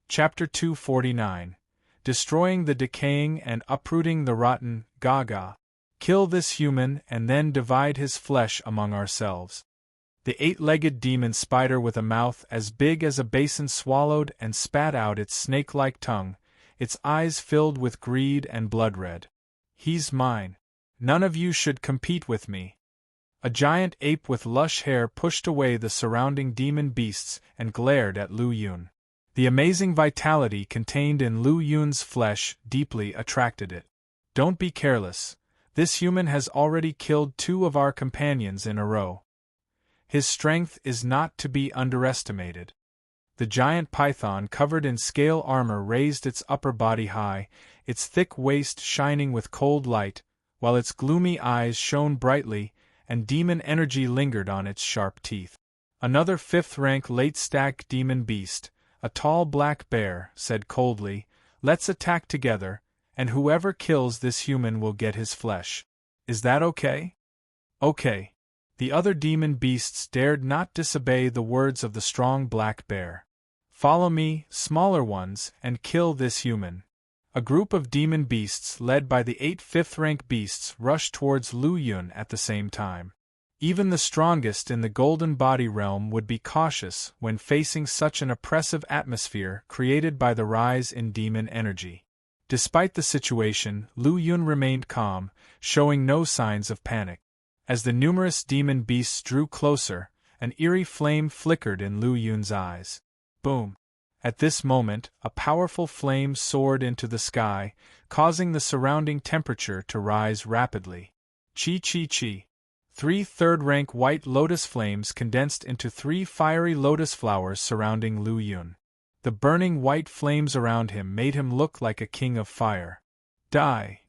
Chapter 249. Destroying the decaying and uprooting the rotten. Gaga. Kill this human and then divide his flesh among ourselves. The eight-legged demon spider with a mouth as big as a basin swallowed and spat out its snake-like tongue, its eyes filled with greed and blood-red. He's mine. None of you should compete with me. A giant ape with lush hair pushed away the surrounding demon beasts and glared at Lu Yun. The amazing vitality contained in Lu Yun's flesh deeply attracted it. Don't be careless. This human has already killed 2 of our companions in a row. His strength is not to be underestimated. The giant python covered in scale armor raised its upper body high, its thick waist shining with cold light, while its gloomy eyes shone brightly, and demon energy lingered on its sharp teeth. Another 5th-rank late-stag demon beast, a tall black bear, said coldly, "Let's attack together, and whoever kills this human will get his flesh. Is that okay?" "Okay." The other demon beasts dared not disobey the words of the strong black bear. "Follow me, smaller ones, and kill this human." A group of demon beasts led by the 8 5th-rank beasts rushed towards Lu Yun at the same time. Even the strongest in the golden body realm would be cautious when facing such an oppressive atmosphere created by the rise in demon energy. Despite the situation, Lu Yun remained calm, showing no signs of panic. As the numerous demon beasts drew closer, an eerie flame flickered in Lu Yun's eyes. Boom! At this moment, a powerful flame soared into the sky, causing the surrounding temperature to rise rapidly. Chi. 3 third-rank white lotus flames condensed into 3 fiery lotus flowers surrounding Lu Yun. The burning white flames around him made him look like a king of fire. Die!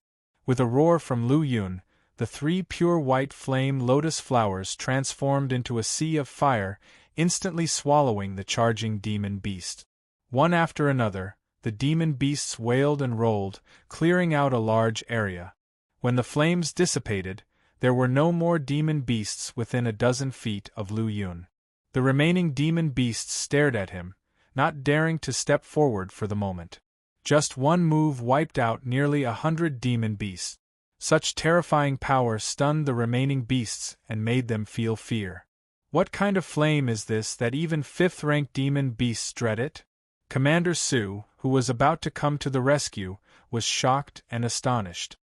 With a roar from Lu Yun, the 3 pure white flame lotus flowers transformed into a sea of fire, instantly swallowing the charging demon beast. One after another, the demon beasts wailed and rolled, clearing out a large area. When the flames dissipated, there were no more demon beasts within a dozen feet of Lu Yun. The remaining demon beasts stared at him, not daring to step forward for the moment. Just one move wiped out nearly 100 demon beasts. Such terrifying power stunned the remaining beasts and made them feel fear. What kind of flame is this that even 5th-rank demon beasts dread it? Commander Su, who was about to come to the rescue, was shocked and astonished.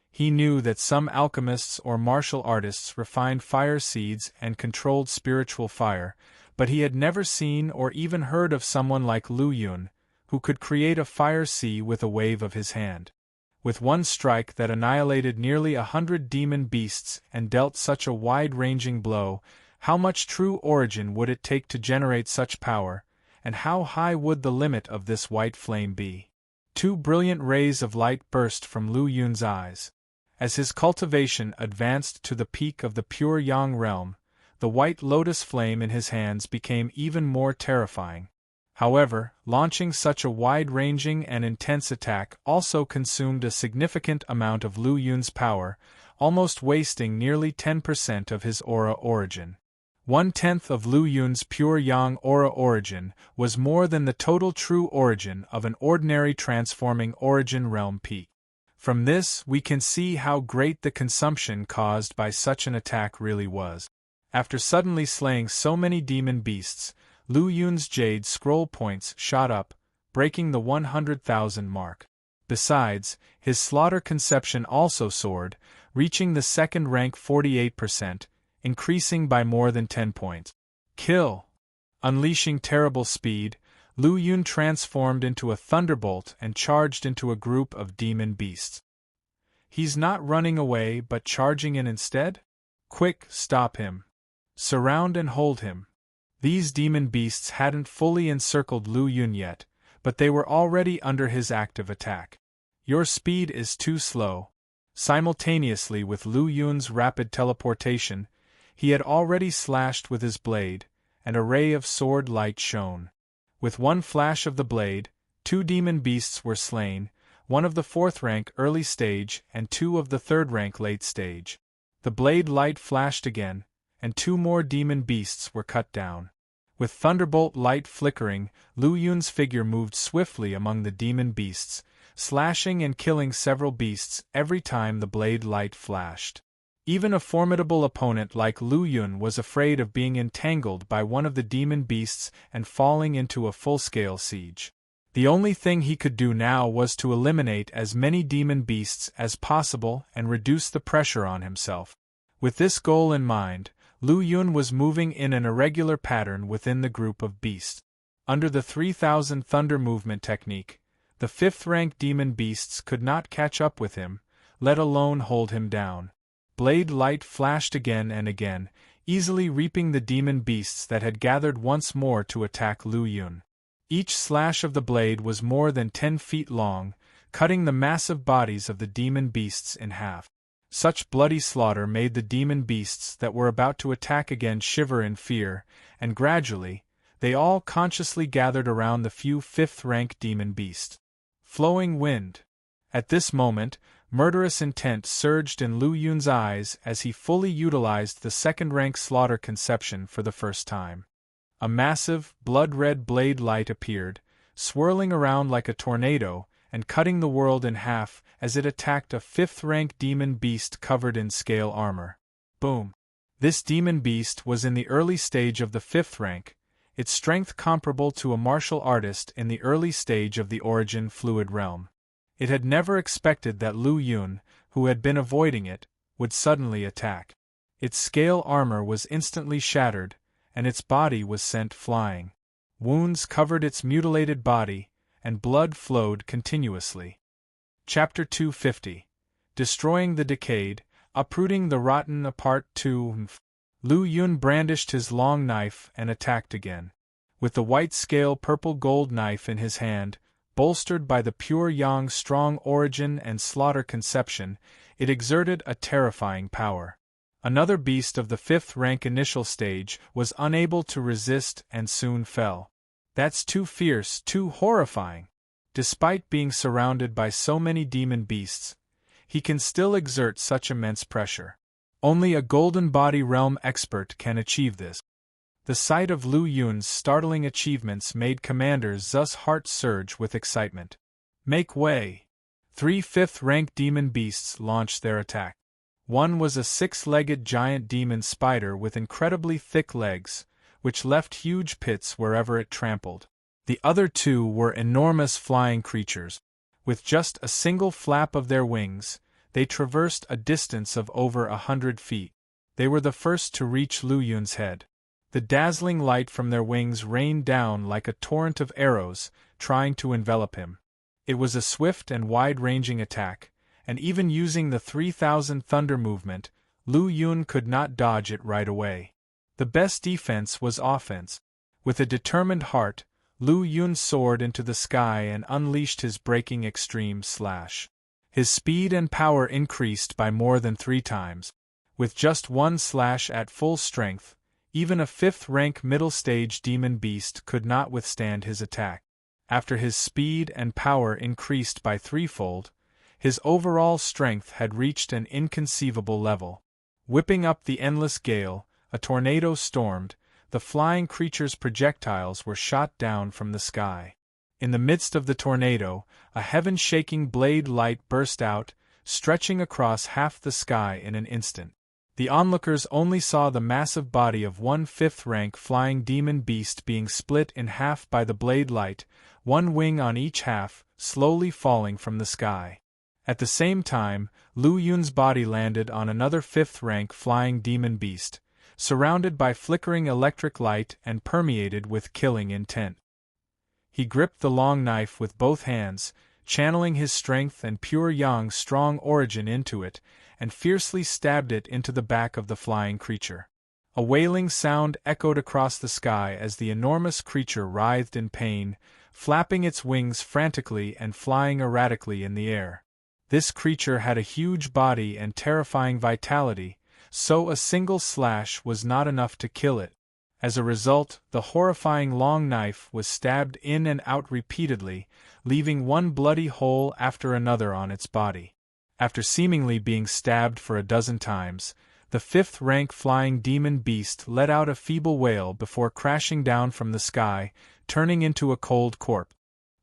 He knew that some alchemists or martial artists refined fire seeds and controlled spiritual fire, but he had never seen or even heard of someone like Lu Yun, who could create a fire sea with a wave of his hand. With one strike that annihilated nearly 100 demon beasts and dealt such a wide-ranging blow, how much true origin would it take to generate such power, and how high would the limit of this white flame be? 2 brilliant rays of light burst from Lu Yun's eyes. As his cultivation advanced to the peak of the pure Yang realm, the white lotus flame in his hands became even more terrifying. However, launching such a wide-ranging and intense attack also consumed a significant amount of Lu Yun's power, almost wasting nearly 10% of his aura origin. 1/10 of Lu Yun's pure Yang aura origin was more than the total true origin of an ordinary transforming origin realm peak. From this, we can see how great the consumption caused by such an attack really was. After suddenly slaying so many demon beasts, Lu Yun's jade scroll points shot up, breaking the 100,000 mark. Besides, his slaughter conception also soared, reaching the 2nd rank 48%, increasing by more than 10 points. Kill! Unleashing terrible speed, Lu Yun transformed into a thunderbolt and charged into a group of demon beasts. He's not running away but charging in instead? Quick, stop him. Surround and hold him. These demon beasts hadn't fully encircled Lu Yun yet, but they were already under his active attack. Your speed is too slow. Simultaneously with Lu Yun's rapid teleportation, he had already slashed with his blade, and a ray of sword light shone. With one flash of the blade, 2 demon beasts were slain, 1 of the 4th-rank early stage and 2 of the 3rd-rank late stage. The blade light flashed again, and 2 more demon beasts were cut down. With thunderbolt light flickering, Lu Yun's figure moved swiftly among the demon beasts, slashing and killing several beasts every time the blade light flashed. Even a formidable opponent like Lu Yun was afraid of being entangled by one of the demon beasts and falling into a full-scale siege. The only thing he could do now was to eliminate as many demon beasts as possible and reduce the pressure on himself. With this goal in mind, Lu Yun was moving in an irregular pattern within the group of beasts. Under the 3000 thunder movement technique, the 5th-rank demon beasts could not catch up with him, let alone hold him down. Blade light flashed again and again, easily reaping the demon beasts that had gathered once more to attack Lu Yun. Each slash of the blade was more than 10 feet long, cutting the massive bodies of the demon beasts in half. Such bloody slaughter made the demon beasts that were about to attack again shiver in fear, and gradually, they all consciously gathered around the few 5th-rank demon beasts. Flowing wind. At this moment, murderous intent surged in Lu Yun's eyes as he fully utilized the 2nd-rank slaughter conception for the first time. A massive, blood-red blade light appeared, swirling around like a tornado and cutting the world in half as it attacked a 5th-rank demon beast covered in scale armor. Boom! This demon beast was in the early stage of the 5th rank, its strength comparable to a martial artist in the early stage of the origin fluid realm. It had never expected that Lu Yun, who had been avoiding it, would suddenly attack. Its scale armor was instantly shattered, and its body was sent flying. Wounds covered its mutilated body, and blood flowed continuously. Chapter 250. Destroying the Decayed, Uprooting the Rotten Apart 2. Lu Yun brandished his long knife and attacked again. With the white-scale purple-gold knife in his hand, bolstered by the pure yang strong origin and slaughter conception, it exerted a terrifying power. Another beast of the 5th-rank initial stage was unable to resist and soon fell. That's too fierce, too horrifying. Despite being surrounded by so many demon beasts, he can still exert such immense pressure. Only a Golden Body Realm expert can achieve this. The sight of Lu Yun's startling achievements made Commander Zu's heart surge with excitement. Make way! 3 5th-rank demon beasts launched their attack. One was a 6-legged giant demon spider with incredibly thick legs, which left huge pits wherever it trampled. The other 2 were enormous flying creatures. With just a single flap of their wings, they traversed a distance of over 100 feet. They were the first to reach Lu Yun's head. The dazzling light from their wings rained down like a torrent of arrows, trying to envelop him. It was a swift and wide-ranging attack, and even using the 3000 thunder movement, Lu Yun could not dodge it right away. The best defense was offense. With a determined heart, Lu Yun soared into the sky and unleashed his breaking extreme slash. His speed and power increased by more than 3 times. With just one slash at full strength, even a 5th-rank middle-stage demon beast could not withstand his attack. After his speed and power increased by 3-fold, his overall strength had reached an inconceivable level. Whipping up the endless gale, a tornado stormed, the flying creature's projectiles were shot down from the sky. In the midst of the tornado, a heaven-shaking blade light burst out, stretching across half the sky in an instant. The onlookers only saw the massive body of one 5th-rank flying demon beast being split in half by the blade light, one wing on each half, slowly falling from the sky. At the same time, Lu Yun's body landed on another 5th-rank flying demon beast, surrounded by flickering electric light and permeated with killing intent. He gripped the long knife with both hands, channeling his strength and pure yang strong origin into it, and fiercely stabbed it into the back of the flying creature. A wailing sound echoed across the sky as the enormous creature writhed in pain, flapping its wings frantically and flying erratically in the air. This creature had a huge body and terrifying vitality, so a single slash was not enough to kill it. As a result, the horrifying long knife was stabbed in and out repeatedly, leaving one bloody hole after another on its body. After seemingly being stabbed for a dozen times, The fifth-rank flying demon beast let out a feeble wail before crashing down from the sky, turning into a cold corpse.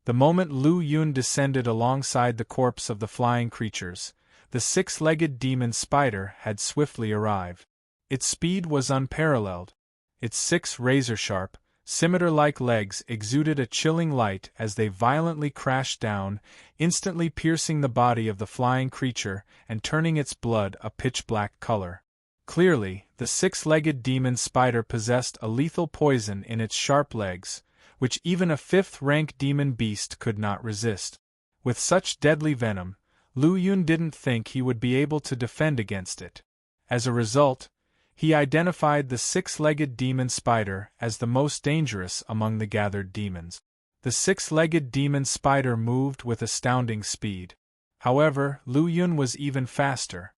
The moment Lu Yun descended alongside the corpse of the flying creatures, the six-legged demon spider had swiftly arrived. Its speed was unparalleled. Its 6 razor-sharp, scimitar-like legs exuded a chilling light as they violently crashed down, instantly piercing the body of the flying creature and turning its blood a pitch-black color. Clearly, the six-legged demon spider possessed a lethal poison in its sharp legs, which even a fifth-rank demon beast could not resist. With such deadly venom, Lu Yun didn't think he would be able to defend against it. As a result, he identified the six-legged demon spider as the most dangerous among the gathered demons. The six-legged demon spider moved with astounding speed. However, Lu Yun was even faster.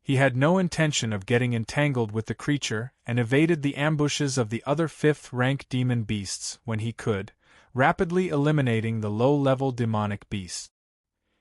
He had no intention of getting entangled with the creature and evaded the ambushes of the other fifth-rank demon beasts when he could, rapidly eliminating the low-level demonic beasts.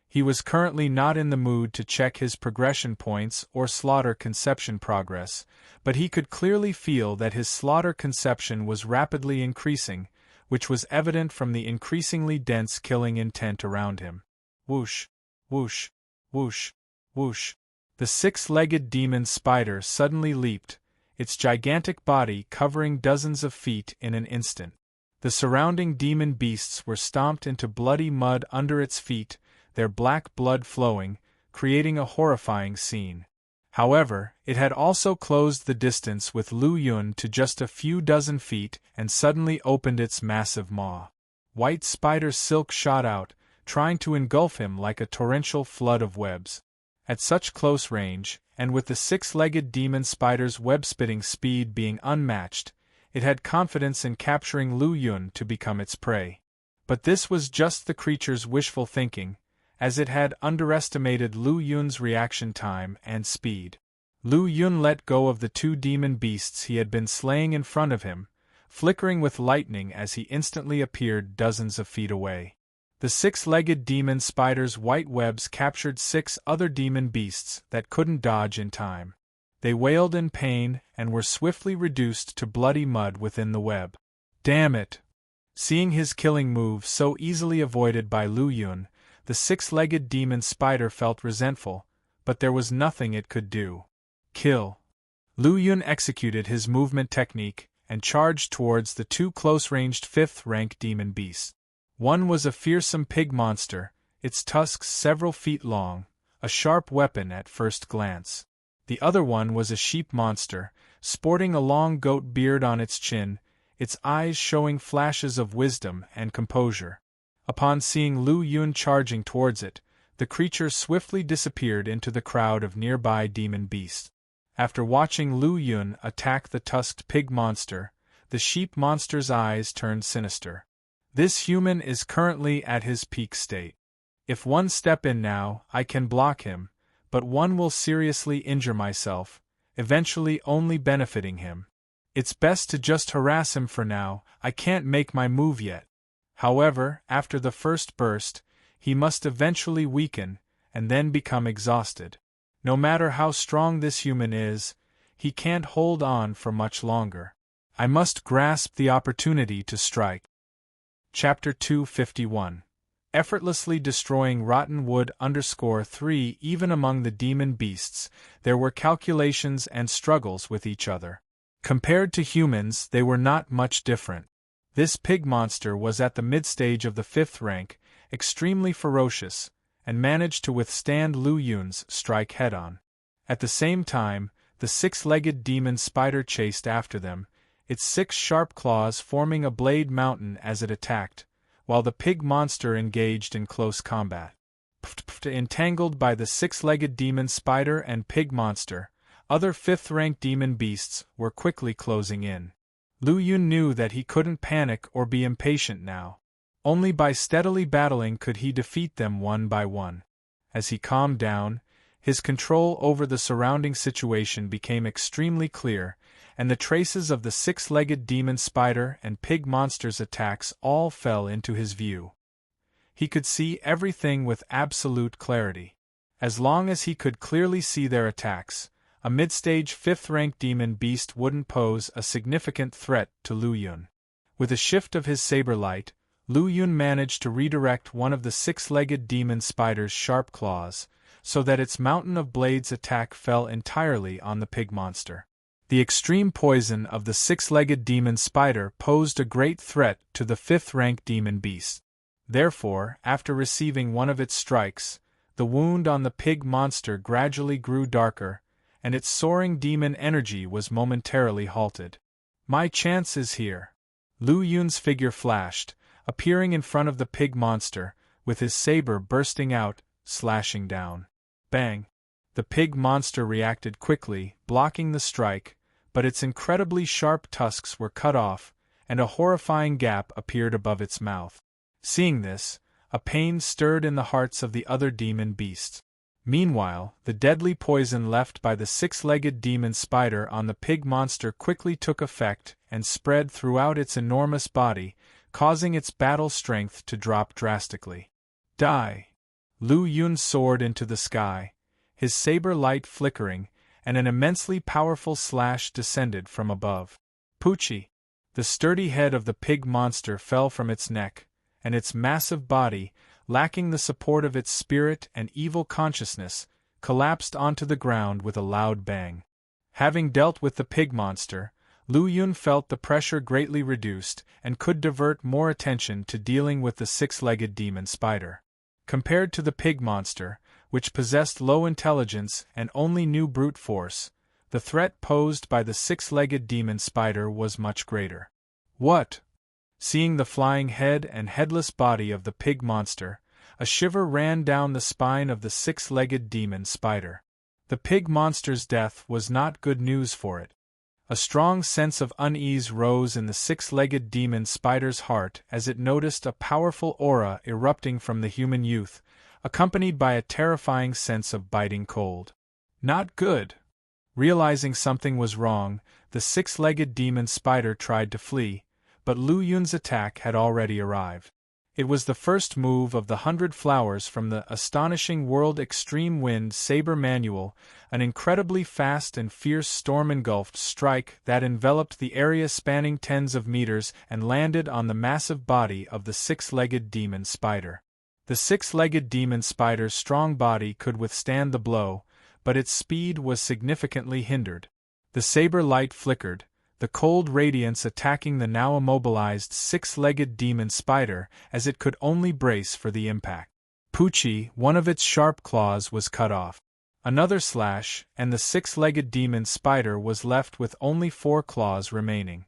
He was currently not in the mood to check his progression points or slaughter conception progress, but he could clearly feel that his slaughter conception was rapidly increasing, which was evident from the increasingly dense killing intent around him. Whoosh, whoosh, whoosh, whoosh. The six-legged demon spider suddenly leaped, its gigantic body covering dozens of feet in an instant. The surrounding demon beasts were stomped into bloody mud under its feet, their black blood flowing, creating a horrifying scene. However, it had also closed the distance with Lu Yun to just a few dozen feet and suddenly opened its massive maw. White spider silk shot out, trying to engulf him like a torrential flood of webs. At such close range, and with the six-legged demon spider's web-spitting speed being unmatched, it had confidence in capturing Lu Yun to become its prey. But this was just the creature's wishful thinking, as it had underestimated Lu Yun's reaction time and speed. Lu Yun let go of the 2 demon beasts he had been slaying in front of him, flickering with lightning as he instantly appeared dozens of feet away. The six-legged demon spider's white webs captured 6 other demon beasts that couldn't dodge in time. They wailed in pain and were swiftly reduced to bloody mud within the web. Damn it! Seeing his killing move so easily avoided by Lu Yun, the six-legged demon spider felt resentful, but there was nothing it could do. Kill. Lu Yun executed his movement technique and charged towards the 2 close-ranged fifth-rank demon beasts. One was a fearsome pig monster, its tusks several feet long, a sharp weapon at first glance. The other one was a sheep monster, sporting a long goat beard on its chin, its eyes showing flashes of wisdom and composure. Upon seeing Lu Yun charging towards it, the creature swiftly disappeared into the crowd of nearby demon beasts. After watching Lu Yun attack the tusked pig monster, the sheep monster's eyes turned sinister. This human is currently at his peak state. If one step in now, I can block him, but one will seriously injure myself, eventually only benefiting him. It's best to just harass him for now, I can't make my move yet. However, after the first burst, he must eventually weaken, and then become exhausted. No matter how strong this human is, he can't hold on for much longer. I must grasp the opportunity to strike. Chapter 251. Effortlessly destroying rotten wood _3. Even among the demon beasts, there were calculations and struggles with each other. Compared to humans, they were not much different. This pig monster was at the mid-stage of the 5th rank, extremely ferocious, and managed to withstand Lu Yun's strike head-on. At the same time, the 6-legged demon spider chased after them, its 6 sharp claws forming a blade mountain as it attacked, while the pig monster engaged in close combat. Entangled by the 6-legged demon spider and pig monster, other 5th-rank demon beasts were quickly closing in. Lu Yun knew that he couldn't panic or be impatient now. Only by steadily battling could he defeat them one by one. As he calmed down, his control over the surrounding situation became extremely clear, and the traces of the 6-legged demon spider and pig monster's attacks all fell into his view. He could see everything with absolute clarity. As long as he could clearly see their attacks, a mid-stage 5th-rank demon beast wouldn't pose a significant threat to Lu Yun. With a shift of his saber light, Lu Yun managed to redirect one of the 6-legged demon spider's sharp claws, so that its mountain of blades attack fell entirely on the pig monster. The extreme poison of the 6-legged demon spider posed a great threat to the 5th-rank demon beast. Therefore, after receiving one of its strikes, the wound on the pig monster gradually grew darker, and its soaring demon energy was momentarily halted. My chance is here. Lu Yun's figure flashed, appearing in front of the pig monster, with his saber bursting out, slashing down. Bang! The pig monster reacted quickly, blocking the strike, but its incredibly sharp tusks were cut off, and a horrifying gap appeared above its mouth. Seeing this, a pain stirred in the hearts of the other demon beasts. Meanwhile, the deadly poison left by the 6-legged demon spider on the pig monster quickly took effect and spread throughout its enormous body, causing its battle strength to drop drastically. Die! Lu Yun soared into the sky, his saber light flickering, and an immensely powerful slash descended from above. Poochie! The sturdy head of the pig monster fell from its neck, and its massive body, lacking the support of its spirit and evil consciousness, collapsed onto the ground with a loud bang. Having dealt with the pig monster, Lu Yun felt the pressure greatly reduced and could divert more attention to dealing with the 6-legged demon spider. Compared to the pig monster, which possessed low intelligence and only knew brute force, the threat posed by the 6-legged demon spider was much greater. What? Seeing the flying head and headless body of the pig monster, a shiver ran down the spine of the 6-legged demon spider. The pig monster's death was not good news for it. A strong sense of unease rose in the 6-legged demon spider's heart as it noticed a powerful aura erupting from the human youth, accompanied by a terrifying sense of biting cold. Not good! Realizing something was wrong, the 6-legged demon spider tried to flee, but Lu Yun's attack had already arrived. It was the first move of the 100 Flowers from the Astonishing World Extreme Wind Saber Manual, an incredibly fast and fierce storm-engulfed strike that enveloped the area spanning tens of meters and landed on the massive body of the 6-legged demon spider. The 6-legged demon spider's strong body could withstand the blow, but its speed was significantly hindered. The saber light flickered, the cold radiance attacking the now immobilized 6-legged demon spider as it could only brace for the impact. Poochie, one of its sharp claws was cut off. Another slash, and the 6-legged demon spider was left with only 4 claws remaining.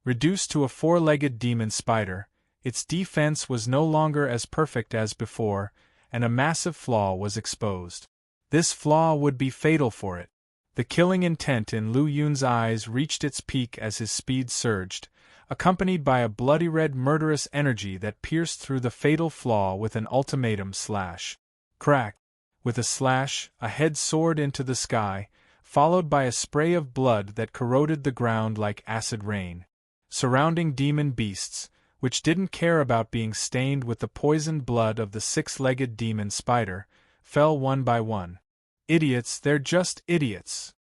Reduced to a 4-legged demon spider, its defense was no longer as perfect as before, and a massive flaw was exposed. This flaw would be fatal for it. The killing intent in Lu Yun's eyes reached its peak as his speed surged, accompanied by a bloody red murderous energy that pierced through the fatal flaw with an ultimatum slash. Crack! With a slash, a head soared into the sky, followed by a spray of blood that corroded the ground like acid rain. Surrounding demon beasts, which didn't care about being stained with the poisoned blood of the 6-legged demon spider, fell one by one. Idiots, they're just idiots.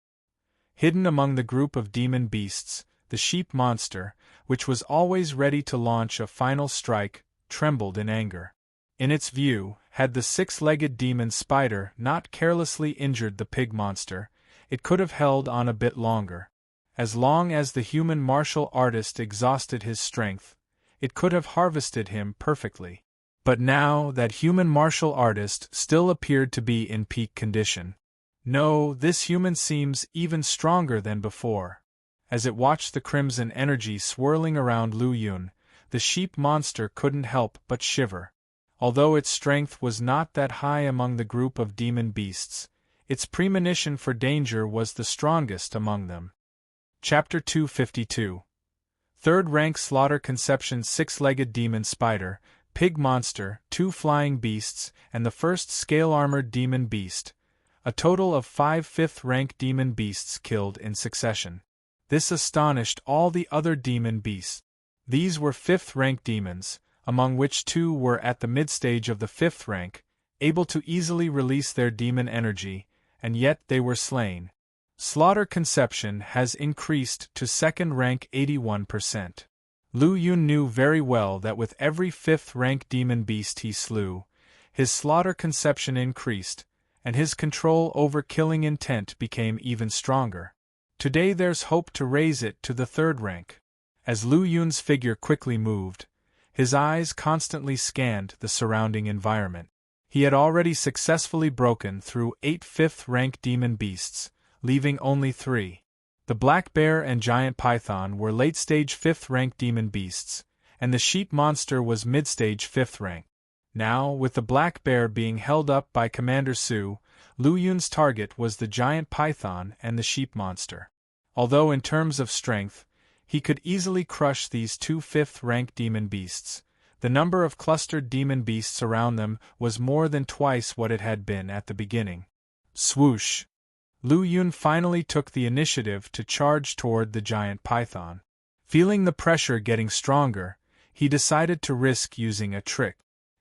Hidden among the group of demon beasts, the sheep monster, which was always ready to launch a final strike, trembled in anger. In its view, had the 6-legged demon spider not carelessly injured the pig monster, it could have held on a bit longer. As long as the human martial artist exhausted his strength, it could have harvested him perfectly. But now that human martial artist still appeared to be in peak condition. No, this human seems even stronger than before. As it watched the crimson energy swirling around Lu Yun, the sheep monster couldn't help but shiver. Although its strength was not that high among the group of demon beasts, its premonition for danger was the strongest among them. Chapter 252. Third-rank Slaughter Conception 6-legged demon spider, pig monster, 2 flying beasts, and the first scale-armored demon beast, a total of 5 5th-rank demon beasts killed in succession. This astonished all the other demon beasts. These were 5th-rank demons, among which 2 were at the mid-stage of the 5th rank, able to easily release their demon energy, and yet they were slain. Slaughter conception has increased to second rank 81%. Lu Yun knew very well that with every 5th rank demon beast he slew, his slaughter conception increased, and his control over killing intent became even stronger. Today there's hope to raise it to the 3rd rank. As Lu Yun's figure quickly moved, his eyes constantly scanned the surrounding environment. He had already successfully broken through 8 5th rank demon beasts, leaving only 3. The black bear and giant python were late-stage 5th rank demon beasts, and the sheep monster was mid-stage 5th rank. Now, with the black bear being held up by Commander Su, Lu Yun's target was the giant python and the sheep monster. Although in terms of strength, he could easily crush these 2 5th rank demon beasts, the number of clustered demon beasts around them was more than twice what it had been at the beginning. Swoosh! Lu Yun finally took the initiative to charge toward the giant python. Feeling the pressure getting stronger, he decided to risk using a trick.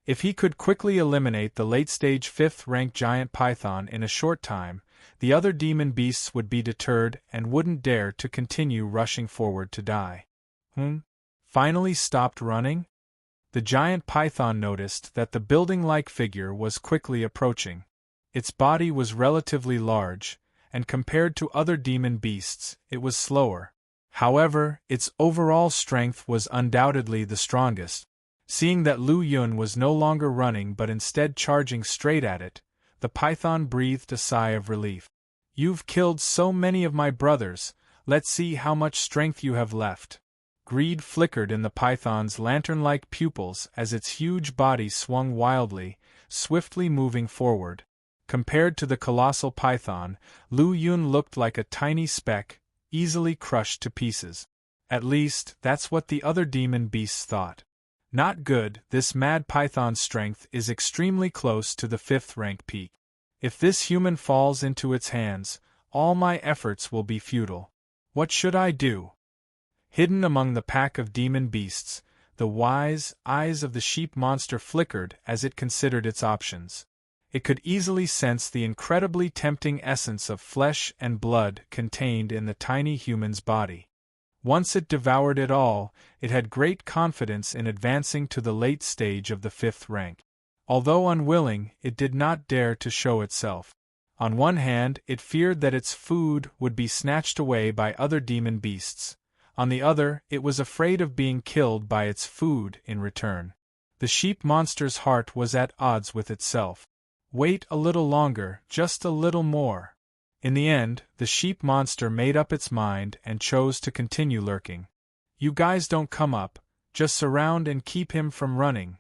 If he could quickly eliminate the late-stage 5th rank giant python in a short time, the other demon beasts would be deterred and wouldn't dare to continue rushing forward to die. Finally stopped running? The giant python noticed that the building-like figure was quickly approaching. Its body was relatively large, and compared to other demon beasts, it was slower. However, its overall strength was undoubtedly the strongest. Seeing that Lu Yun was no longer running but instead charging straight at it, the python breathed a sigh of relief. "You've killed so many of my brothers, let's see how much strength you have left." Greed flickered in the python's lantern-like pupils as its huge body swung wildly, swiftly moving forward. Compared to the colossal python, Lu Yun looked like a tiny speck, easily crushed to pieces. At least, that's what the other demon beasts thought. Not good, this mad python's strength is extremely close to the 5th rank peak. If this human falls into its hands, all my efforts will be futile. What should I do? Hidden among the pack of demon beasts, the wise eyes of the sheep monster flickered as it considered its options. It could easily sense the incredibly tempting essence of flesh and blood contained in the tiny human's body. Once it devoured it all, it had great confidence in advancing to the late stage of the 5th rank. Although unwilling, it did not dare to show itself. On one hand, it feared that its food would be snatched away by other demon beasts. On the other, it was afraid of being killed by its food in return. The sheep monster's heart was at odds with itself. Wait a little longer, just a little more. In the end, the sheep monster made up its mind and chose to continue lurking. "You guys don't come up, just surround and keep him from running,"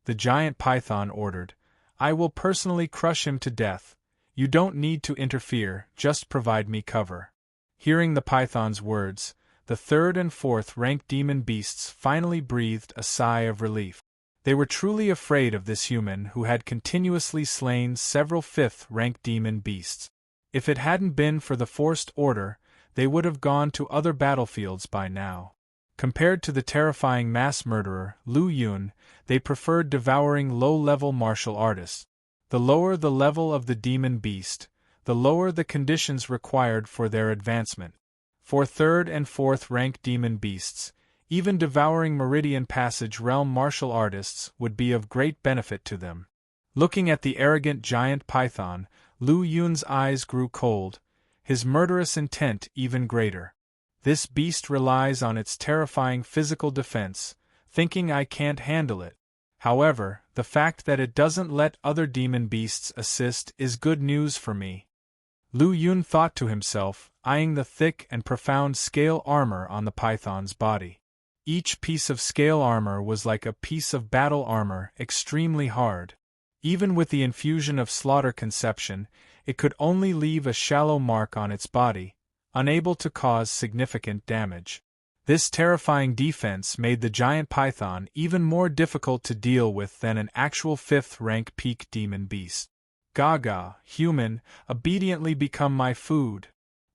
the giant python ordered. "I will personally crush him to death. You don't need to interfere, just provide me cover." Hearing the python's words, the 3rd and 4th rank demon beasts finally breathed a sigh of relief. They were truly afraid of this human who had continuously slain several 5th rank demon beasts. If it hadn't been for the forced order, they would have gone to other battlefields by now. Compared to the terrifying mass murderer, Lu Yun, they preferred devouring low-level martial artists. The lower the level of the demon beast, the lower the conditions required for their advancement. For 3rd and 4th rank demon beasts, even devouring Meridian Passage realm martial artists would be of great benefit to them. Looking at the arrogant giant python, Lu Yun's eyes grew cold, his murderous intent even greater. This beast relies on its terrifying physical defense, thinking I can't handle it. However, the fact that it doesn't let other demon beasts assist is good news for me. Lu Yun thought to himself, eyeing the thick and profound scale armor on the python's body. Each piece of scale armor was like a piece of battle armor, extremely hard. Even with the infusion of slaughter conception, it could only leave a shallow mark on its body, unable to cause significant damage. This terrifying defense made the giant python even more difficult to deal with than an actual 5th rank peak demon beast. "Gaga, human, obediently become my food."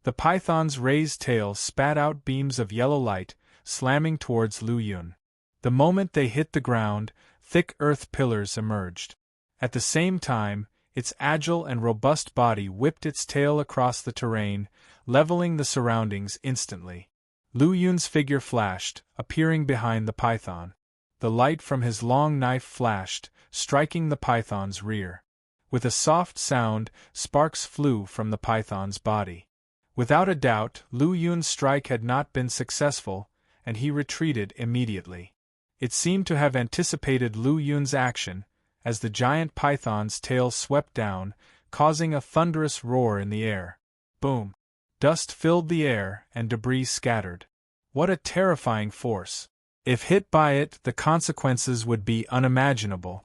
The python's raised tail spat out beams of yellow light, slamming towards Lu Yun. The moment they hit the ground, thick earth pillars emerged. At the same time, Its agile and robust body whipped its tail across the terrain, leveling the surroundings instantly. Lu Yun's figure flashed, appearing behind the python. The light from his long knife flashed, striking the python's rear. With a soft sound, sparks flew from the python's body. Without a doubt, Lu Yun's strike had not been successful, and he retreated immediately. It seemed to have anticipated Lu Yun's action, as the giant python's tail swept down, causing a thunderous roar in the air. Boom! Dust filled the air, and debris scattered. What a terrifying force! If hit by it, the consequences would be unimaginable.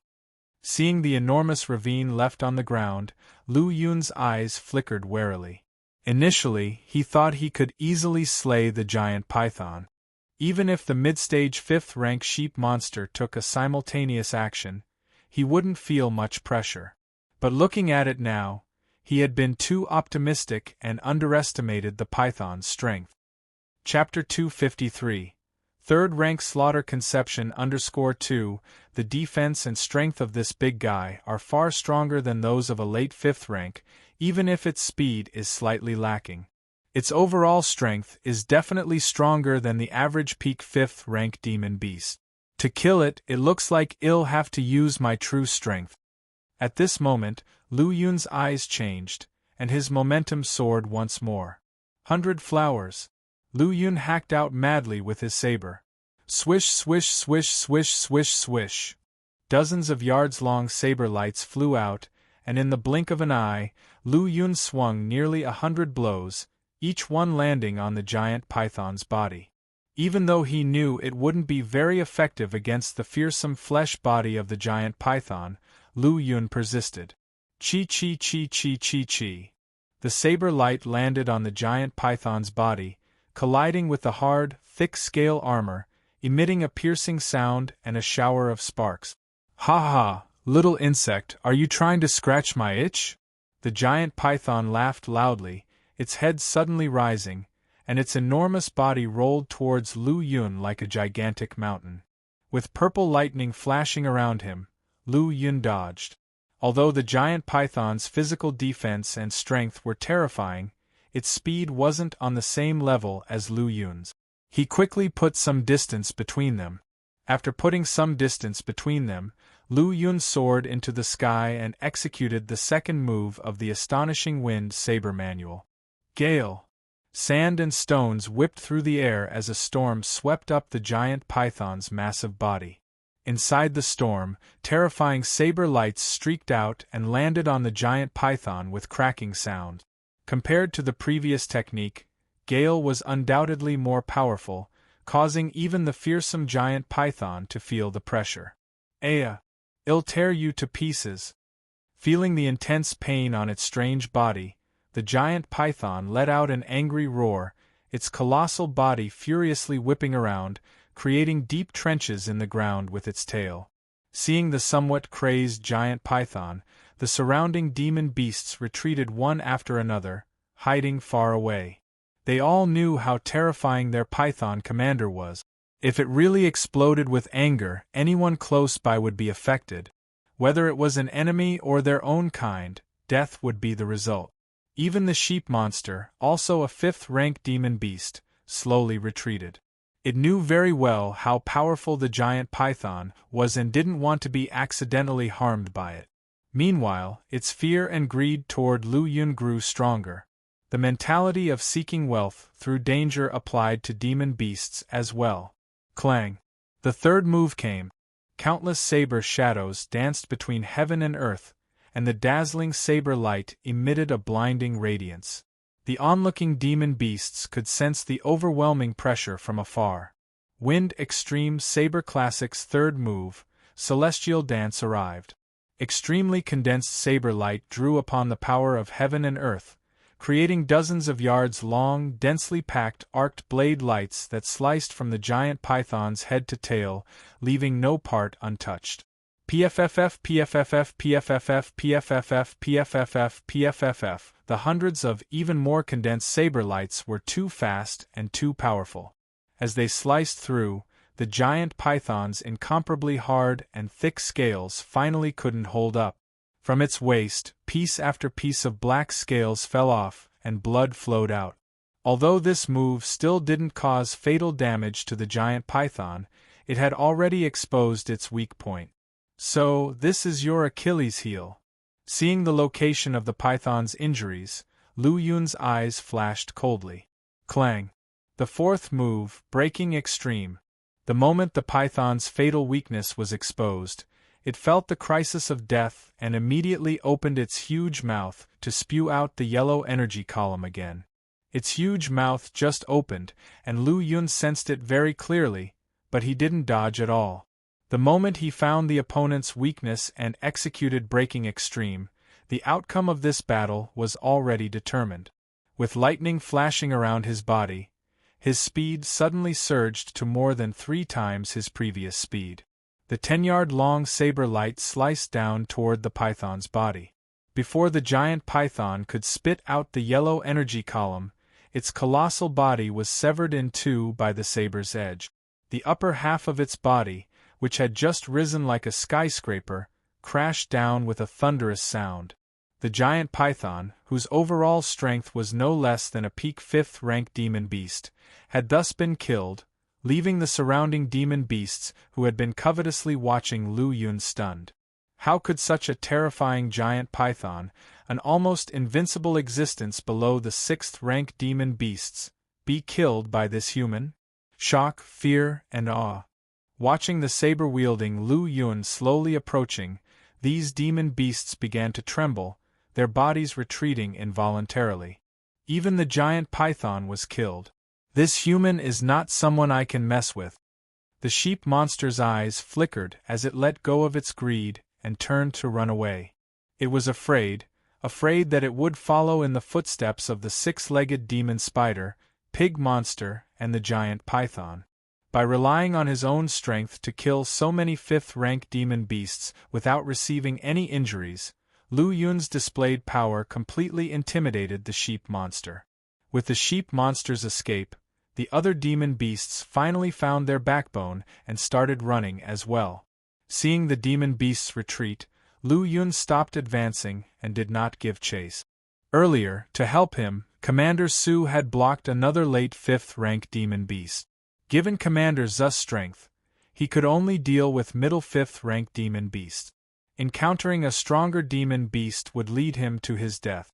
Seeing the enormous ravine left on the ground, Lu Yun's eyes flickered warily. Initially, he thought he could easily slay the giant python. Even if the mid-stage 5th-rank sheep monster took a simultaneous action, he wouldn't feel much pressure. But looking at it now, he had been too optimistic and underestimated the python's strength. Chapter 253. 3rd rank slaughter conception _2. The defense and strength of this big guy are far stronger than those of a late 5th rank, even if its speed is slightly lacking. Its overall strength is definitely stronger than the average peak 5th rank demon beast. To kill it, it looks like I'll have to use my true strength. At this moment, Lu Yun's eyes changed, and his momentum soared once more. 100 flowers. Lu Yun hacked out madly with his saber. Swish, swish, swish, swish, swish, swish. Dozens of yards-long saber lights flew out, and in the blink of an eye, Lu Yun swung nearly 100 blows, each one landing on the giant python's body. Even though he knew it wouldn't be very effective against the fearsome flesh body of the giant python, Lu Yun persisted. Chi chi chi chi chi chi. The saber light landed on the giant python's body, colliding with the hard, thick scale armor, emitting a piercing sound and a shower of sparks. Ha ha, little insect, are you trying to scratch my itch? The giant python laughed loudly, its head suddenly rising, and its enormous body rolled towards Lu Yun like a gigantic mountain. With purple lightning flashing around him, Lu Yun dodged. Although the giant python's physical defense and strength were terrifying, its speed wasn't on the same level as Lu Yun's. He quickly put some distance between them. After putting some distance between them, Lu Yun soared into the sky and executed the second move of the astonishing wind saber manual. Gale! Sand and stones whipped through the air as a storm swept up the giant python's massive body. Inside the storm, terrifying saber lights streaked out and landed on the giant python with cracking sound. Compared to the previous technique, Gale was undoubtedly more powerful, causing even the fearsome giant python to feel the pressure. Aya! I'll tear you to pieces! Feeling the intense pain on its strange body, the giant python let out an angry roar, its colossal body furiously whipping around, creating deep trenches in the ground with its tail. Seeing the somewhat crazed giant python, the surrounding demon beasts retreated one after another, hiding far away. They all knew how terrifying their python commander was. If it really exploded with anger, anyone close by would be affected. Whether it was an enemy or their own kind, death would be the result. Even the sheep monster, also a 5th-rank demon beast, slowly retreated. It knew very well how powerful the giant python was and didn't want to be accidentally harmed by it. Meanwhile, its fear and greed toward Lu Yun grew stronger. The mentality of seeking wealth through danger applied to demon beasts as well. Clang! The third move came. Countless saber shadows danced between heaven and earth, and the dazzling saber light emitted a blinding radiance. The onlooking demon beasts could sense the overwhelming pressure from afar. Wind Extreme Saber Classic's third move, Celestial Dance, arrived. Extremely condensed saber light drew upon the power of heaven and earth, creating dozens of yards-long, densely packed arced blade lights that sliced from the giant python's head to tail, leaving no part untouched. PFFF, PFFF, PFFF, PFFF, PFFF, PFFF. The hundreds of even more condensed saber lights were too fast and too powerful. As they sliced through, the giant python's incomparably hard and thick scales finally couldn't hold up. From its waist, piece after piece of black scales fell off, and blood flowed out. Although this move still didn't cause fatal damage to the giant python, it had already exposed its weak point. So, this is your Achilles heel. Seeing the location of the python's injuries, Lu Yun's eyes flashed coldly. Clang! The fourth move, breaking extreme. The moment the python's fatal weakness was exposed, it felt the crisis of death and immediately opened its huge mouth to spew out the yellow energy column again. Its huge mouth just opened, and Lu Yun sensed it very clearly, but he didn't dodge at all. The moment he found the opponent's weakness and executed breaking extreme, the outcome of this battle was already determined. With lightning flashing around his body, his speed suddenly surged to more than 3 times his previous speed. The 10-yard-long saber light sliced down toward the python's body. Before the giant python could spit out the yellow energy column, its colossal body was severed in two by the saber's edge. The upper half of its body, which had just risen like a skyscraper, crashed down with a thunderous sound. The giant python, whose overall strength was no less than a peak 5th-rank demon beast, had thus been killed, leaving the surrounding demon beasts who had been covetously watching Lu Yun stunned. How could such a terrifying giant python, an almost invincible existence below the 6th-rank demon beasts, be killed by this human? Shock, fear, and awe. Watching the saber-wielding Lu Yun slowly approaching, these demon beasts began to tremble, their bodies retreating involuntarily. Even the giant python was killed. This human is not someone I can mess with. The sheep monster's eyes flickered as it let go of its greed and turned to run away. It was afraid that it would follow in the footsteps of the 6-legged demon spider, pig monster, and the giant python. By relying on his own strength to kill so many 5th-rank demon beasts without receiving any injuries, Lu Yun's displayed power completely intimidated the sheep monster. With the sheep monster's escape, the other demon beasts finally found their backbone and started running as well. Seeing the demon beasts retreat, Lu Yun stopped advancing and did not give chase. Earlier, to help him, Commander Su had blocked another late 5th-rank demon beast. Given Commander Zu's strength, he could only deal with middle 5th-rank demon beasts. Encountering a stronger demon beast would lead him to his death.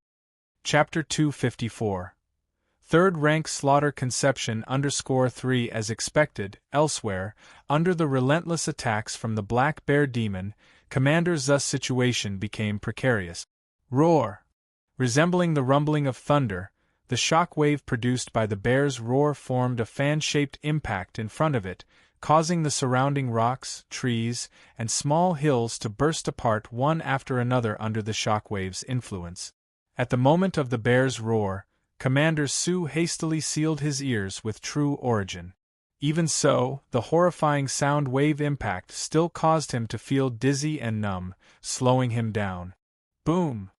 Chapter 254. 3rd-rank Slaughter Conception _3 As expected, elsewhere, under the relentless attacks from the Black Bear Demon, Commander Zu's situation became precarious. Roar! Resembling the rumbling of thunder, the shock wave produced by the bear's roar formed a fan-shaped impact in front of it, causing the surrounding rocks, trees, and small hills to burst apart one after another under the shockwave's influence. At the moment of the bear's roar, Commander Su hastily sealed his ears with True Origin. Even so, the horrifying sound wave impact still caused him to feel dizzy and numb, slowing him down. Boom!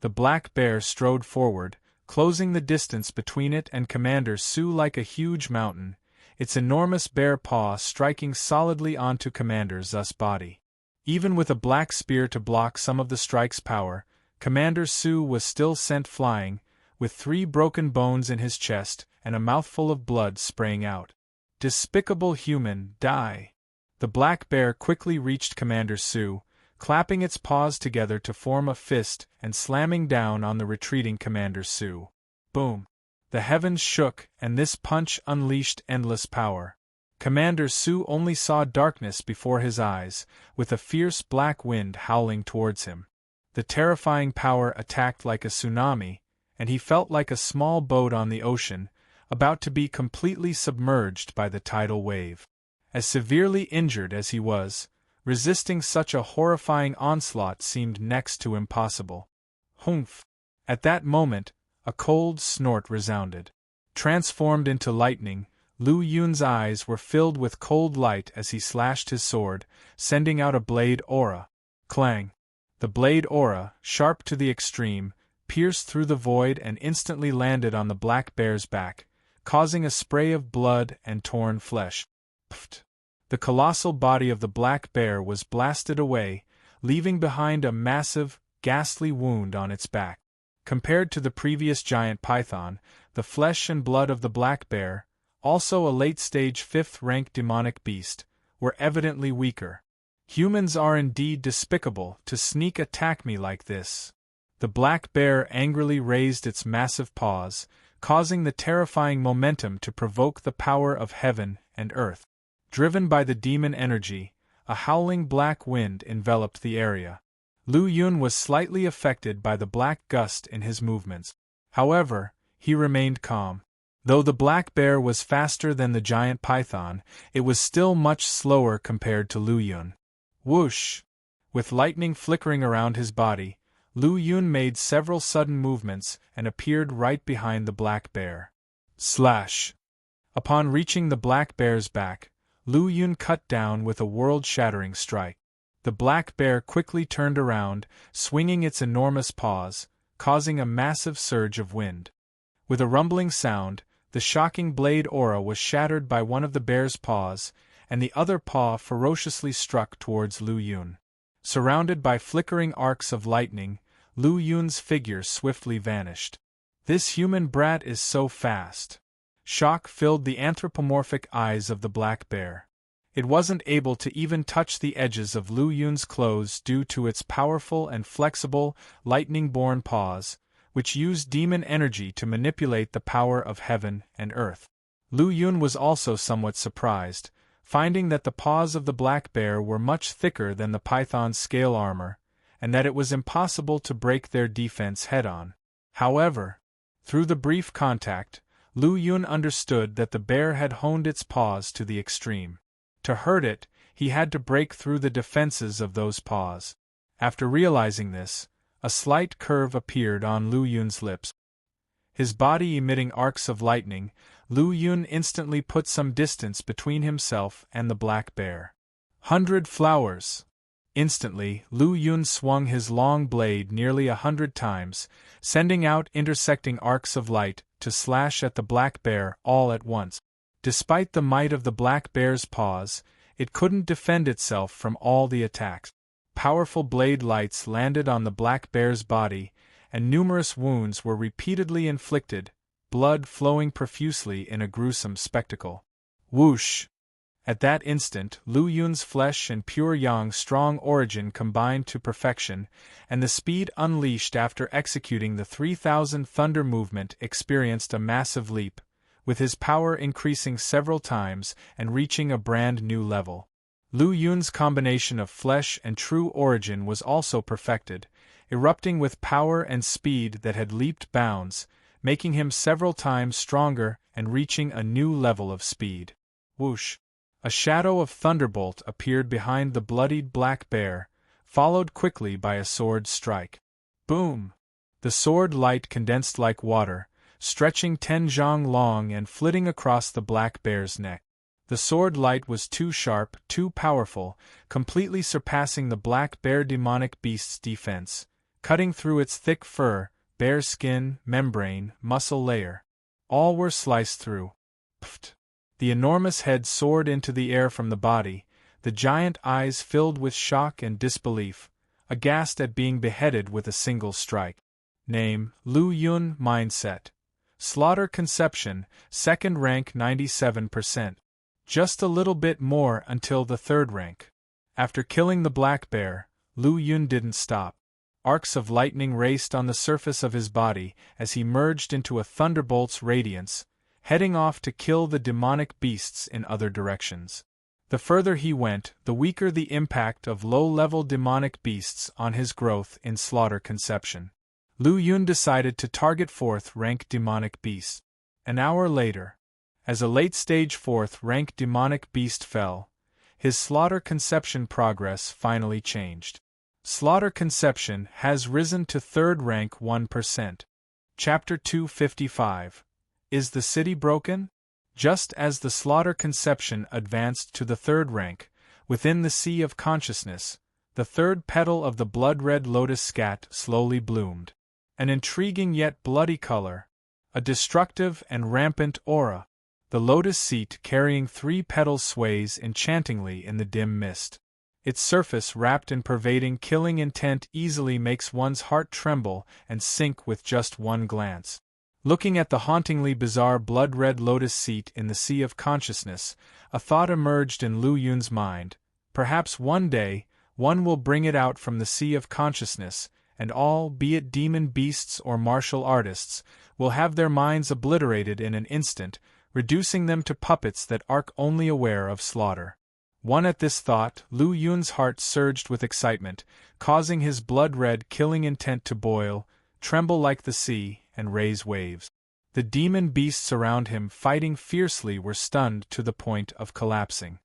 The black bear strode forward, closing the distance between it and Commander Su like a huge mountain, its enormous bear paw striking solidly onto Commander Zu's body. Even with a black spear to block some of the strike's power, Commander Su was still sent flying, with 3 broken bones in his chest and a mouthful of blood spraying out. Despicable human, die! The black bear quickly reached Commander Su, clapping its paws together to form a fist and slamming down on the retreating Commander Su. Boom! The heavens shook, and this punch unleashed endless power. Commander Su only saw darkness before his eyes, with a fierce black wind howling towards him. The terrifying power attacked like a tsunami, and he felt like a small boat on the ocean, about to be completely submerged by the tidal wave. As severely injured as he was, resisting such a horrifying onslaught seemed next to impossible. Humph! At that moment, a cold snort resounded. Transformed into lightning, Lu Yun's eyes were filled with cold light as he slashed his sword, sending out a blade aura. Clang! The blade aura, sharp to the extreme, pierced through the void and instantly landed on the black bear's back, causing a spray of blood and torn flesh. Pfft! The colossal body of the black bear was blasted away, leaving behind a massive, ghastly wound on its back. Compared to the previous giant python, the flesh and blood of the black bear, also a late-stage 5th-rank demonic beast, were evidently weaker. Humans are indeed despicable to sneak attack me like this. The black bear angrily raised its massive paws, causing the terrifying momentum to provoke the power of heaven and earth. Driven by the demon energy, a howling black wind enveloped the area. Lu Yun was slightly affected by the black gust in his movements. However, he remained calm. Though the black bear was faster than the giant python, it was still much slower compared to Lu Yun. Whoosh! With lightning flickering around his body, Lu Yun made several sudden movements and appeared right behind the black bear. Slash! Upon reaching the black bear's back, Lu Yun cut down with a world-shattering strike. The black bear quickly turned around, swinging its enormous paws, causing a massive surge of wind. With a rumbling sound, the shocking blade aura was shattered by one of the bear's paws, and the other paw ferociously struck towards Lu Yun. Surrounded by flickering arcs of lightning, Lu Yun's figure swiftly vanished. This human brat is so fast. Shock filled the anthropomorphic eyes of the black bear. It wasn't able to even touch the edges of Lu Yun's clothes due to its powerful and flexible, lightning-born paws, which used demon energy to manipulate the power of heaven and earth. Lu Yun was also somewhat surprised, finding that the paws of the black bear were much thicker than the python's scale armor, and that it was impossible to break their defense head-on. However, through the brief contact, Lu Yun understood that the bear had honed its paws to the extreme. To hurt it, he had to break through the defenses of those paws. After realizing this, a slight curve appeared on Lu Yun's lips. His body emitting arcs of lightning, Lu Yun instantly put some distance between himself and the black bear. 100 flowers! Instantly, Lu Yun swung his long blade nearly 100 times, sending out intersecting arcs of light to slash at the black bear all at once. Despite the might of the black bear's paws, it couldn't defend itself from all the attacks. Powerful blade lights landed on the black bear's body, and numerous wounds were repeatedly inflicted, blood flowing profusely in a gruesome spectacle. Whoosh! At that instant, Lu Yun's flesh and pure yang strong origin combined to perfection, and the speed unleashed after executing the 3000 thunder movement experienced a massive leap, with his power increasing several times and reaching a brand new level. Lu Yun's combination of flesh and true origin was also perfected, erupting with power and speed that had leaped bounds, making him several times stronger and reaching a new level of speed. Whoosh! A shadow of thunderbolt appeared behind the bloodied black bear, followed quickly by a sword strike. Boom! The sword light condensed like water, stretching 10 zhang long and flitting across the black bear's neck. The sword light was too sharp, too powerful, completely surpassing the black bear demonic beast's defense, cutting through its thick fur, bear skin, membrane, muscle layer. All were sliced through. Pft! The enormous head soared into the air from the body, the giant eyes filled with shock and disbelief, aghast at being beheaded with a single strike. Name, Lu Yun. Mindset. Slaughter conception, 2nd rank 97%. Just a little bit more until the 3rd rank. After killing the black bear, Lu Yun didn't stop. Arcs of lightning raced on the surface of his body as he merged into a thunderbolt's radiance, heading off to kill the demonic beasts in other directions. The further he went, the weaker the impact of low-level demonic beasts on his growth in slaughter conception. Lu Yun decided to target 4th-rank demonic beasts. An hour later, as a late-stage 4th-rank demonic beast fell, his slaughter conception progress finally changed. Slaughter conception has risen to 3rd rank 1%. Chapter 255. Is the city broken? Just as the slaughter conception advanced to the 3rd rank, within the sea of consciousness, the 3rd petal of the blood-red lotus scat slowly bloomed. An intriguing yet bloody color, a destructive and rampant aura. The lotus seat carrying 3 petals sways enchantingly in the dim mist. Its surface, wrapped in pervading killing intent, easily makes one's heart tremble and sink with just one glance. Looking at the hauntingly bizarre blood-red lotus seat in the sea of consciousness, a thought emerged in Lu Yun's mind. Perhaps one day, one will bring it out from the sea of consciousness, and all, be it demon beasts or martial artists, will have their minds obliterated in an instant, reducing them to puppets that are only aware of slaughter. At this thought, Lu Yun's heart surged with excitement, causing his blood-red killing intent to boil, tremble like the sea, and raise waves. The demon beasts around him fighting fiercely were stunned to the point of collapsing.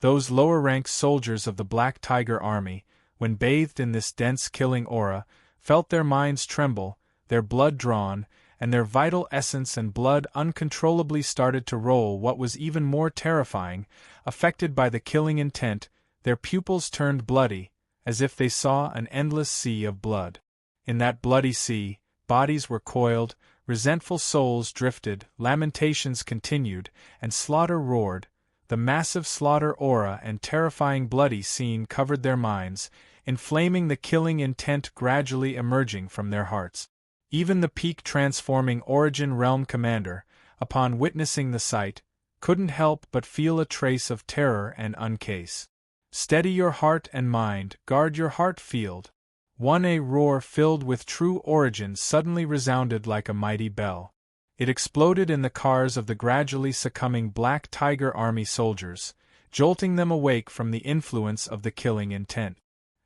Those lower-ranked soldiers of the Black Tiger Army, when bathed in this dense killing aura, felt their minds tremble, their blood drawn, and their vital essence and blood uncontrollably started to roll. What was even more terrifying, affected by the killing intent, their pupils turned bloody, as if they saw an endless sea of blood. In that bloody sea, bodies were coiled, resentful souls drifted, lamentations continued, and slaughter roared. The massive slaughter aura and terrifying bloody scene covered their minds, inflaming the killing intent gradually emerging from their hearts. Even the peak transforming Origin Realm commander, upon witnessing the sight, couldn't help but feel a trace of terror and uncase. Steady your heart and mind, guard your heart field. A roar filled with true origin suddenly resounded like a mighty bell. It exploded in the cars of the gradually succumbing Black Tiger Army soldiers, jolting them awake from the influence of the killing intent.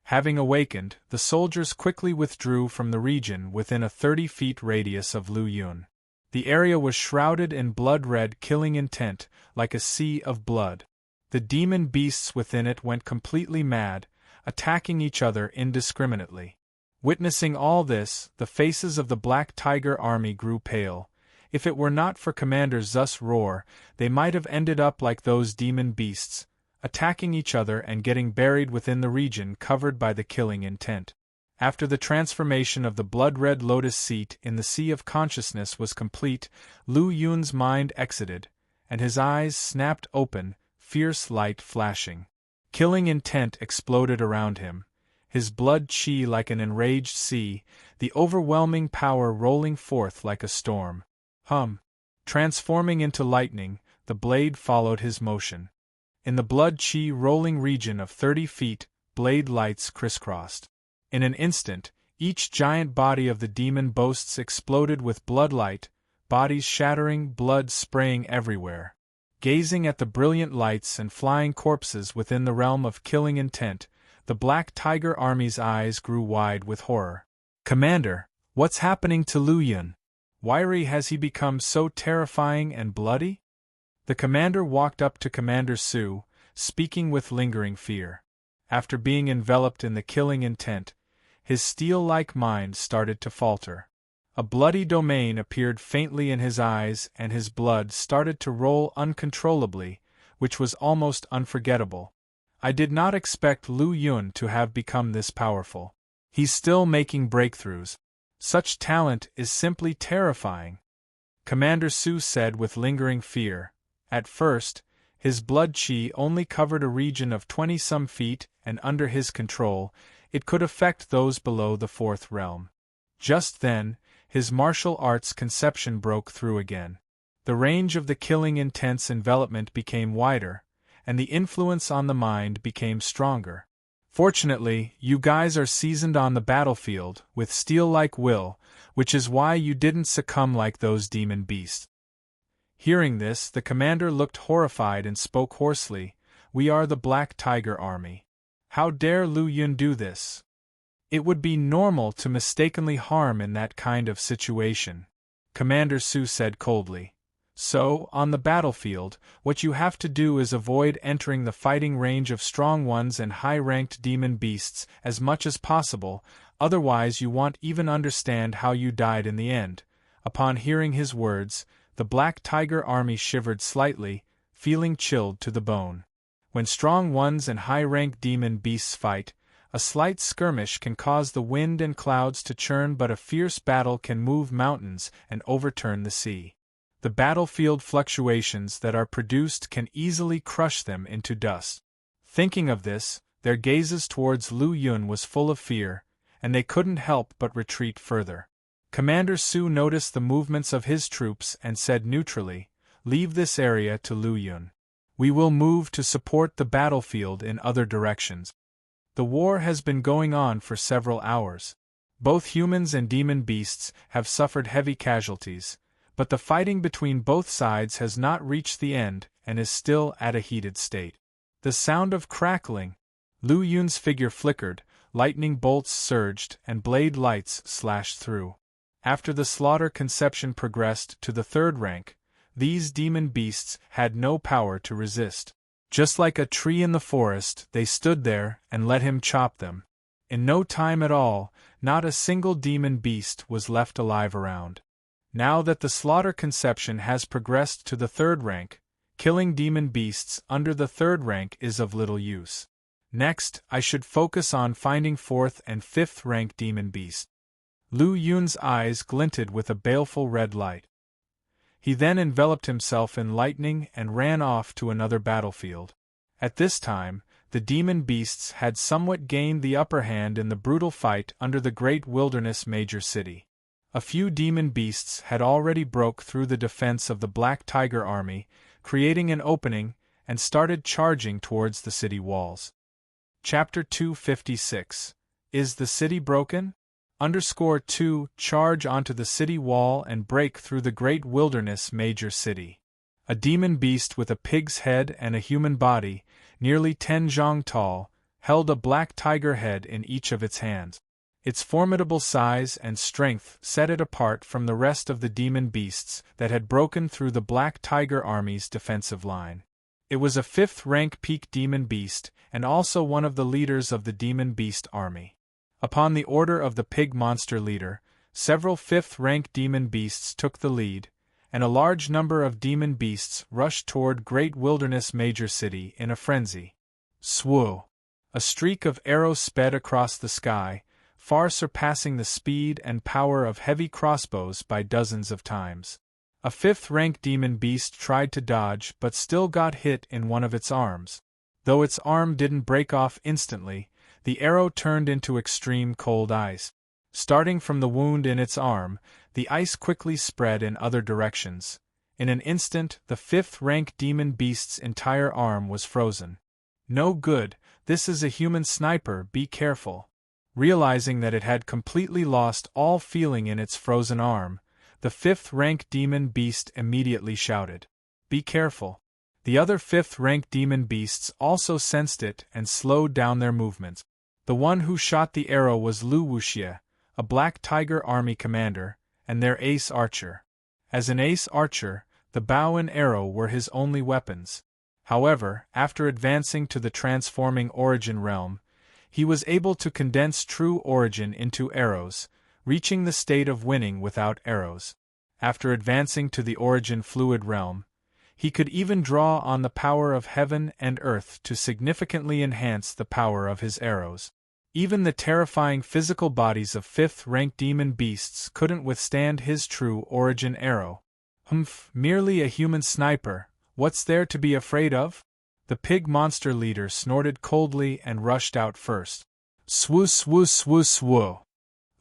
Having awakened, the soldiers quickly withdrew from the region within a 30-foot radius of Lu Yun. The area was shrouded in blood-red killing intent, like a sea of blood. The demon beasts within it went completely mad, attacking each other indiscriminately. Witnessing all this, the faces of the Black Tiger Army grew pale. If it were not for Commander Zu's roar, they might have ended up like those demon beasts, attacking each other and getting buried within the region covered by the killing intent. After the transformation of the blood-red lotus seat in the sea of consciousness was complete, Lu Yun's mind exited, and his eyes snapped open, fierce light flashing. Killing intent exploded around him, his blood chi like an enraged sea, the overwhelming power rolling forth like a storm. Transforming into lightning, the blade followed his motion. In the blood chi rolling region of 30 feet, blade lights crisscrossed. In an instant, each giant body of the demon boasts exploded with bloodlight, bodies shattering, blood spraying everywhere. Gazing at the brilliant lights and flying corpses within the realm of killing intent, the Black Tiger Army's eyes grew wide with horror. "Commander, what's happening to Lu Yun? Why has he become so terrifying and bloody?" The commander walked up to Commander Su, speaking with lingering fear. After being enveloped in the killing intent, his steel-like mind started to falter. A bloody domain appeared faintly in his eyes and his blood started to roll uncontrollably, which was almost unforgettable. "I did not expect Lu Yun to have become this powerful. He's still making breakthroughs. Such talent is simply terrifying," Commander Su said with lingering fear. At first, his blood chi only covered a region of 20-some feet, and under his control, it could affect those below the fourth realm. Just then, his martial arts conception broke through again. The range of the killing intense envelopment became wider, and the influence on the mind became stronger. "Fortunately, you guys are seasoned on the battlefield, with steel-like will, which is why you didn't succumb like those demon beasts." Hearing this, the commander looked horrified and spoke hoarsely, "We are the Black Tiger Army. How dare Lu Yun do this? It would be normal to mistakenly harm in that kind of situation," Commander Su said coldly. "So, on the battlefield, what you have to do is avoid entering the fighting range of strong ones and high-ranked demon beasts as much as possible, otherwise you won't even understand how you died in the end." Upon hearing his words, the Black Tiger Army shivered slightly, feeling chilled to the bone. When strong ones and high-ranked demon beasts fight, a slight skirmish can cause the wind and clouds to churn, but a fierce battle can move mountains and overturn the sea. The battlefield fluctuations that are produced can easily crush them into dust. Thinking of this, their gazes towards Lu Yun was full of fear, and they couldn't help but retreat further. Commander Su noticed the movements of his troops and said neutrally, "Leave this area to Lu Yun. We will move to support the battlefield in other directions." The war has been going on for several hours. Both humans and demon beasts have suffered heavy casualties, but the fighting between both sides has not reached the end and is still at a heated state. The sound of crackling. Lu Yun's figure flickered, lightning bolts surged, and blade lights slashed through. After the slaughter conception progressed to the third rank, these demon beasts had no power to resist. Just like a tree in the forest, they stood there and let him chop them. In no time at all, not a single demon beast was left alive around. Now that the slaughter conception has progressed to the third rank, killing demon beasts under the third rank is of little use. Next, I should focus on finding fourth and fifth rank demon beasts. Lu Yun's eyes glinted with a baleful red light. He then enveloped himself in lightning and ran off to another battlefield. At this time, the demon beasts had somewhat gained the upper hand in the brutal fight under the great wilderness major city. A few demon beasts had already broke through the defense of the Black Tiger army, creating an opening, and started charging towards the city walls. Chapter 256. Is the city broken? _2 Charge onto the city wall and break through the great wilderness major city. A demon beast with a pig's head and a human body, nearly 10 zhang tall, held a black tiger head in each of its hands. Its formidable size and strength set it apart from the rest of the demon beasts that had broken through the Black Tiger army's defensive line. It was a 5th-rank peak demon beast and also one of the leaders of the demon beast army. Upon the order of the pig monster leader, several 5th-rank demon beasts took the lead, and a large number of demon beasts rushed toward Great Wilderness Major City in a frenzy. Swoo! A streak of arrows sped across the sky, far surpassing the speed and power of heavy crossbows by dozens of times. A 5th-rank demon beast tried to dodge but still got hit in one of its arms. Though its arm didn't break off instantly, the arrow turned into extreme cold ice. Starting from the wound in its arm, the ice quickly spread in other directions. In an instant, the 5th-rank demon beast's entire arm was frozen. No good, this is a human sniper, be careful. Realizing that it had completely lost all feeling in its frozen arm, the 5th-rank demon beast immediately shouted, "Be careful." The other 5th-rank demon beasts also sensed it and slowed down their movements. The one who shot the arrow was Lu Wuxie, a Black Tiger army commander, and their ace archer. As an ace archer, the bow and arrow were his only weapons. However, after advancing to the transforming origin realm, he was able to condense true origin into arrows, reaching the state of winning without arrows. After advancing to the origin fluid realm, he could even draw on the power of heaven and earth to significantly enhance the power of his arrows. Even the terrifying physical bodies of 5th-rank demon beasts couldn't withstand his true origin arrow. Merely a human sniper, what's there to be afraid of? The pig monster leader snorted coldly and rushed out first. Swoo swoo swoo swoo!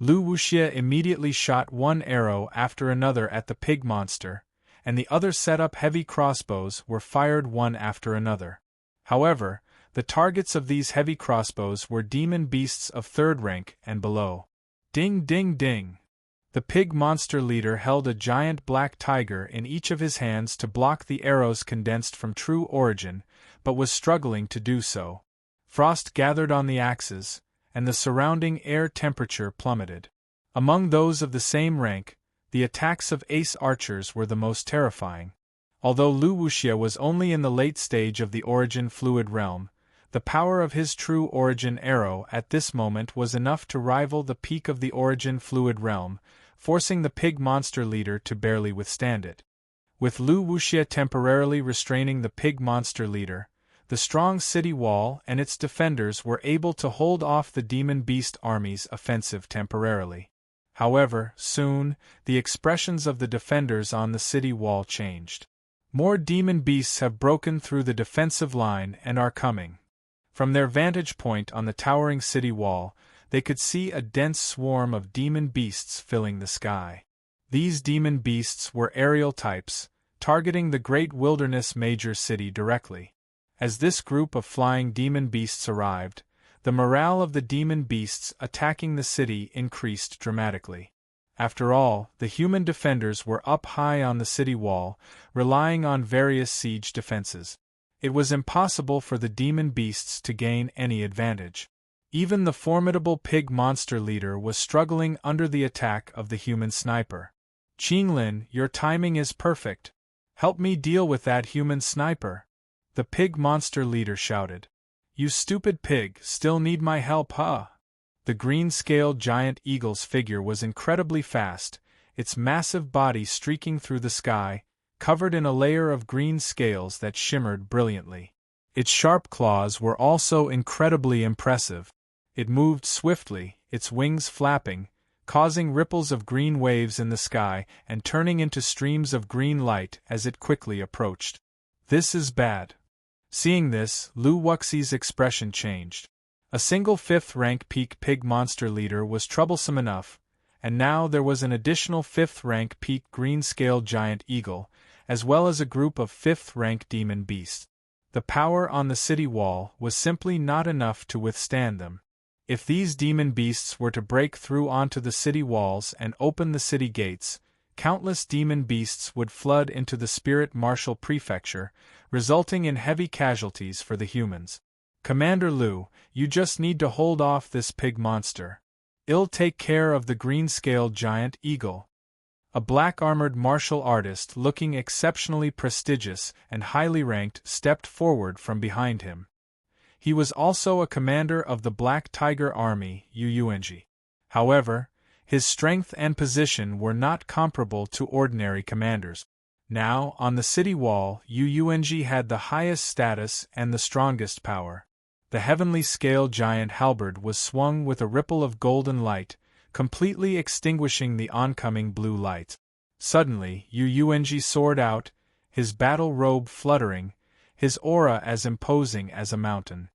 Lu Wuxie immediately shot one arrow after another at the pig monster, and the other set up heavy crossbows were fired one after another. However, the targets of these heavy crossbows were demon beasts of 3rd rank and below. Ding ding ding! The pig monster leader held a giant black tiger in each of his hands to block the arrows condensed from true origin, but was struggling to do so. Frost gathered on the axes, and the surrounding air temperature plummeted. Among those of the same rank, the attacks of ace archers were the most terrifying. Although Lu Wuxie was only in the late stage of the origin fluid realm, the power of his true origin arrow at this moment was enough to rival the peak of the origin fluid realm, forcing the pig monster leader to barely withstand it. With Lu Wuxie temporarily restraining the pig monster leader, the strong city wall and its defenders were able to hold off the demon beast army's offensive temporarily. However, soon, the expressions of the defenders on the city wall changed. More demon beasts have broken through the defensive line and are coming. From their vantage point on the towering city wall, they could see a dense swarm of demon beasts filling the sky. These demon beasts were aerial types, targeting the great wilderness major city directly. As this group of flying demon beasts arrived, the morale of the demon beasts attacking the city increased dramatically. After all, the human defenders were up high on the city wall, relying on various siege defenses. It was impossible for the demon beasts to gain any advantage. Even the formidable pig monster leader was struggling under the attack of the human sniper. "Qinglin, your timing is perfect. Help me deal with that human sniper," the pig monster leader shouted. "You stupid pig, still need my help, huh?" The green-scaled giant eagle's figure was incredibly fast, its massive body streaking through the sky, covered in a layer of green scales that shimmered brilliantly. Its sharp claws were also incredibly impressive. It moved swiftly, its wings flapping, causing ripples of green waves in the sky and turning into streams of green light as it quickly approached. "This is bad." Seeing this, Lu Wuxi's expression changed. A single 5th-rank peak pig monster leader was troublesome enough, and now there was an additional 5th-rank peak green-scaled giant eagle, as well as a group of 5th-rank demon beasts. The power on the city wall was simply not enough to withstand them. If these demon beasts were to break through onto the city walls and open the city gates, countless demon beasts would flood into the Spirit Marshal Prefecture, resulting in heavy casualties for the humans. "Commander Lu, you just need to hold off this pig monster. I'll take care of the green-scaled giant eagle." A black-armored martial artist looking exceptionally prestigious and highly ranked stepped forward from behind him. He was also a commander of the Black Tiger Army, Yuenji. However, his strength and position were not comparable to ordinary commanders. Now, on the city wall, Yuenji had the highest status and the strongest power. The heavenly scale giant halberd was swung with a ripple of golden light, completely extinguishing the oncoming blue light. Suddenly, Yuenji soared out, his battle robe fluttering, his aura as imposing as a mountain.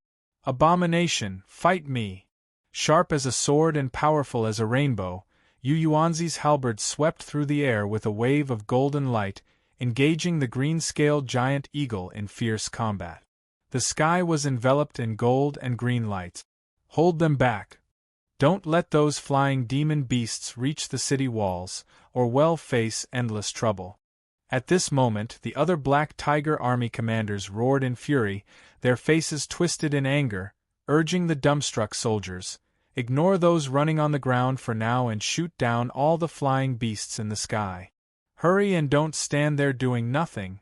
"Abomination, fight me!" Sharp as a sword and powerful as a rainbow, Yuanzi's halberd swept through the air with a wave of golden light, engaging the green-scaled giant eagle in fierce combat. The sky was enveloped in gold and green lights. "Hold them back! Don't let those flying demon beasts reach the city walls, or we'll face endless trouble." At this moment, the other Black Tiger Army commanders roared in fury, their faces twisted in anger, urging the dumbstruck soldiers, "Ignore those running on the ground for now and shoot down all the flying beasts in the sky. Hurry and don't stand there doing nothing."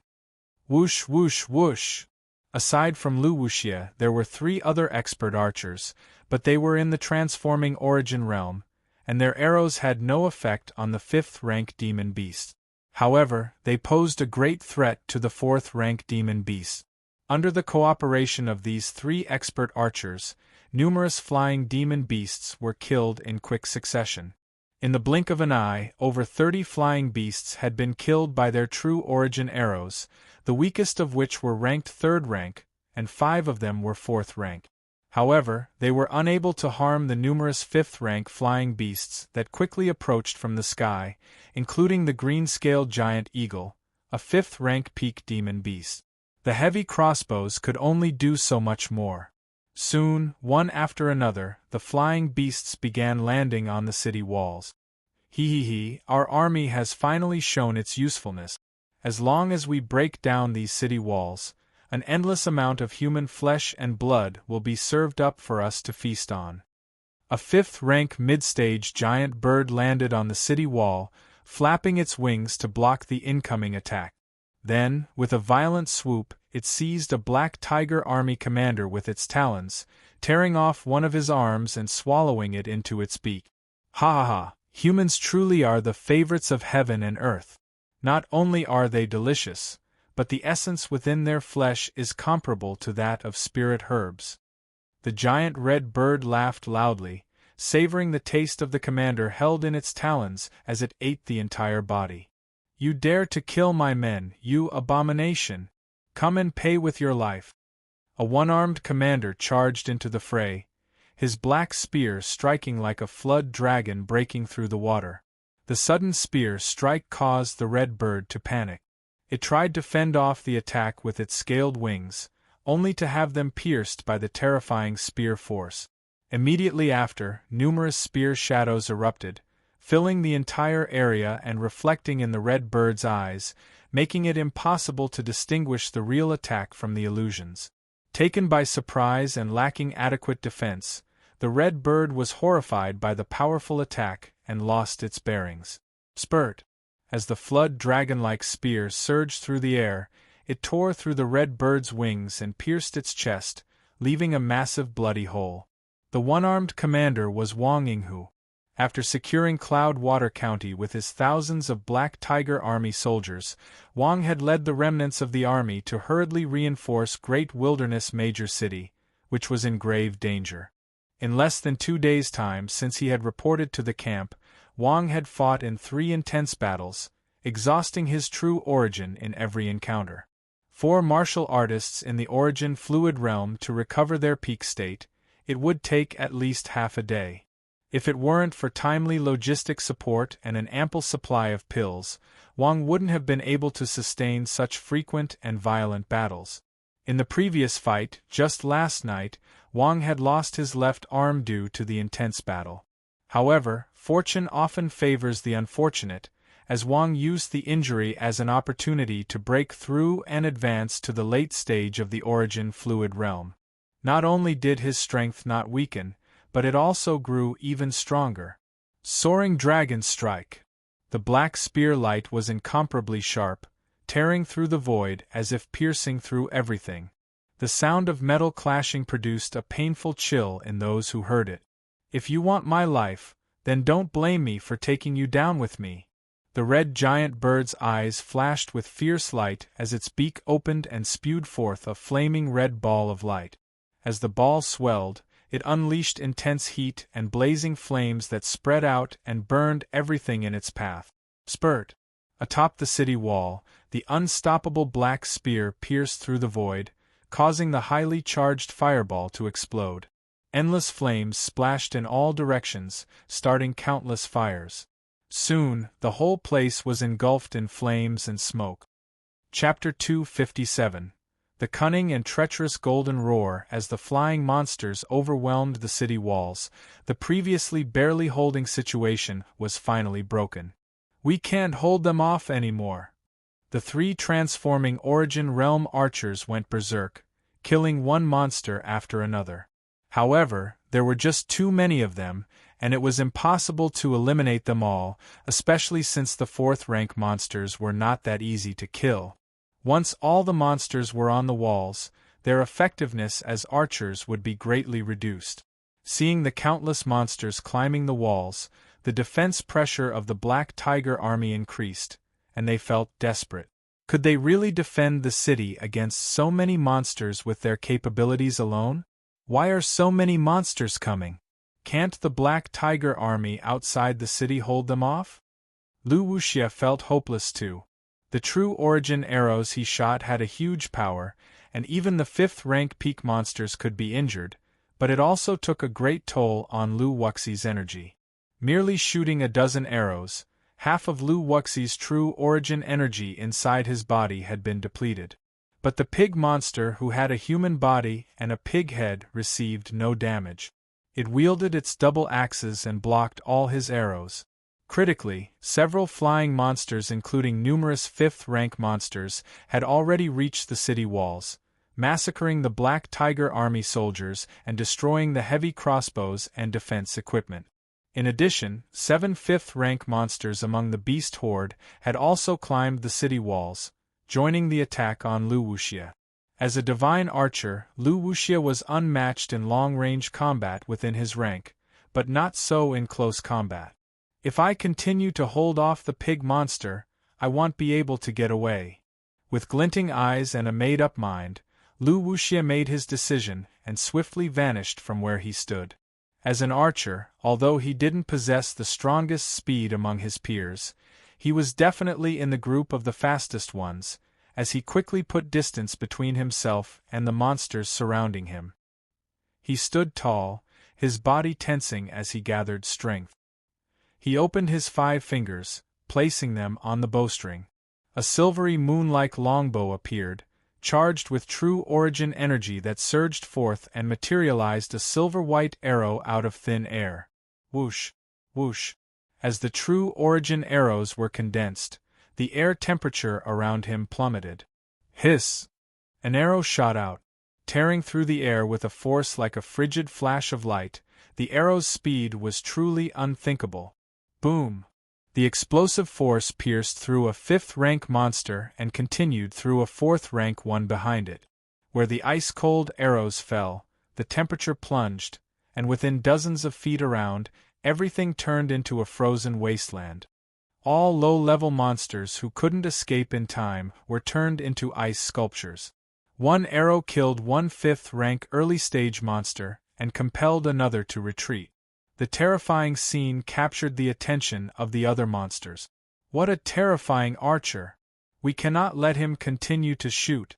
Whoosh whoosh whoosh! Aside from Lu Wuxia, there were 3 other expert archers, but they were in the transforming origin realm, and their arrows had no effect on the 5th-rank demon beast. However, they posed a great threat to the 4th-rank demon beast. Under the cooperation of these 3 expert archers, numerous flying demon beasts were killed in quick succession. In the blink of an eye, over 30 flying beasts had been killed by their true origin arrows, the weakest of which were ranked 3rd rank, and 5 of them were 4th rank. However, they were unable to harm the numerous 5th-rank flying beasts that quickly approached from the sky, including the green-scaled giant eagle, a 5th-rank peak demon beast. The heavy crossbows could only do so much more. Soon, one after another, the flying beasts began landing on the city walls. Our army has finally shown its usefulness. As long as we break down these city walls, an endless amount of human flesh and blood will be served up for us to feast on. A 5th-rank mid-stage giant bird landed on the city wall, flapping its wings to block the incoming attack. Then, with a violent swoop, it seized a Black Tiger Army commander with its talons, tearing off one of his arms and swallowing it into its beak. Ha! Humans truly are the favorites of heaven and earth. Not only are they delicious, but the essence within their flesh is comparable to that of spirit herbs. The giant red bird laughed loudly, savoring the taste of the commander held in its talons as it ate the entire body. "You dare to kill my men, you abomination! Come and pay with your life!" A one-armed commander charged into the fray, his black spear striking like a flood dragon breaking through the water. The sudden spear strike caused the red bird to panic. It tried to fend off the attack with its scaled wings, only to have them pierced by the terrifying spear force. Immediately after, numerous spear shadows erupted, filling the entire area and reflecting in the red bird's eyes, making it impossible to distinguish the real attack from the illusions. Taken by surprise and lacking adequate defense, the red bird was horrified by the powerful attack and lost its bearings. Spurt! As the flood dragon-like spear surged through the air, it tore through the red bird's wings and pierced its chest, leaving a massive bloody hole. The one-armed commander was Wang Yinghu. After securing Cloudwater County with his thousands of Black Tiger Army soldiers, Wang had led the remnants of the army to hurriedly reinforce Great Wilderness Major City, which was in grave danger. In less than 2 days' time since he had reported to the camp, Wang had fought in 3 intense battles, exhausting his true origin in every encounter. 4 martial artists in the origin fluid realm to recover their peak state, it would take at least half a day. If it weren't for timely logistic support and an ample supply of pills, Wang wouldn't have been able to sustain such frequent and violent battles. In the previous fight, just last night, Wang had lost his left arm due to the intense battle. However, fortune often favors the unfortunate, as Wang used the injury as an opportunity to break through and advance to the late stage of the origin fluid realm. Not only did his strength not weaken, but it also grew even stronger. Soaring Dragon Strike. The black spear light was incomparably sharp, tearing through the void as if piercing through everything. The sound of metal clashing produced a painful chill in those who heard it. If you want my life, then don't blame me for taking you down with me. The red giant bird's eyes flashed with fierce light as its beak opened and spewed forth a flaming red ball of light. As the ball swelled, it unleashed intense heat and blazing flames that spread out and burned everything in its path. Spurt! Atop the city wall, the unstoppable black spear pierced through the void, causing the highly charged fireball to explode. Endless flames splashed in all directions, starting countless fires. Soon, the whole place was engulfed in flames and smoke. Chapter 257. The cunning and treacherous golden roar as the flying monsters overwhelmed the city walls. The previously barely holding situation was finally broken. We can't hold them off anymore. The 3 transforming Origin Realm archers went berserk, killing one monster after another. However, there were just too many of them, and it was impossible to eliminate them all, especially since the 4th rank monsters were not that easy to kill. Once all the monsters were on the walls, their effectiveness as archers would be greatly reduced. Seeing the countless monsters climbing the walls, the defense pressure of the Black Tiger Army increased, and they felt desperate. Could they really defend the city against so many monsters with their capabilities alone? Why are so many monsters coming? Can't the Black Tiger Army outside the city hold them off? Lu Wuxia felt hopeless too. The true origin arrows he shot had a huge power, and even the 5th rank peak monsters could be injured, but it also took a great toll on Lu Wuxi's energy. Merely shooting a dozen arrows, half of Lu Wuxi's true origin energy inside his body had been depleted. But the pig monster who had a human body and a pig head received no damage. It wielded its double axes and blocked all his arrows. Critically, several flying monsters including numerous 5th rank monsters had already reached the city walls, massacring the Black Tiger Army soldiers and destroying the heavy crossbows and defense equipment. In addition, 7 5th rank monsters among the beast horde had also climbed the city walls, joining the attack on Lu Wuxia. As a divine archer, Lu Wuxia was unmatched in long-range combat within his rank, but not so in close combat. If I continue to hold off the pig monster, I won't be able to get away. With glinting eyes and a made-up mind, Lu Wuxia made his decision and swiftly vanished from where he stood. As an archer, although he didn't possess the strongest speed among his peers, he was definitely in the group of the fastest ones, as he quickly put distance between himself and the monsters surrounding him. He stood tall, his body tensing as he gathered strength. He opened his 5 fingers, placing them on the bowstring. A silvery moon-like longbow appeared, charged with true origin energy that surged forth and materialized a silver-white arrow out of thin air. Whoosh, whoosh. As the true origin arrows were condensed, the air temperature around him plummeted. Hiss! An arrow shot out, tearing through the air with a force like a frigid flash of light. The arrow's speed was truly unthinkable. Boom! The explosive force pierced through a 5th-rank monster and continued through a 4th-rank one behind it. Where the ice-cold arrows fell, the temperature plunged, and within dozens of feet around, everything turned into a frozen wasteland. All low-level monsters who couldn't escape in time were turned into ice sculptures. One arrow killed one 5th-rank early-stage monster and compelled another to retreat. The terrifying scene captured the attention of the other monsters. What a terrifying archer! We cannot let him continue to shoot.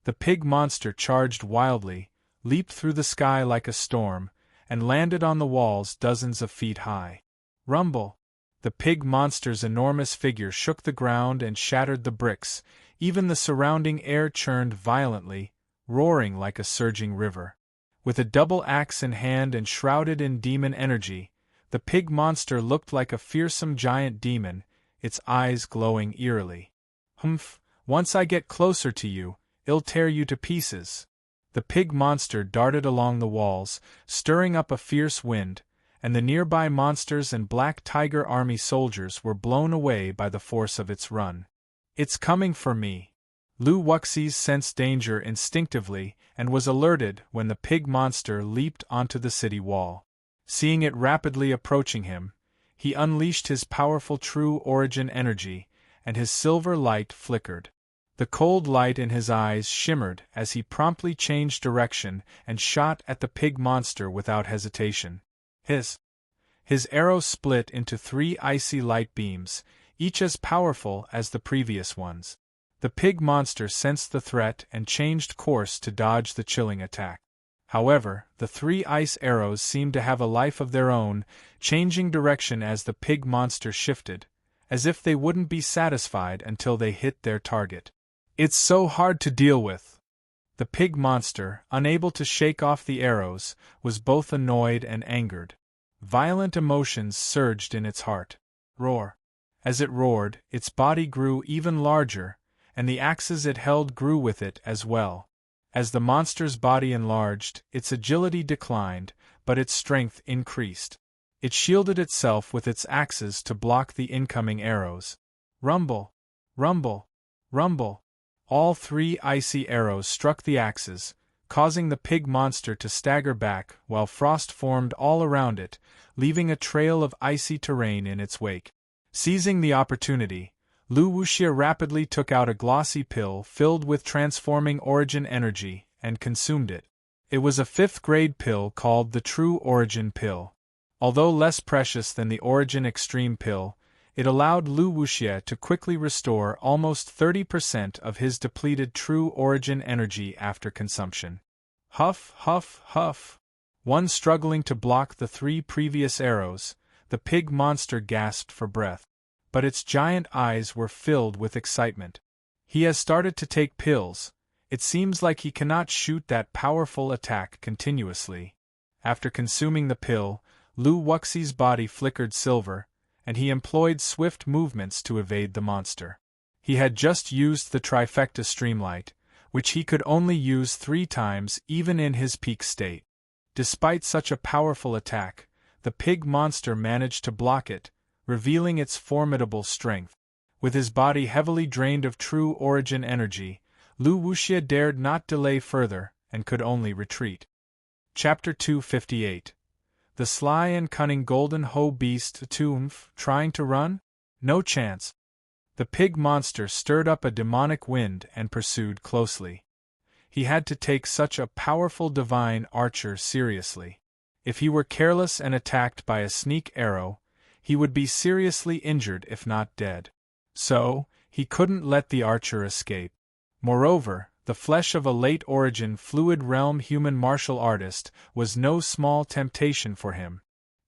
The pig monster charged wildly, leaped through the sky like a storm, and landed on the walls dozens of feet high. Rumble! The pig monster's enormous figure shook the ground and shattered the bricks. Even the surrounding air churned violently, roaring like a surging river. With a double axe in hand and shrouded in demon energy, the pig monster looked like a fearsome giant demon, its eyes glowing eerily. Humph! Once I get closer to you, I'll tear you to pieces. The pig monster darted along the walls, stirring up a fierce wind, and the nearby monsters and Black Tiger Army soldiers were blown away by the force of its run. It's coming for me. Lu Wuxies sensed danger instinctively and was alerted when the pig monster leaped onto the city wall. Seeing it rapidly approaching him, he unleashed his powerful true origin energy, and his silver light flickered. The cold light in his eyes shimmered as he promptly changed direction and shot at the pig monster without hesitation. His arrow split into 3 icy light beams, each as powerful as the previous ones. The pig monster sensed the threat and changed course to dodge the chilling attack. However, the 3 ice arrows seemed to have a life of their own, changing direction as the pig monster shifted, as if they wouldn't be satisfied until they hit their target. It's so hard to deal with. The pig monster, unable to shake off the arrows, was both annoyed and angered. Violent emotions surged in its heart. Roar! As it roared, its body grew even larger, and the axes it held grew with it as well. As the monster's body enlarged, its agility declined, but its strength increased. It shielded itself with its axes to block the incoming arrows. Rumble! Rumble! Rumble! All 3 icy arrows struck the axes, causing the pig monster to stagger back while frost formed all around it, leaving a trail of icy terrain in its wake. Seizing the opportunity, Lu Wuxia rapidly took out a glossy pill filled with transforming origin energy and consumed it. It was a 5th-grade pill called the True Origin Pill. Although less precious than the Origin Extreme Pill, it allowed Lu Wuxia to quickly restore almost 30% of his depleted true origin energy after consumption. Huff, huff, huff. One struggling to block the 3 previous arrows, the pig monster gasped for breath. But its giant eyes were filled with excitement. He has started to take pills. It seems like he cannot shoot that powerful attack continuously. After consuming the pill, Lu Wuxie's body flickered silver, and he employed swift movements to evade the monster. He had just used the trifecta streamlight, which he could only use 3 times even in his peak state. Despite such a powerful attack, the pig monster managed to block it, revealing its formidable strength. With his body heavily drained of true origin energy, Lu Wuxia dared not delay further and could only retreat. Chapter 258. The sly and cunning golden hoe beast trying to run? No chance. The pig monster stirred up a demonic wind and pursued closely. He had to take such a powerful divine archer seriously. If he were careless and attacked by a sneak arrow, he would be seriously injured if not dead. So, he couldn't let the archer escape. Moreover, the flesh of a late-origin fluid realm human martial artist was no small temptation for him.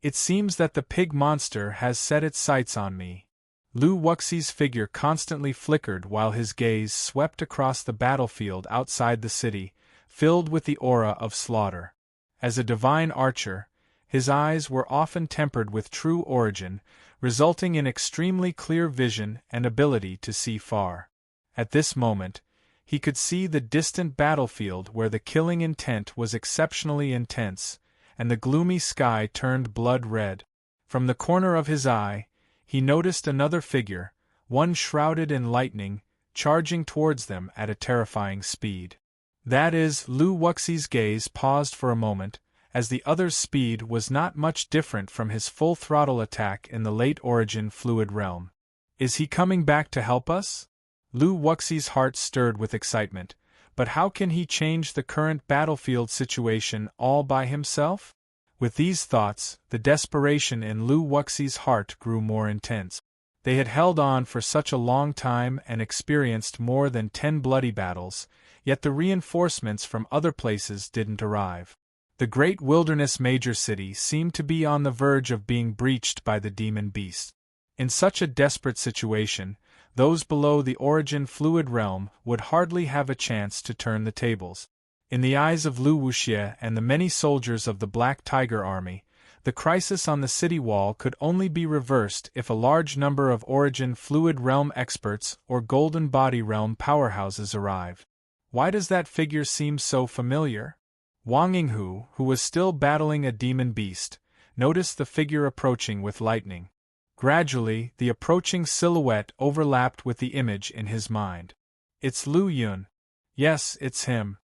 It seems that the pig monster has set its sights on me. Lu Wuxi's figure constantly flickered while his gaze swept across the battlefield outside the city, filled with the aura of slaughter. As a divine archer, his eyes were often tempered with true origin, resulting in extremely clear vision and ability to see far. At this moment, he could see the distant battlefield where the killing intent was exceptionally intense, and the gloomy sky turned blood red. From the corner of his eye, he noticed another figure, one shrouded in lightning, charging towards them at a terrifying speed. That is, Lu Wuxi's gaze paused for a moment, as the other's speed was not much different from his full-throttle attack in the late-origin fluid realm. Is he coming back to help us? Lu Wuxi's heart stirred with excitement, but how can he change the current battlefield situation all by himself? With these thoughts, the desperation in Lu Wuxi's heart grew more intense. They had held on for such a long time and experienced more than 10 bloody battles, yet the reinforcements from other places didn't arrive. The great wilderness major city seemed to be on the verge of being breached by the demon beast. In such a desperate situation, those below the origin fluid realm would hardly have a chance to turn the tables. In the eyes of Lu Wuxie and the many soldiers of the Black Tiger Army, the crisis on the city wall could only be reversed if a large number of origin fluid realm experts or golden body realm powerhouses arrived. Why does that figure seem so familiar? Wang Yinghu, who was still battling a demon beast, noticed the figure approaching with lightning. Gradually, the approaching silhouette overlapped with the image in his mind. It's Lu Yun. Yes, it's him.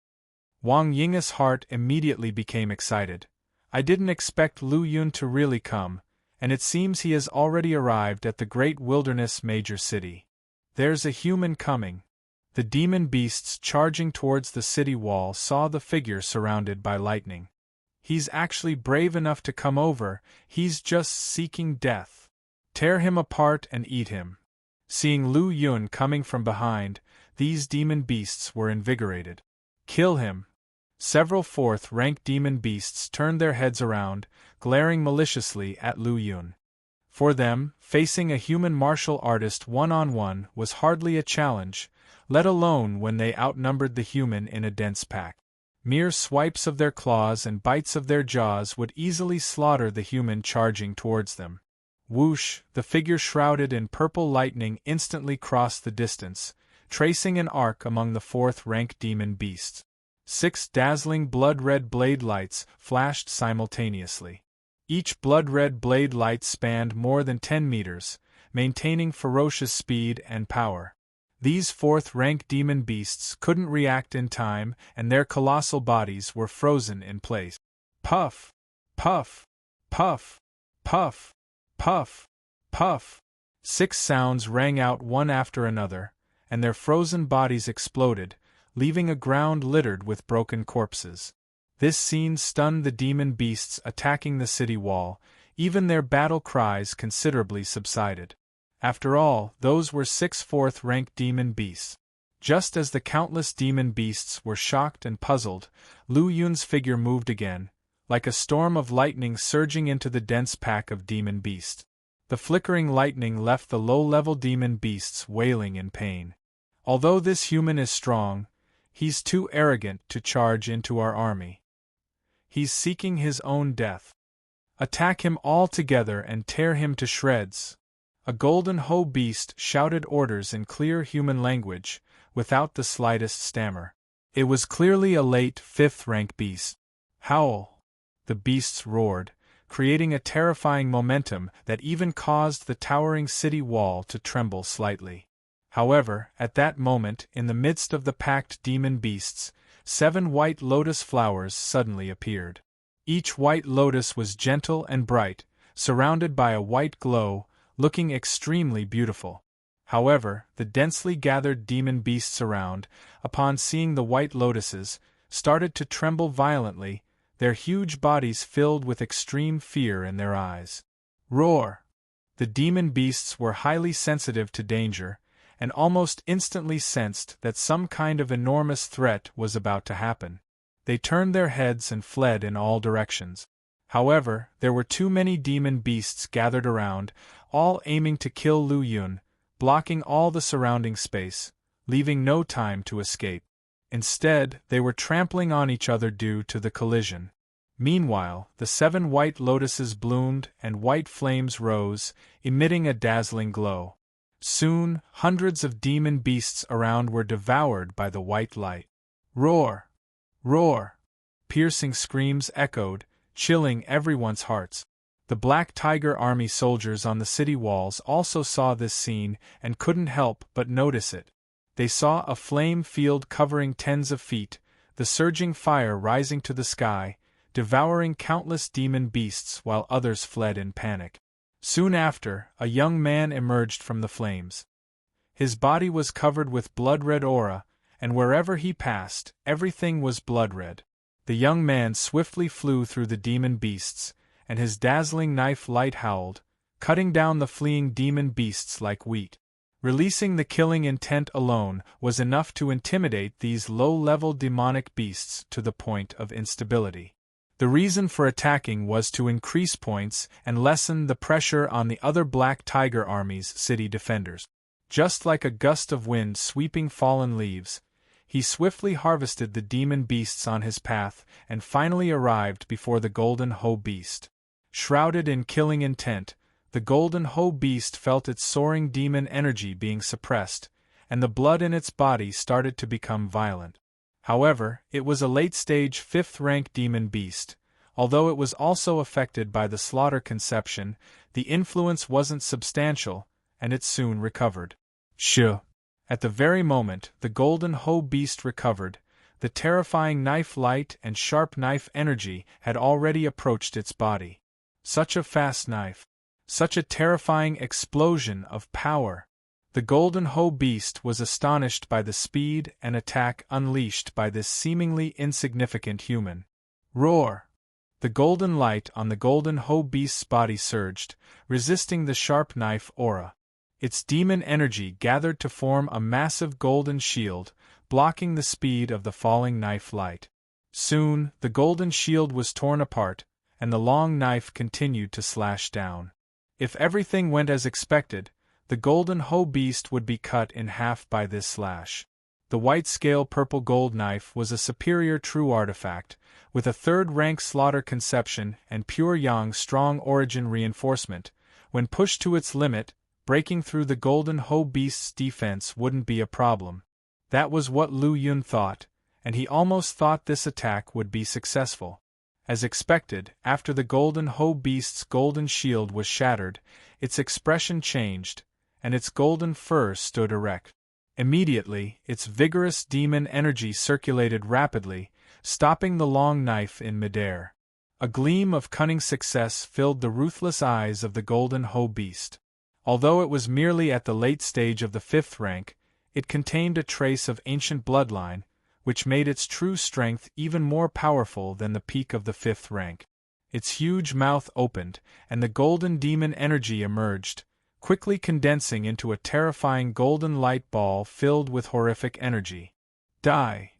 Wang Ying's heart immediately became excited. I didn't expect Lu Yun to really come, and it seems he has already arrived at the great wilderness major city. There's a human coming. The demon beasts charging towards the city wall saw the figure surrounded by lightning. He's actually brave enough to come over, he's just seeking death. Tear him apart and eat him. Seeing Lu Yun coming from behind, these demon beasts were invigorated. Kill him. Several fourth-rank demon beasts turned their heads around, glaring maliciously at Lu Yun. For them, facing a human martial artist one-on-one was hardly a challenge, let alone when they outnumbered the human in a dense pack. Mere swipes of their claws and bites of their jaws would easily slaughter the human charging towards them. Whoosh, the figure shrouded in purple lightning instantly crossed the distance, tracing an arc among the fourth-rank demon beasts. 6 dazzling blood-red blade lights flashed simultaneously. Each blood-red blade light spanned more than 10 meters, maintaining ferocious speed and power. These fourth-rank demon beasts couldn't react in time, and their colossal bodies were frozen in place. Puff! Puff! Puff! Puff! Puff! Puff! 6 sounds rang out one after another, and their frozen bodies exploded, leaving a ground littered with broken corpses. This scene stunned the demon beasts attacking the city wall, even their battle cries considerably subsided. After all, those were 6 fourth-rank demon beasts. Just as the countless demon beasts were shocked and puzzled, Lu Yun's figure moved again, like a storm of lightning surging into the dense pack of demon beasts. The flickering lightning left the low-level demon beasts wailing in pain. Although this human is strong, he's too arrogant to charge into our army. He's seeking his own death. Attack him all together and tear him to shreds. A golden hoe beast shouted orders in clear human language, without the slightest stammer. It was clearly a late 5th-rank beast. Howl! The beasts roared, creating a terrifying momentum that even caused the towering city wall to tremble slightly. However, at that moment, in the midst of the packed demon beasts, 7 white lotus flowers suddenly appeared. Each white lotus was gentle and bright, surrounded by a white glow, looking extremely beautiful. However, the densely gathered demon beasts around, upon seeing the white lotuses, started to tremble violently, their huge bodies filled with extreme fear in their eyes. Roar! The demon beasts were highly sensitive to danger, and almost instantly sensed that some kind of enormous threat was about to happen. They turned their heads and fled in all directions. However, there were too many demon beasts gathered around, all aiming to kill Lu Yun, blocking all the surrounding space, leaving no time to escape. Instead, they were trampling on each other due to the collision. Meanwhile, the 7 white lotuses bloomed and white flames rose, emitting a dazzling glow. Soon, hundreds of demon beasts around were devoured by the white light. Roar! Roar! Piercing screams echoed, chilling everyone's hearts. The Black Tiger Army soldiers on the city walls also saw this scene and couldn't help but notice it. They saw a flame field covering tens of feet, the surging fire rising to the sky, devouring countless demon beasts while others fled in panic. Soon after, a young man emerged from the flames. His body was covered with blood-red aura, and wherever he passed, everything was blood-red. The young man swiftly flew through the demon beasts, and his dazzling knife light howled, cutting down the fleeing demon beasts like wheat. Releasing the killing intent alone was enough to intimidate these low-level demonic beasts to the point of instability. The reason for attacking was to increase points and lessen the pressure on the other Black Tiger Army's city defenders. Just like a gust of wind sweeping fallen leaves, he swiftly harvested the demon beasts on his path and finally arrived before the Golden Hoe Beast. Shrouded in killing intent, the Golden Hoe Beast felt its soaring demon energy being suppressed, and the blood in its body started to become violent. However, it was a late-stage 5th-rank demon beast. Although it was also affected by the slaughter conception, the influence wasn't substantial, and it soon recovered. Shoo! At the very moment the Golden Hoe Beast recovered, the terrifying knife light and sharp knife energy had already approached its body. Such a fast knife! Such a terrifying explosion of power! The Golden Hoe Beast was astonished by the speed and attack unleashed by this seemingly insignificant human. Roar! The golden light on the Golden Hoe Beast's body surged, resisting the sharp knife aura. Its demon energy gathered to form a massive golden shield, blocking the speed of the falling knife light. Soon, the golden shield was torn apart, and the long knife continued to slash down. If everything went as expected, the Golden Hoe Beast would be cut in half by this slash. The white-scale purple gold knife was a superior true artifact, with a 3rd-rank slaughter conception and pure yang strong origin reinforcement. When pushed to its limit, breaking through the Golden Hoe Beast's defense wouldn't be a problem. That was what Lu Yun thought, and he almost thought this attack would be successful. As expected, after the Golden Hoe Beast's golden shield was shattered, its expression changed, and its golden fur stood erect. Immediately, its vigorous demon energy circulated rapidly, stopping the long knife in midair. A gleam of cunning success filled the ruthless eyes of the Golden Hoe Beast. Although it was merely at the late stage of the 5th rank, it contained a trace of ancient bloodline, which made its true strength even more powerful than the peak of the 5th rank. Its huge mouth opened, and the golden demon energy emerged, quickly condensing into a terrifying golden light ball filled with horrific energy. Die!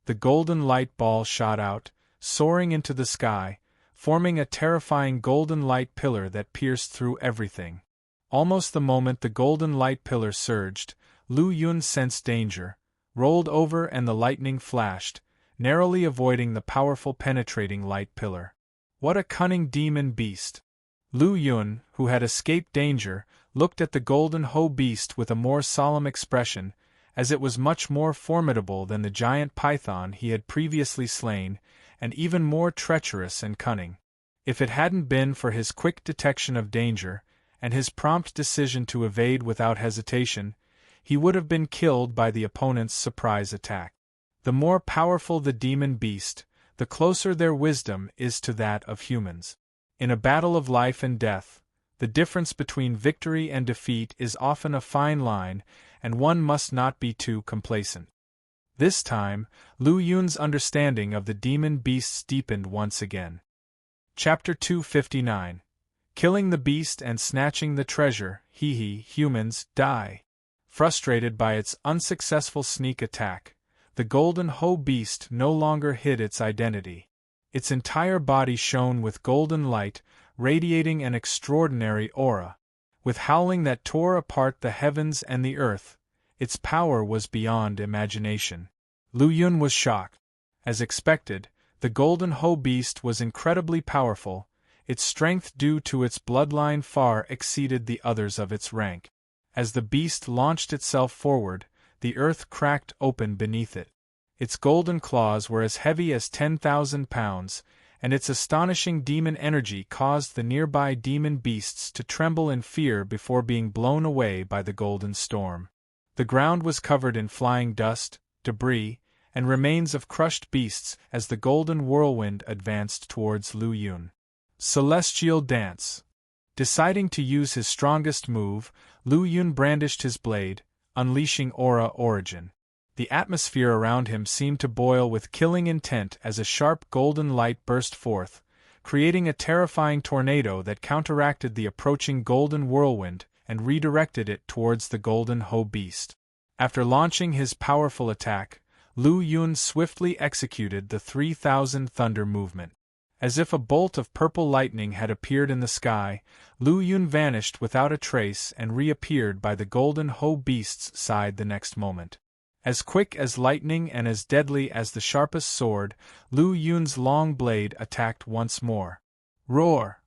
The golden light ball shot out, soaring into the sky, forming a terrifying golden light pillar that pierced through everything. Almost the moment the golden light pillar surged, Lu Yun sensed danger, rolled over and the lightning flashed, narrowly avoiding the powerful penetrating light pillar. What a cunning demon beast! Lu Yun, who had escaped danger, looked at the Golden Hoe Beast with a more solemn expression, as it was much more formidable than the giant python he had previously slain, and even more treacherous and cunning. If it hadn't been for his quick detection of danger, and his prompt decision to evade without hesitation, he would have been killed by the opponent's surprise attack. The more powerful the demon beast, the closer their wisdom is to that of humans. In a battle of life and death, the difference between victory and defeat is often a fine line, and one must not be too complacent. This time, Lu Yun's understanding of the demon beasts deepened once again. Chapter 259. Killing the beast and snatching the treasure, humans, die. Frustrated by its unsuccessful sneak attack, the golden hoe beast no longer hid its identity. Its entire body shone with golden light, radiating an extraordinary aura. With howling that tore apart the heavens and the earth, its power was beyond imagination. Lu Yun was shocked. As expected, the golden hoe beast was incredibly powerful. Its strength due to its bloodline far exceeded the others of its rank. As the beast launched itself forward, the earth cracked open beneath it. Its golden claws were as heavy as 10,000 pounds, and its astonishing demon energy caused the nearby demon beasts to tremble in fear before being blown away by the golden storm. The ground was covered in flying dust, debris, and remains of crushed beasts as the golden whirlwind advanced towards Lu Yun. Celestial Dance. Deciding to use his strongest move, Lu Yun brandished his blade, unleashing Aura Origin. The atmosphere around him seemed to boil with killing intent as a sharp golden light burst forth, creating a terrifying tornado that counteracted the approaching golden whirlwind and redirected it towards the golden hoe beast. After launching his powerful attack, Lu Yun swiftly executed the 3,000 thunder movement. As if a bolt of purple lightning had appeared in the sky, Lu Yun vanished without a trace and reappeared by the golden hoe beast's side the next moment. As quick as lightning and as deadly as the sharpest sword, Lu Yun's long blade attacked once more. Roar!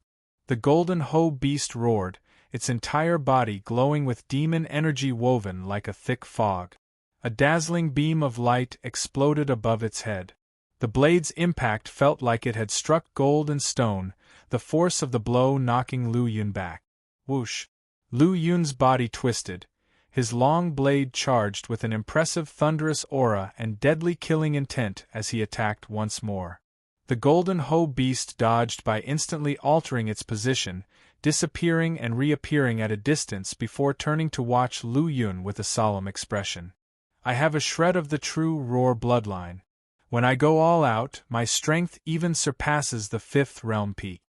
The golden hoe beast roared, its entire body glowing with demon energy woven like a thick fog. A dazzling beam of light exploded above its head. The blade's impact felt like it had struck gold and stone, the force of the blow knocking Lu Yun back. Whoosh! Lu Yun's body twisted, his long blade charged with an impressive thunderous aura and deadly killing intent as he attacked once more. The golden hoe beast dodged by instantly altering its position, disappearing and reappearing at a distance before turning to watch Lu Yun with a solemn expression. I have a shred of the true roar bloodline. When I go all out, my strength even surpasses the 5th realm peak.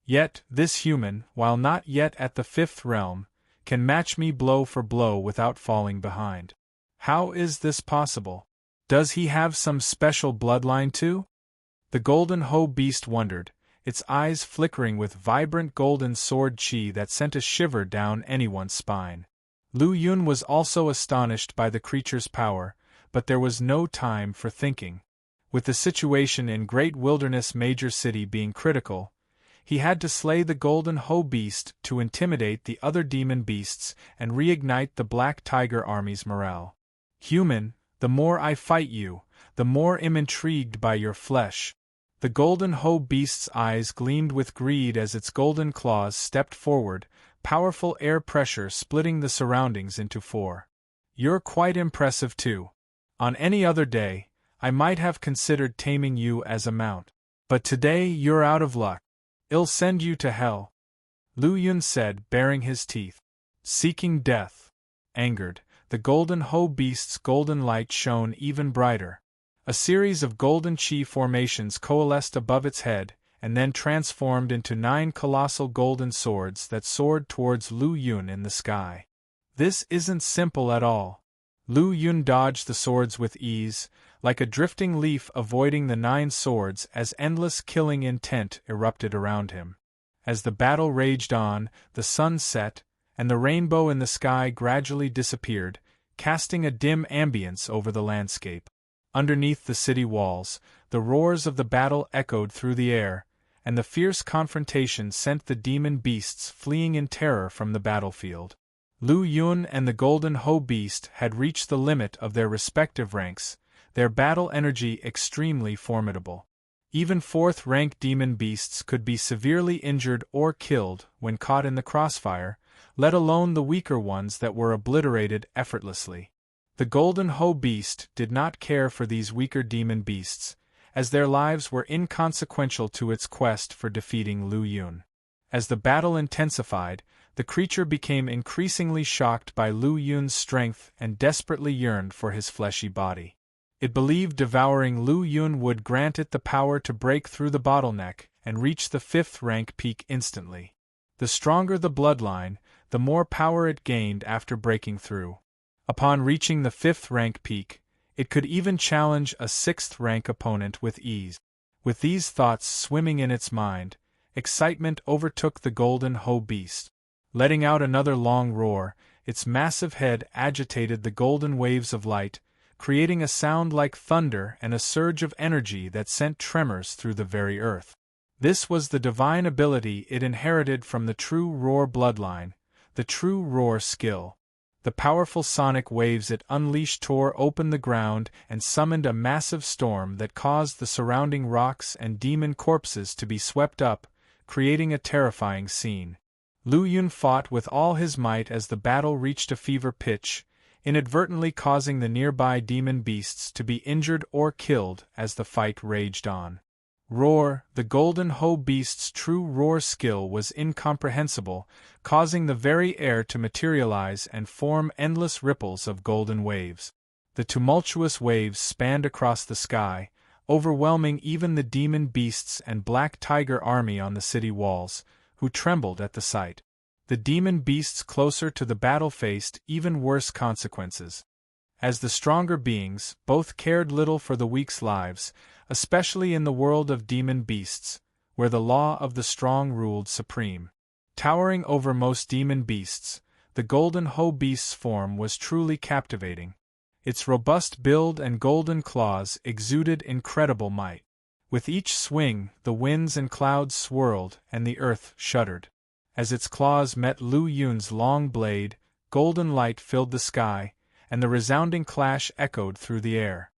Yet, this human, while not yet at the 5th realm, can match me blow for blow without falling behind. How is this possible? Does he have some special bloodline too? The golden hoe beast wondered, its eyes flickering with vibrant golden sword chi that sent a shiver down anyone's spine. Lu Yun was also astonished by the creature's power, but there was no time for thinking. With the situation in Great Wilderness Major City being critical, he had to slay the golden hoe beast to intimidate the other demon beasts and reignite the Black Tiger Army's morale. Human, the more I fight you, the more I'm intrigued by your flesh. The golden hoe beast's eyes gleamed with greed as its golden claws stepped forward, powerful air pressure splitting the surroundings into four. You're quite impressive too. On any other day, I might have considered taming you as a mount. But today you're out of luck. I'll send you to hell, Lu Yun said, baring his teeth. Seeking death. Angered, the golden hoe beast's golden light shone even brighter. A series of golden chi formations coalesced above its head, and then transformed into 9 colossal golden swords that soared towards Lu Yun in the sky. This isn't simple at all. Lu Yun dodged the swords with ease, like a drifting leaf avoiding the 9 swords as endless killing intent erupted around him. As the battle raged on, the sun set, and the rainbow in the sky gradually disappeared, casting a dim ambience over the landscape. Underneath the city walls, the roars of the battle echoed through the air, and the fierce confrontation sent the demon beasts fleeing in terror from the battlefield. Lu Yun and the golden hoe beast had reached the limit of their respective ranks, their battle energy extremely formidable. Even 4th-rank demon beasts could be severely injured or killed when caught in the crossfire, let alone the weaker ones that were obliterated effortlessly. The golden hoe beast did not care for these weaker demon beasts, as their lives were inconsequential to its quest for defeating Lu Yun. As the battle intensified, the creature became increasingly shocked by Lu Yun's strength and desperately yearned for his fleshy body. It believed devouring Lu Yun would grant it the power to break through the bottleneck and reach the 5th-rank peak instantly. The stronger the bloodline, the more power it gained after breaking through. Upon reaching the 5th rank peak, it could even challenge a 6th rank opponent with ease. With these thoughts swimming in its mind, excitement overtook the golden hoe beast. Letting out another long roar, its massive head agitated the golden waves of light, creating a sound like thunder and a surge of energy that sent tremors through the very earth. This was the divine ability it inherited from the true roar bloodline, the true roar skill. The powerful sonic waves it unleashed tore open the ground and summoned a massive storm that caused the surrounding rocks and demon corpses to be swept up, creating a terrifying scene. Lu Yun fought with all his might as the battle reached a fever pitch, inadvertently causing the nearby demon beasts to be injured or killed as the fight raged on. Roar, the golden hoe beast's true roar skill was incomprehensible, causing the very air to materialize and form endless ripples of golden waves. The tumultuous waves spanned across the sky, overwhelming even the demon beasts and black tiger army on the city walls, who trembled at the sight. The demon beasts closer to the battle faced even worse consequences. As the stronger beings, both cared little for the weak's lives, especially in the world of demon beasts, where the law of the strong ruled supreme. Towering over most demon beasts, the golden hoe beast's form was truly captivating. Its robust build and golden claws exuded incredible might. With each swing, the winds and clouds swirled and the earth shuddered. As its claws met Lu Yun's long blade, golden light filled the sky, and the resounding clash echoed through the air.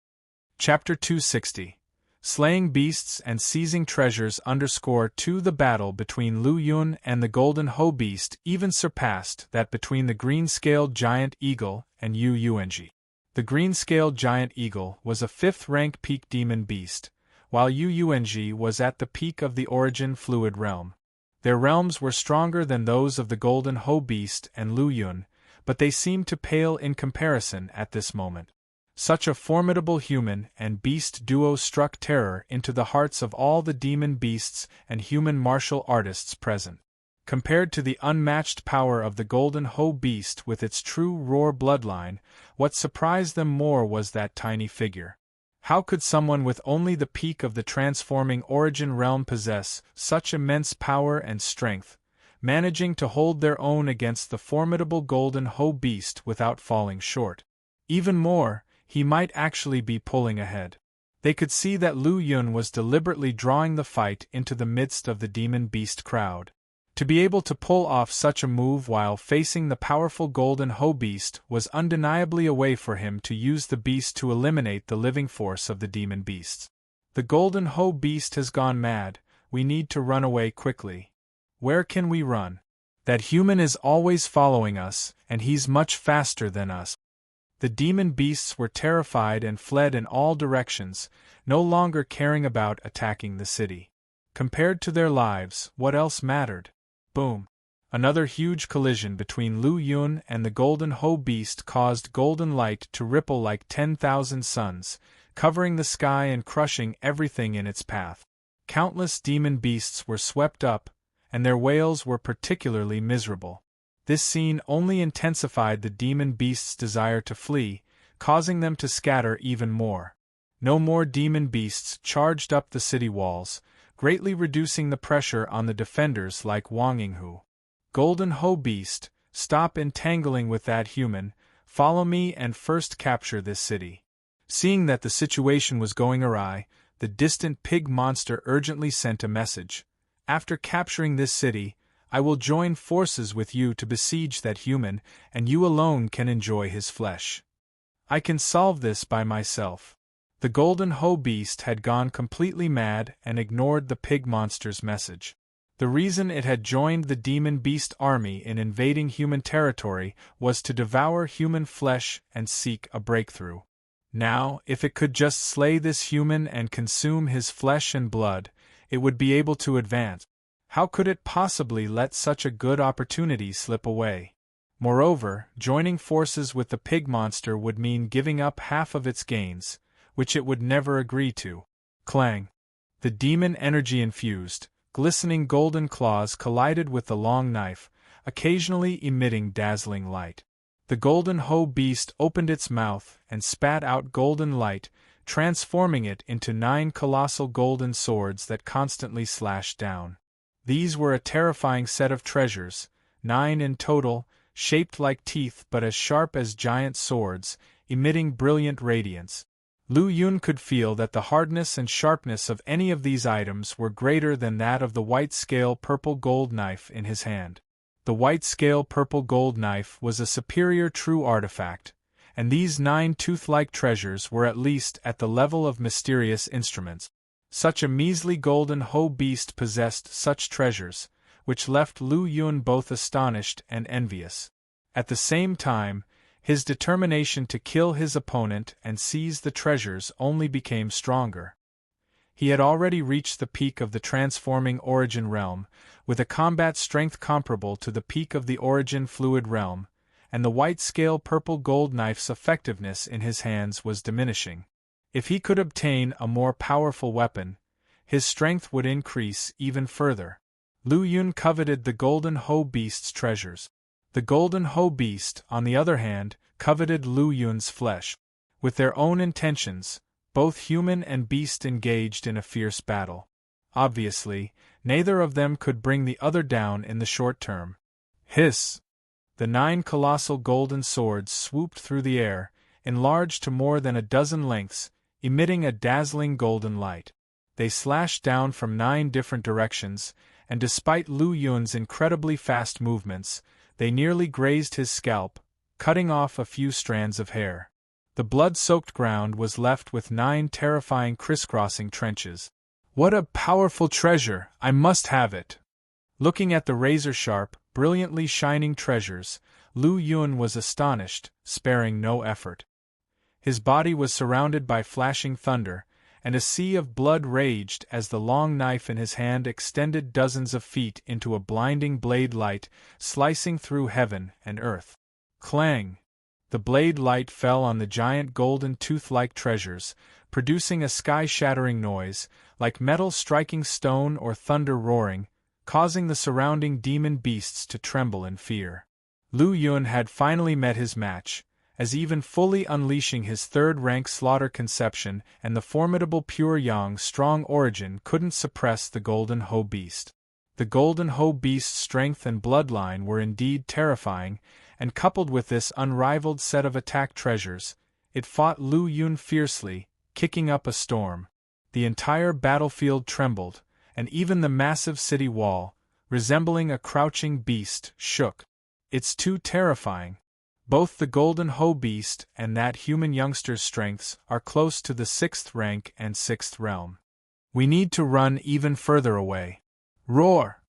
Chapter 260. Slaying Beasts and Seizing Treasures underscore 2. The battle between Lu Yun and the golden hoe beast even surpassed that between the green-scaled giant eagle and Yu Yuanji. The green-scaled giant eagle was a 5th rank peak demon beast, while Yu Yuanji was at the peak of the origin fluid realm. Their realms were stronger than those of the golden hoe beast and Lu Yun, but they seemed to pale in comparison at this moment. Such a formidable human and beast duo struck terror into the hearts of all the demon beasts and human martial artists present. Compared to the unmatched power of the golden hoe beast with its true roar bloodline, what surprised them more was that tiny figure. How could someone with only the peak of the transforming origin realm possess such immense power and strength, managing to hold their own against the formidable golden hoe beast without falling short? Even more, he might actually be pulling ahead. They could see that Lu Yun was deliberately drawing the fight into the midst of the demon beast crowd. To be able to pull off such a move while facing the powerful golden hoe beast was undeniably a way for him to use the beast to eliminate the living force of the demon beasts. The golden hoe beast has gone mad, we need to run away quickly. Where can we run? That human is always following us, and he's much faster than us. The demon beasts were terrified and fled in all directions, no longer caring about attacking the city. Compared to their lives, what else mattered? Boom! Another huge collision between Lu Yun and the golden hoe beast caused golden light to ripple like 10,000 suns, covering the sky and crushing everything in its path. Countless demon beasts were swept up, and their wails were particularly miserable. This scene only intensified the demon beasts' desire to flee, causing them to scatter even more. No more demon beasts charged up the city walls, greatly reducing the pressure on the defenders like Wang Yinghu. Golden hoe beast, stop entangling with that human, follow me and first capture this city. Seeing that the situation was going awry, the distant pig monster urgently sent a message. After capturing this city, I will join forces with you to besiege that human, and you alone can enjoy his flesh. I can solve this by myself. The golden hoe beast had gone completely mad and ignored the pig monster's message. The reason it had joined the demon beast army in invading human territory was to devour human flesh and seek a breakthrough. Now, if it could just slay this human and consume his flesh and blood, it would be able to advance. How could it possibly let such a good opportunity slip away? Moreover, joining forces with the pig monster would mean giving up half of its gains, which it would never agree to. Clang! The demon energy-infused, glistening golden claws collided with the long knife, occasionally emitting dazzling light. The golden hoe beast opened its mouth and spat out golden light, transforming it into 9 colossal golden swords that constantly slashed down. These were a terrifying set of treasures, 9 in total, shaped like teeth but as sharp as giant swords, emitting brilliant radiance. Lu Yun could feel that the hardness and sharpness of any of these items were greater than that of the white-scale purple gold knife in his hand. The white-scale purple gold knife was a superior true artifact, and these 9 tooth-like treasures were at least at the level of mysterious instruments. Such a measly golden hoe beast possessed such treasures, which left Lu Yun both astonished and envious. At the same time, his determination to kill his opponent and seize the treasures only became stronger. He had already reached the peak of the transforming Origin realm, with a combat strength comparable to the peak of the Origin fluid realm, and the white-scale purple gold knife's effectiveness in his hands was diminishing. If he could obtain a more powerful weapon, his strength would increase even further. Lu Yun coveted the golden hoe beast's treasures. The golden hoe beast, on the other hand, coveted Lu Yun's flesh. With their own intentions, both human and beast engaged in a fierce battle. Obviously, neither of them could bring the other down in the short term. Hiss! The 9 colossal golden swords swooped through the air, enlarged to more than a dozen lengths, emitting a dazzling golden light. They slashed down from 9 different directions, and despite Lu Yun's incredibly fast movements, they nearly grazed his scalp, cutting off a few strands of hair. The blood-soaked ground was left with 9 terrifying crisscrossing trenches. What a powerful treasure! I must have it! Looking at the razor-sharp, brilliantly shining treasures, Lu Yun was astonished, sparing no effort. His body was surrounded by flashing thunder, and a sea of blood raged as the long knife in his hand extended dozens of feet into a blinding blade light, slicing through heaven and earth. Clang! The blade light fell on the giant golden tooth-like treasures, producing a sky-shattering noise, like metal striking stone or thunder roaring, causing the surrounding demon beasts to tremble in fear. Lu Yun had finally met his match, as even fully unleashing his third-rank slaughter conception and the formidable pure yang strong origin couldn't suppress the golden hoe beast. The golden hoe beast's strength and bloodline were indeed terrifying, and coupled with this unrivaled set of attack treasures, it fought Lu Yun fiercely, kicking up a storm. The entire battlefield trembled, and even the massive city wall, resembling a crouching beast, shook. It's too terrifying. Both the golden hoe beast and that human youngster's strengths are close to the 6th rank and 6th realm. We need to run even further away. Roar!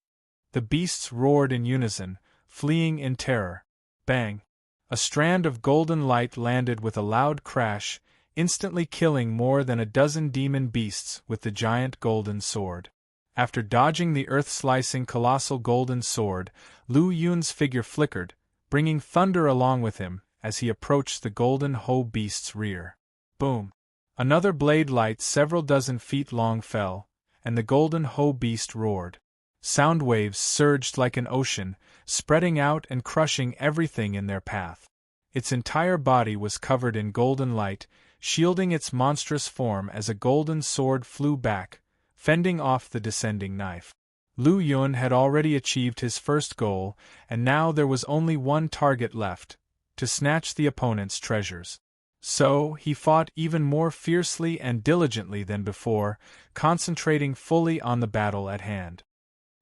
The beasts roared in unison, fleeing in terror. Bang! A strand of golden light landed with a loud crash, instantly killing more than a dozen demon beasts with the giant golden sword. After dodging the earth-slicing colossal golden sword, Lu Yun's figure flickered, bringing thunder along with him as he approached the golden hoe beast's rear. Boom! Another blade light several dozen feet long fell, and the golden hoe beast roared. Sound waves surged like an ocean, spreading out and crushing everything in their path. Its entire body was covered in golden light, shielding its monstrous form as a golden sword flew back, fending off the descending knife. Lu Yun had already achieved his first goal, and now there was only one target left: to snatch the opponent's treasures. So, he fought even more fiercely and diligently than before, concentrating fully on the battle at hand.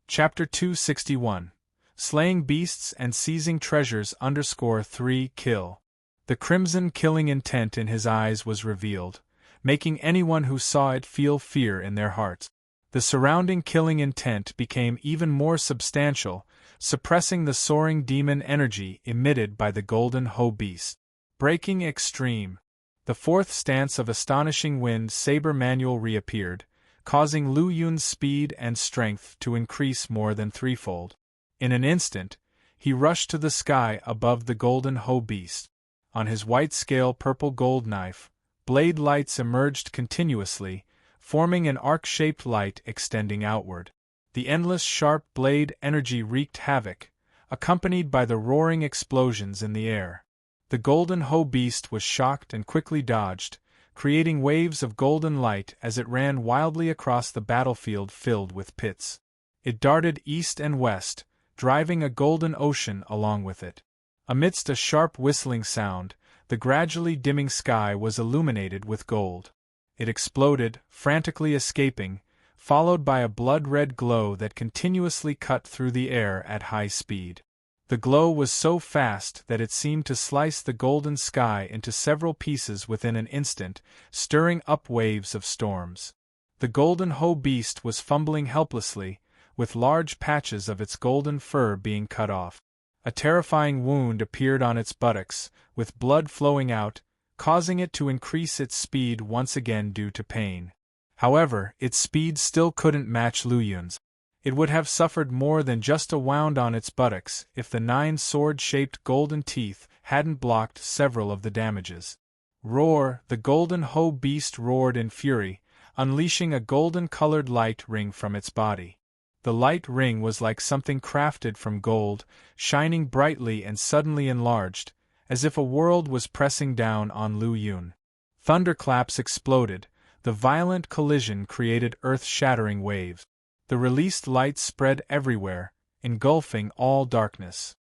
Chapter 261. Slaying Beasts and Seizing Treasures _3 Kill. The crimson killing intent in his eyes was revealed, making anyone who saw it feel fear in their hearts. The surrounding killing intent became even more substantial, suppressing the soaring demon energy emitted by the golden hoe beast. Breaking Extreme. The 4th stance of Astonishing Wind Saber manual reappeared, causing Lu Yun's speed and strength to increase more than threefold. In an instant, he rushed to the sky above the golden hoe beast. On his white-scale purple gold knife, blade lights emerged continuously, forming an arc-shaped light extending outward. The endless sharp blade energy wreaked havoc, accompanied by the roaring explosions in the air. The golden hoe beast was shocked and quickly dodged, creating waves of golden light as it ran wildly across the battlefield filled with pits. It darted east and west, driving a golden ocean along with it. Amidst a sharp whistling sound, the gradually dimming sky was illuminated with gold. It exploded, frantically escaping, followed by a blood-red glow that continuously cut through the air at high speed. The glow was so fast that it seemed to slice the golden sky into several pieces within an instant, stirring up waves of storms. The golden hoe beast was fumbling helplessly, with large patches of its golden fur being cut off. A terrifying wound appeared on its buttocks, with blood flowing out, causing it to increase its speed once again due to pain. However, its speed still couldn't match Lu Yun's. It would have suffered more than just a wound on its buttocks if the 9 sword-shaped golden teeth hadn't blocked several of the damages. Roar! The golden hoe beast roared in fury, unleashing a golden-colored light ring from its body. The light ring was like something crafted from gold, shining brightly and suddenly enlarged, as if a world was pressing down on Lu Yun. Thunderclaps exploded. The violent collision created earth-shattering waves. The released light spread everywhere, engulfing all darkness.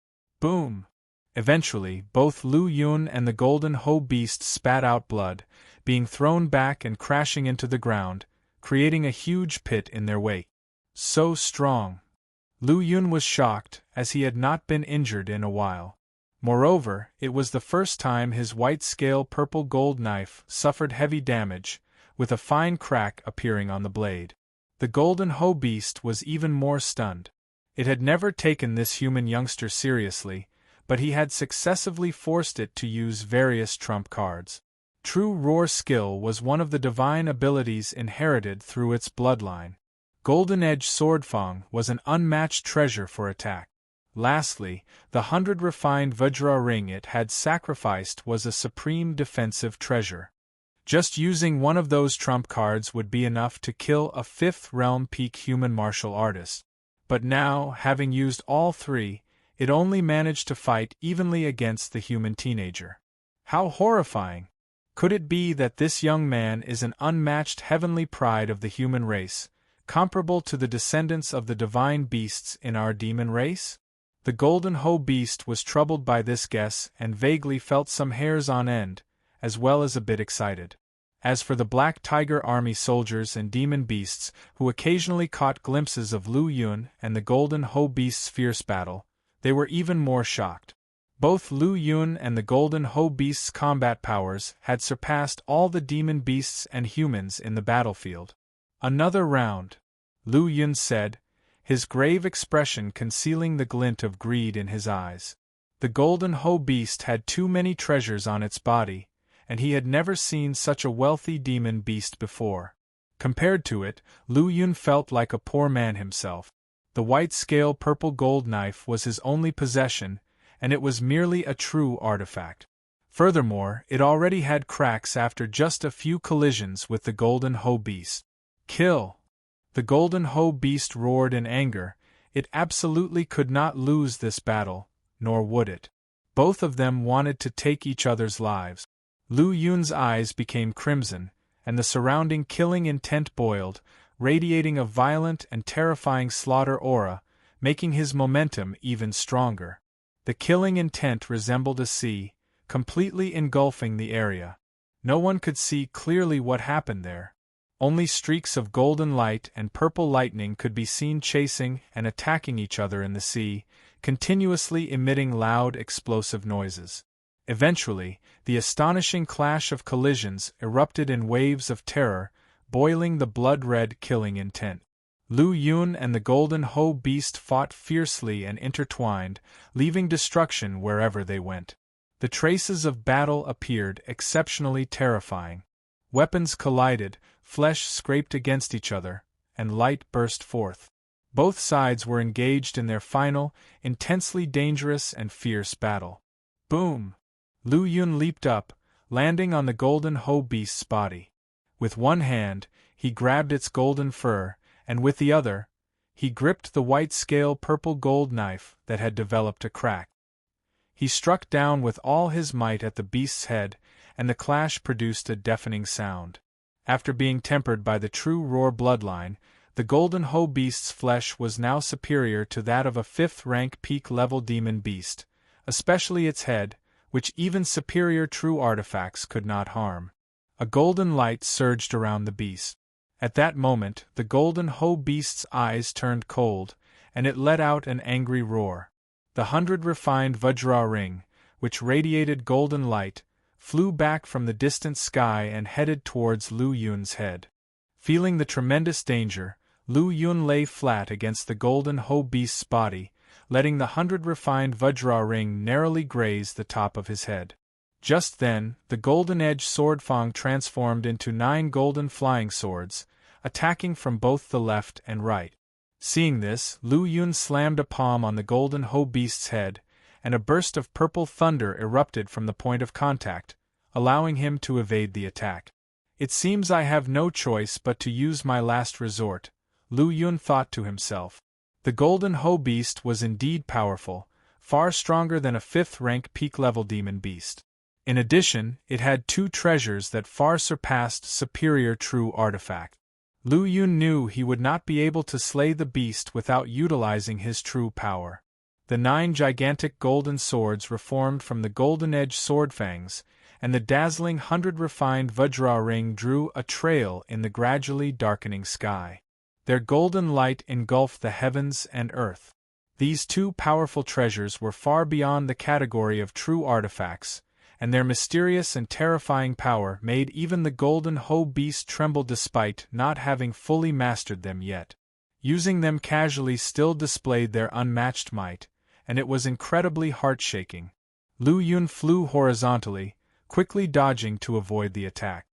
Boom! Eventually, both Lu Yun and the golden hoe beast spat out blood, being thrown back and crashing into the ground, creating a huge pit in their wake. So strong! Lu Yun was shocked, as he had not been injured in a while. Moreover, it was the first time his white-scale purple-gold knife suffered heavy damage, with a fine crack appearing on the blade. The golden hoe beast was even more stunned. It had never taken this human youngster seriously, but he had successively forced it to use various trump cards. True roar skill was one of the divine abilities inherited through its bloodline. Golden Edge Swordfang was an unmatched treasure for attack. Lastly, the 100 refined Vajra ring it had sacrificed was a supreme defensive treasure. Just using one of those trump cards would be enough to kill a 5th realm peak human martial artist. But now, having used all 3, it only managed to fight evenly against the human teenager. How horrifying! Could it be that this young man is an unmatched heavenly pride of the human race, comparable to the descendants of the divine beasts in our demon race? The golden hoe beast was troubled by this guess and vaguely felt some hairs on end, as well as a bit excited. As for the Black Tiger Army soldiers and demon beasts, who occasionally caught glimpses of Lu Yun and the golden hoe beast's fierce battle, they were even more shocked. Both Lu Yun and the golden hoe beast's combat powers had surpassed all the demon beasts and humans in the battlefield. Another round, Lu Yun said, his grave expression concealing the glint of greed in his eyes. The golden hoe beast had too many treasures on its body, and he had never seen such a wealthy demon beast before. Compared to it, Lu Yun felt like a poor man himself. The white-scale purple-gold knife was his only possession, and it was merely a true artifact. Furthermore, it already had cracks after just a few collisions with the golden hoe beast. Kill! The golden hoe beast roared in anger. It absolutely could not lose this battle, nor would it. Both of them wanted to take each other's lives. Lu Yun's eyes became crimson, and the surrounding killing intent boiled, radiating a violent and terrifying slaughter aura, making his momentum even stronger. The killing intent resembled a sea, completely engulfing the area. No one could see clearly what happened there. Only streaks of golden light and purple lightning could be seen chasing and attacking each other in the sea, continuously emitting loud explosive noises. Eventually, the astonishing clash of collisions erupted in waves of terror, boiling the blood-red killing intent. Lu Yun and the golden hoe beast fought fiercely and intertwined, leaving destruction wherever they went. The traces of battle appeared exceptionally terrifying. Weapons collided, flesh scraped against each other, and light burst forth. Both sides were engaged in their final, intensely dangerous and fierce battle. Boom! Lu Yun leaped up, landing on the golden hoe beast's body. With one hand, he grabbed its golden fur, and with the other, he gripped the white-scale purple-gold knife that had developed a crack. He struck down with all his might at the beast's head, and the clash produced a deafening sound. After being tempered by the true roar bloodline, the golden hoe beast's flesh was now superior to that of a fifth-rank peak-level demon beast, especially its head, which even superior true artifacts could not harm. A golden light surged around the beast. At that moment, the golden hoe beast's eyes turned cold, and it let out an angry roar. The 100 refined Vajra ring, which radiated golden light, flew back from the distant sky and headed towards Lu Yun's head. Feeling the tremendous danger, Lu Yun lay flat against the golden hoe beast's body, letting the 100 refined Vajra ring narrowly graze the top of his head. Just then, the golden-edged swordfang transformed into 9 golden flying swords, attacking from both the left and right. Seeing this, Lu Yun slammed a palm on the golden hoe beast's head, and a burst of purple thunder erupted from the point of contact, allowing him to evade the attack. It seems I have no choice but to use my last resort, Lu Yun thought to himself. The golden hoe beast was indeed powerful, far stronger than a 5th-rank peak-level demon beast. In addition, it had 2 treasures that far surpassed superior true artifact. Lu Yun knew he would not be able to slay the beast without utilizing his true power. The 9 gigantic golden swords reformed from the golden-edged swordfangs, and the dazzling 100 refined Vajra ring drew a trail in the gradually darkening sky. Their golden light engulfed the heavens and earth. These 2 powerful treasures were far beyond the category of true artifacts, and their mysterious and terrifying power made even the golden hoe beast tremble despite not having fully mastered them yet. Using them casually still displayed their unmatched might, and it was incredibly heart-shaking. Lu Yun flew horizontally, quickly dodging to avoid the attack.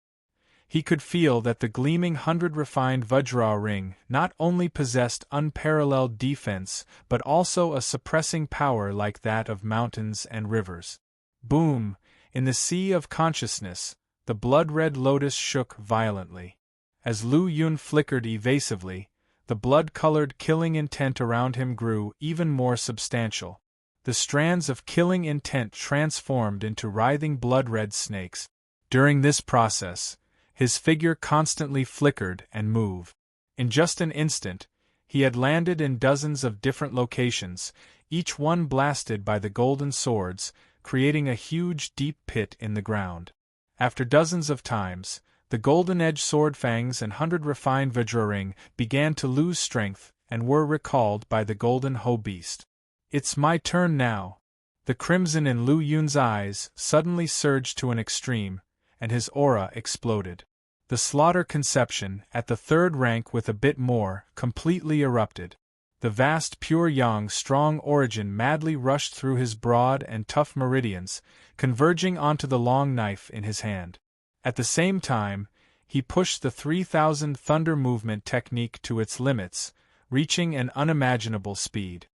He could feel that the gleaming 100 refined Vajra ring not only possessed unparalleled defense but also a suppressing power like that of mountains and rivers. Boom! In the sea of consciousness, the blood-red lotus shook violently. As Lu Yun flickered evasively, the blood-colored killing intent around him grew even more substantial. The strands of killing intent transformed into writhing blood-red snakes. During this process, his figure constantly flickered and moved. In just an instant, he had landed in dozens of different locations, each one blasted by the golden swords, creating a huge deep pit in the ground. After dozens of times, the golden-edged sword fangs and 100 refined Vajra ring began to lose strength and were recalled by the golden hoe beast. It's my turn now. The crimson in Lu Yun's eyes suddenly surged to an extreme, and his aura exploded. The slaughter conception, at the 3rd rank with a bit more, completely erupted. The vast pure yang strong origin madly rushed through his broad and tough meridians, converging onto the long knife in his hand. At the same time, he pushed the 3000 thunder movement technique to its limits, reaching an unimaginable speed.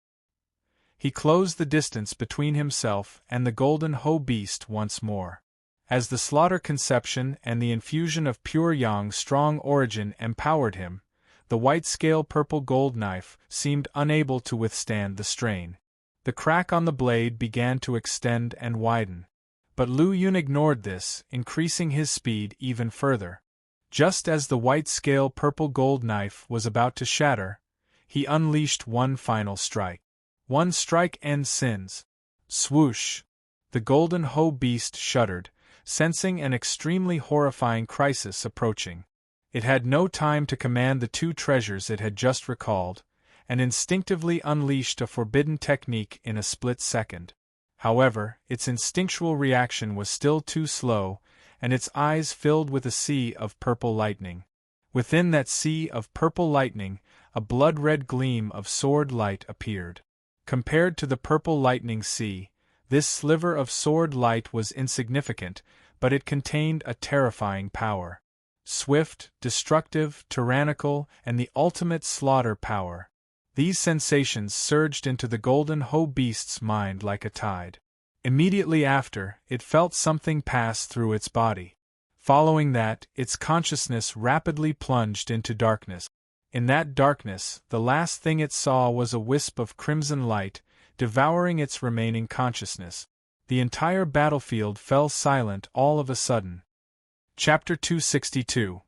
He closed the distance between himself and the golden hoe beast once more. As the slaughter conception and the infusion of pure yang strong origin empowered him, the white-scale purple gold knife seemed unable to withstand the strain. The crack on the blade began to extend and widen. But Lu Yun ignored this, increasing his speed even further. Just as the white-scale purple gold knife was about to shatter, he unleashed one final strike. One strike ends sins. Swoosh! The golden hoe beast shuddered, sensing an extremely horrifying crisis approaching. It had no time to command the 2 treasures it had just recalled, and instinctively unleashed a forbidden technique in a split second. However, its instinctual reaction was still too slow, and its eyes filled with a sea of purple lightning. Within that sea of purple lightning, a blood-red gleam of sword light appeared. Compared to the purple lightning sea, this sliver of sword light was insignificant, but it contained a terrifying power. Swift, destructive, tyrannical, and the ultimate slaughter power. These sensations surged into the golden hoe beast's mind like a tide. Immediately after, it felt something pass through its body. Following that, its consciousness rapidly plunged into darkness. In that darkness, the last thing it saw was a wisp of crimson light, devouring its remaining consciousness. The entire battlefield fell silent all of a sudden. Chapter 262.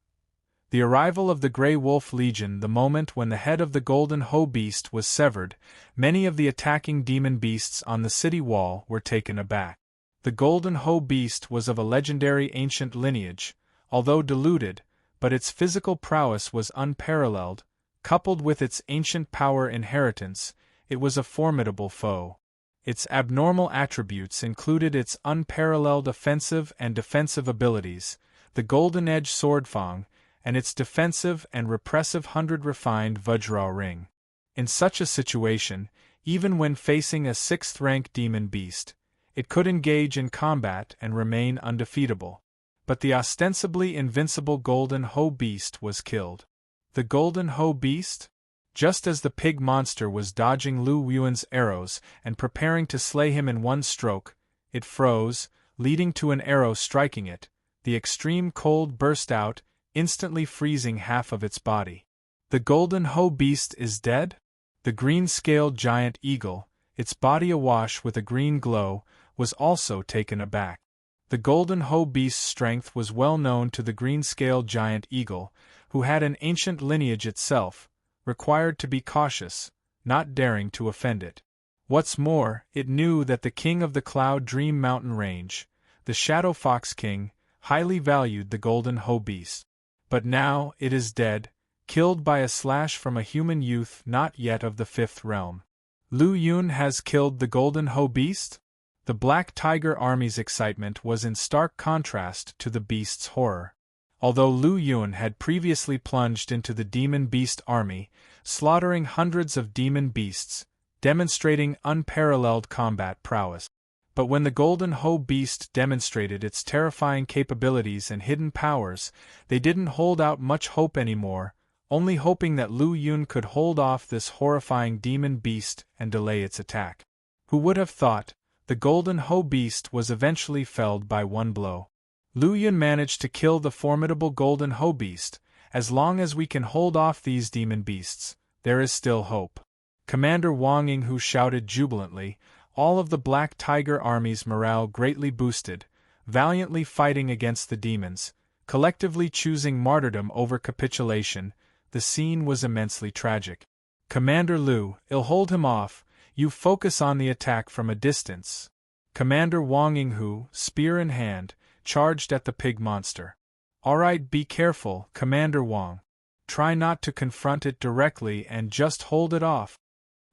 The arrival of the Grey Wolf Legion. The moment when the head of the Golden Hoe Beast was severed, many of the attacking demon beasts on the city wall were taken aback. The Golden Hoe Beast was of a legendary ancient lineage, although diluted, but its physical prowess was unparalleled. Coupled with its ancient power inheritance, it was a formidable foe. Its abnormal attributes included its unparalleled offensive and defensive abilities, the Golden Edge Swordfang, and its defensive and repressive 100 refined Vajra ring. In such a situation, even when facing a 6th-rank demon beast, it could engage in combat and remain undefeatable. But the ostensibly invincible Golden Hoe Beast was killed. The Golden Hoe Beast? Just as the pig monster was dodging Lu Yuan's arrows and preparing to slay him in one stroke, it froze, leading to an arrow striking it. The extreme cold burst out, instantly freezing half of its body. The Golden Hoe Beast is dead? The green-scaled giant eagle, its body awash with a green glow, was also taken aback. The Golden Hoe Beast's strength was well known to the green-scaled giant eagle, who had an ancient lineage itself, required to be cautious, not daring to offend it. What's more, it knew that the king of the Cloud Dream Mountain Range, the Shadow Fox King, highly valued the Golden Hoe Beast. But now it is dead, killed by a slash from a human youth not yet of the 5th realm. Lu Yun has killed the Golden Hoe Beast? The Black Tiger Army's excitement was in stark contrast to the beast's horror. Although Lu Yun had previously plunged into the Demon Beast army, slaughtering hundreds of demon beasts, demonstrating unparalleled combat prowess. But when the Golden Hoe Beast demonstrated its terrifying capabilities and hidden powers, they didn't hold out much hope anymore, only hoping that Lu Yun could hold off this horrifying demon beast and delay its attack. Who would have thought? The Golden Hoe Beast was eventually felled by one blow. Lu Yun managed to kill the formidable Golden Hoe Beast. As long as we can hold off these demon beasts, there is still hope. Commander Wang Yinghu shouted jubilantly, all of the Black Tiger Army's morale greatly boosted, valiantly fighting against the demons, collectively choosing martyrdom over capitulation. The scene was immensely tragic. Commander Lu, I'll hold him off, you focus on the attack from a distance. Commander Wang Yinghu, spear in hand, charged at the pig monster. Alright, be careful, Commander Wang. Try not to confront it directly and just hold it off.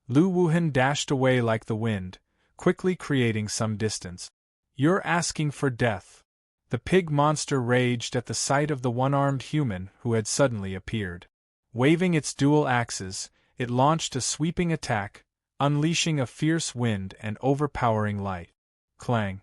Lu Wuhan dashed away like the wind, quickly creating some distance. You're asking for death. The pig monster raged at the sight of the one-armed human who had suddenly appeared. Waving its dual axes, it launched a sweeping attack, unleashing a fierce wind and overpowering light. Clang!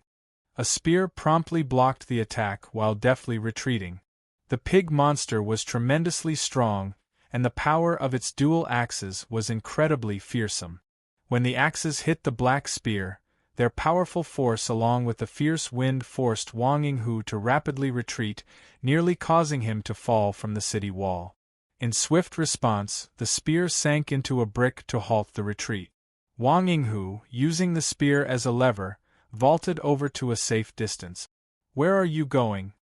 A spear promptly blocked the attack while deftly retreating. The pig monster was tremendously strong, and the power of its dual axes was incredibly fearsome. When the axes hit the black spear, their powerful force along with the fierce wind forced Wang Yinghu to rapidly retreat, nearly causing him to fall from the city wall. In swift response, the spear sank into a brick to halt the retreat. Wang Yinghu, using the spear as a lever, vaulted over to a safe distance. Where are you going?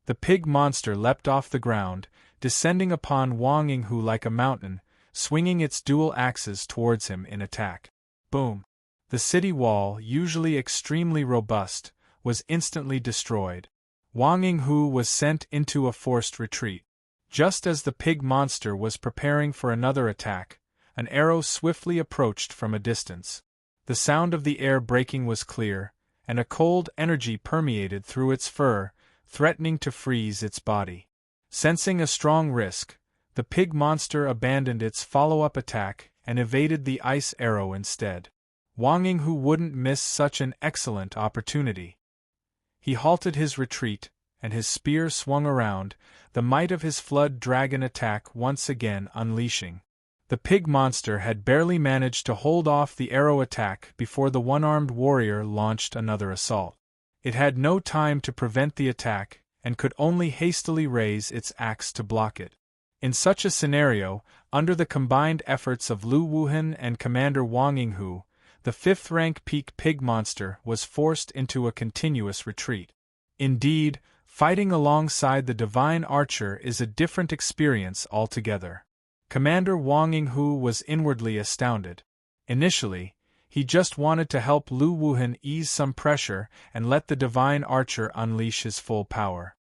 The pig monster leapt off the ground, descending upon Wang Yinghu like a mountain, swinging its dual axes towards him in attack. Boom! The city wall, usually extremely robust, was instantly destroyed. Wang Yinghu was sent into a forced retreat. Just as the pig monster was preparing for another attack, an arrow swiftly approached from a distance. The sound of the air breaking was clear, and a cold energy permeated through its fur, threatening to freeze its body. Sensing a strong risk, the pig monster abandoned its follow-up attack and evaded the ice arrow instead. Wang Yinghu wouldn't miss such an excellent opportunity. He halted his retreat, and his spear swung around, the might of his flood dragon attack once again unleashing. The pig monster had barely managed to hold off the arrow attack before the one-armed warrior launched another assault. It had no time to prevent the attack, and could only hastily raise its axe to block it. In such a scenario, under the combined efforts of Lu Wuhan and Commander Wang Yinghu, the fifth-rank peak pig monster was forced into a continuous retreat. Indeed, fighting alongside the divine archer is a different experience altogether. Commander Wang Yinghu was inwardly astounded. Initially, he just wanted to help Lu Wuhan ease some pressure and let the divine archer unleash his full power.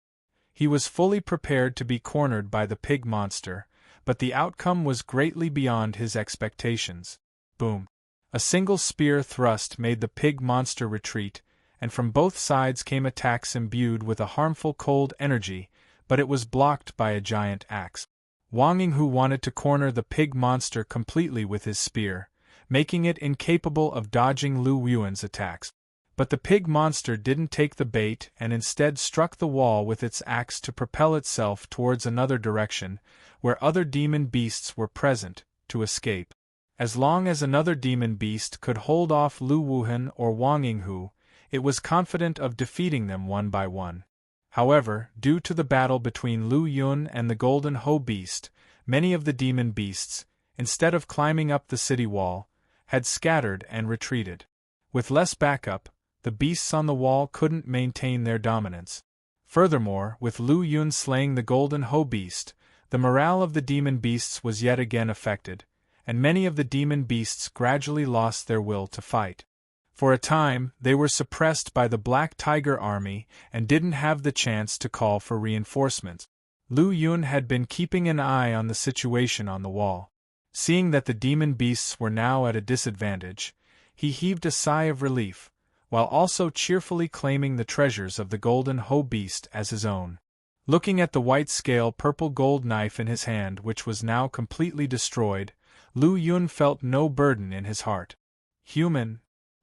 He was fully prepared to be cornered by the pig monster, but the outcome was greatly beyond his expectations. Boom! A single spear thrust made the pig monster retreat, and from both sides came attacks imbued with a harmful cold energy, but it was blocked by a giant axe. Wang Yinghu wanted to corner the pig monster completely with his spear, making it incapable of dodging Lu Yuan's attacks. But the pig monster didn't take the bait and instead struck the wall with its axe to propel itself towards another direction, where other demon beasts were present, to escape. As long as another demon beast could hold off Lu Wuhan or Wang Yinghu, it was confident of defeating them one by one. However, due to the battle between Lu Yun and the Golden Ho beast, many of the demon beasts, instead of climbing up the city wall, had scattered and retreated. With less backup, the beasts on the wall couldn't maintain their dominance. Furthermore, with Lu Yun slaying the Golden Ho beast, the morale of the demon beasts was yet again affected, and many of the demon beasts gradually lost their will to fight. For a time, they were suppressed by the Black Tiger army and didn't have the chance to call for reinforcements. Lu Yun had been keeping an eye on the situation on the wall. Seeing that the demon beasts were now at a disadvantage, he heaved a sigh of relief, while also cheerfully claiming the treasures of the Golden Ho beast as his own. Looking at the white-scale purple gold knife in his hand, which was now completely destroyed, Lu Yun felt no burden in his heart. Human.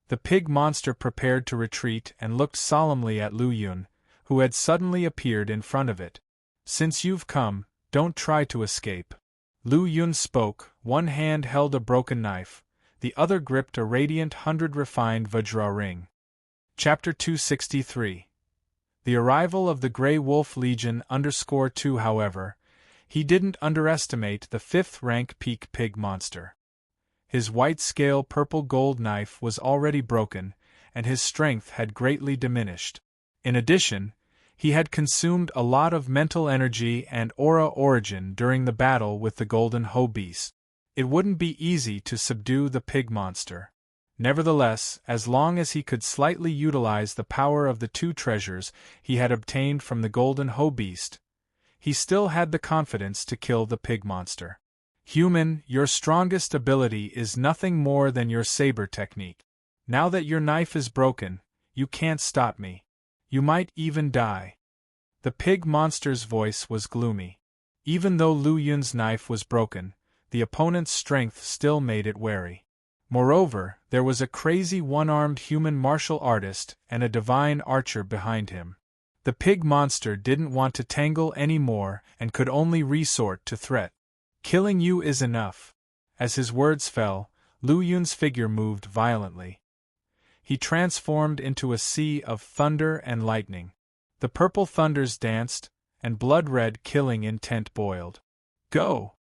The pig monster prepared to retreat and looked solemnly at Lu Yun, who had suddenly appeared in front of it. Since you've come, don't try to escape. Lu Yun spoke. One hand held a broken knife, the other gripped a radiant 100 refined Vajra ring. Chapter 263. The arrival of the Grey Wolf Legion _2. However, he didn't underestimate the 5th-rank peak pig monster. His white-scale purple gold knife was already broken, and his strength had greatly diminished. In addition, he had consumed a lot of mental energy and aura origin during the battle with the Golden Ho beast. It wouldn't be easy to subdue the pig monster. Nevertheless, as long as he could slightly utilize the power of the 2 treasures he had obtained from the Golden Ho beast, he still had the confidence to kill the pig monster. Human, your strongest ability is nothing more than your saber technique. Now that your knife is broken, you can't stop me. You might even die. The pig monster's voice was gloomy. Even though Lu Yun's knife was broken, the opponent's strength still made it wary. Moreover, there was a crazy one-armed human martial artist and a divine archer behind him. The pig monster didn't want to tangle any more and could only resort to threat. Killing you is enough. As his words fell, Lu Yun's figure moved violently. He transformed into a sea of thunder and lightning. The purple thunders danced, and blood-red killing intent boiled. Go!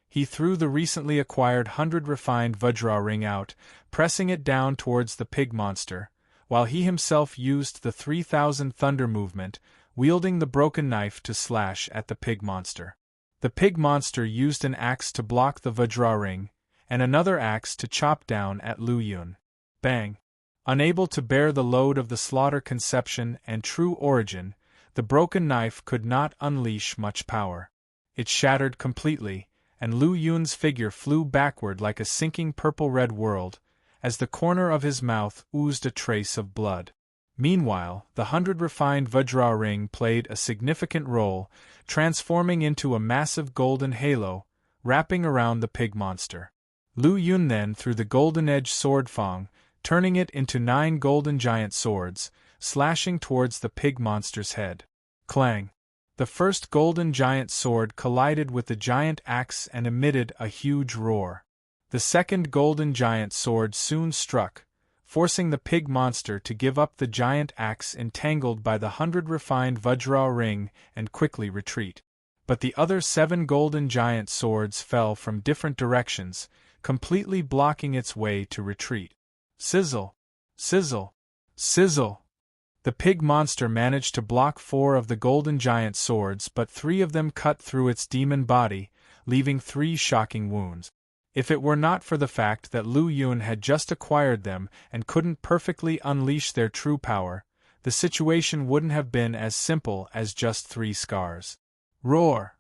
He threw the recently acquired 100 refined Vajra ring out, pressing it down towards the pig monster, while he himself used the 3000 thunder movement, wielding the broken knife to slash at the pig monster. The pig monster used an axe to block the Vajra ring, and another axe to chop down at Lu Yun. Bang! Unable to bear the load of the slaughter conception and true origin, the broken knife could not unleash much power. It shattered completely, and Lu Yun's figure flew backward like a sinking purple-red world, as the corner of his mouth oozed a trace of blood. Meanwhile, the 100 refined Vajra ring played a significant role, transforming into a massive golden halo, wrapping around the pig monster. Lu Yun then threw the golden-edged sword Fang, turning it into 9 golden giant swords, slashing towards the pig monster's head. Clang! The first golden giant sword collided with the giant axe and emitted a huge roar. The second golden giant sword soon struck, forcing the pig monster to give up the giant axe entangled by the 100 refined Vajra ring and quickly retreat. But the other 7 golden giant swords fell from different directions, completely blocking its way to retreat. Sizzle! Sizzle! Sizzle! The pig monster managed to block 4 of the golden giant swords, but 3 of them cut through its demon body, leaving 3 shocking wounds. If it were not for the fact that Lu Yun had just acquired them and couldn't perfectly unleash their true power, the situation wouldn't have been as simple as just 3 scars. Roar!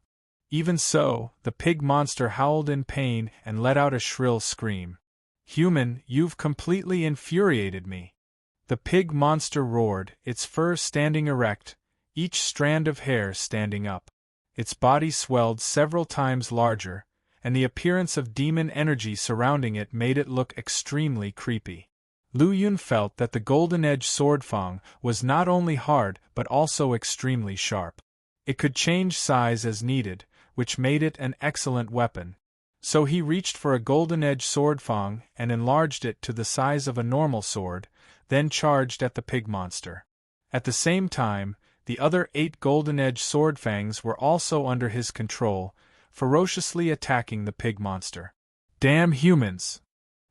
Even so, the pig monster howled in pain and let out a shrill scream. Human, you've completely infuriated me. The pig monster roared, its fur standing erect, each strand of hair standing up. Its body swelled several times larger, and the appearance of demon energy surrounding it made it look extremely creepy. Lu Yun felt that the golden-edged sword fang was not only hard but also extremely sharp. It could change size as needed, which made it an excellent weapon. So he reached for a golden-edged sword fang and enlarged it to the size of a normal sword, then charged at the pig monster. At the same time, the other 8 golden-edged sword fangs were also under his control, ferociously attacking the pig monster. Damn humans!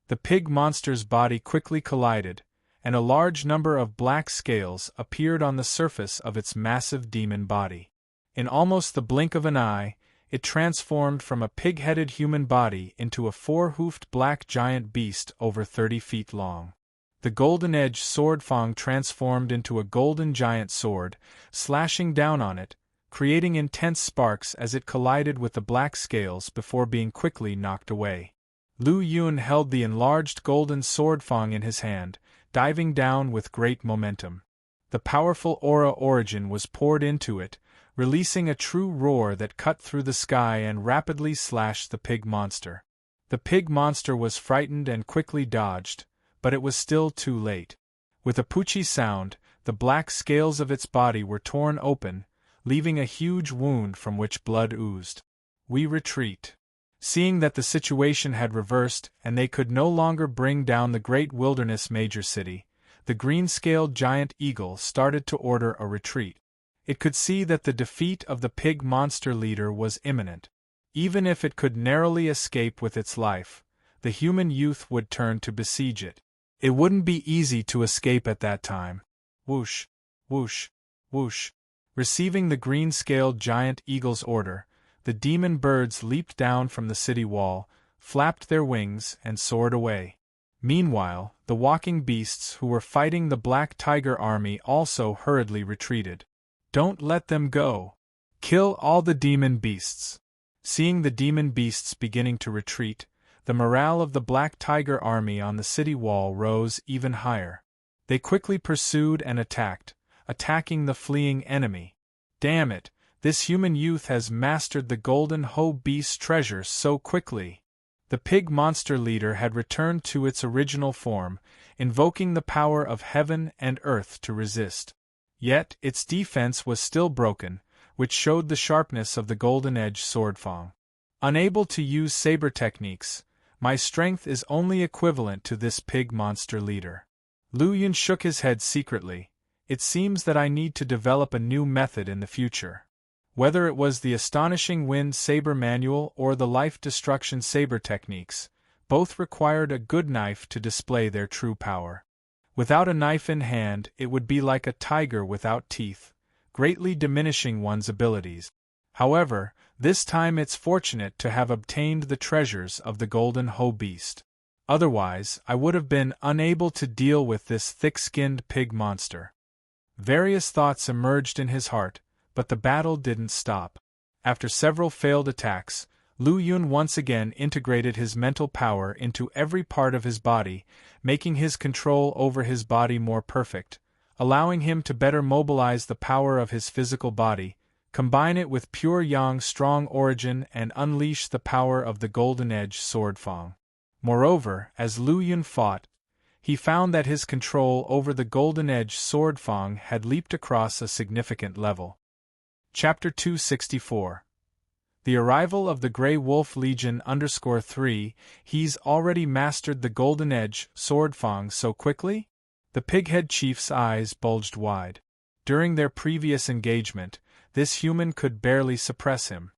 The pig monster's body quickly collided, and a large number of black scales appeared on the surface of its massive demon body. In almost the blink of an eye, it transformed from a pig-headed human body into a 4-hoofed black giant beast over 30 feet long. The golden-edged sword fang transformed into a golden giant sword, slashing down on it, creating intense sparks as it collided with the black scales before being quickly knocked away. Lu Yun held the enlarged golden sword fang in his hand, diving down with great momentum. The powerful aura origin was poured into it, releasing a true roar that cut through the sky and rapidly slashed the pig monster. The pig monster was frightened and quickly dodged, but it was still too late. With a poochie sound, the black scales of its body were torn open, leaving a huge wound from which blood oozed. We retreat. Seeing that the situation had reversed and they could no longer bring down the great wilderness major city, the green-scaled giant eagle started to order a retreat. It could see that the defeat of the pig monster leader was imminent. Even if it could narrowly escape with its life, the human youth would turn to besiege it. It wouldn't be easy to escape at that time. Whoosh, whoosh, whoosh. Receiving the green-scaled giant eagle's order, the demon birds leaped down from the city wall, flapped their wings, and soared away. Meanwhile, the walking beasts who were fighting the Black Tiger army also hurriedly retreated. Don't let them go. Kill all the demon beasts. Seeing the demon beasts beginning to retreat, the morale of the Black Tiger army on the city wall rose even higher. They quickly pursued and attacked, attacking the fleeing enemy. Damn it, this human youth has mastered the golden Ho beast treasure so quickly. The pig monster leader had returned to its original form, invoking the power of heaven and earth to resist. Yet, its defense was still broken, which showed the sharpness of the golden-edged sword fang. Unable to use saber techniques, my strength is only equivalent to this pig monster leader. Lu Yun shook his head secretly. It seems that I need to develop a new method in the future. Whether it was the astonishing wind saber manual or the life-destruction saber techniques, both required a good knife to display their true power. Without a knife in hand, it would be like a tiger without teeth, greatly diminishing one's abilities. However, this time it's fortunate to have obtained the treasures of the golden Ho beast. Otherwise, I would have been unable to deal with this thick-skinned pig monster. Various thoughts emerged in his heart, but the battle didn't stop. After several failed attacks, Lu Yun once again integrated his mental power into every part of his body, making his control over his body more perfect, allowing him to better mobilize the power of his physical body, combine it with pure yang strong origin and unleash the power of the golden-edged sword fang. Moreover, as Lu Yun fought, he found that his control over the golden-edged sword fang had leaped across a significant level. Chapter 264. The arrival of the Grey Wolf Legion _3. He's already mastered the golden-edged sword fang so quickly? The pighead chief's eyes bulged wide. During their previous engagement, this human could barely suppress him.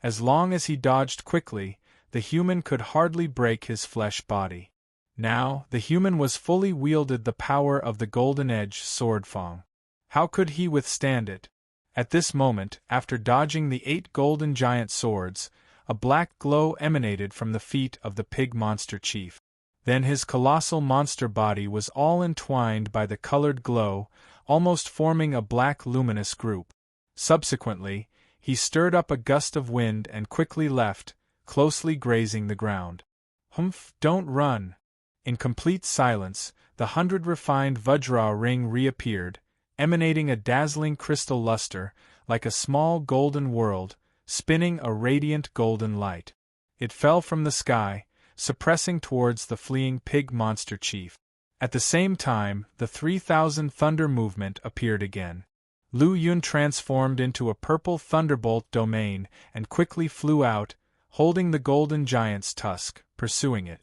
As long as he dodged quickly, the human could hardly break his flesh body. Now, the human was fully wielded the power of the golden-edged sword Fang. How could he withstand it? At this moment, after dodging the 8 golden giant swords, a black glow emanated from the feet of the pig monster chief. Then his colossal monster body was all entwined by the colored glow, almost forming a black luminous group. Subsequently, he stirred up a gust of wind and quickly left, closely grazing the ground. Humph, don't run! In complete silence, the 100 refined Vajra ring reappeared, emanating a dazzling crystal luster, like a small golden world, spinning a radiant golden light. It fell from the sky, suppressing towards the fleeing pig monster chief. At the same time, the 3000 thunder movement appeared again. Lu Yun transformed into a purple thunderbolt domain and quickly flew out, holding the golden giant's tusk, pursuing it.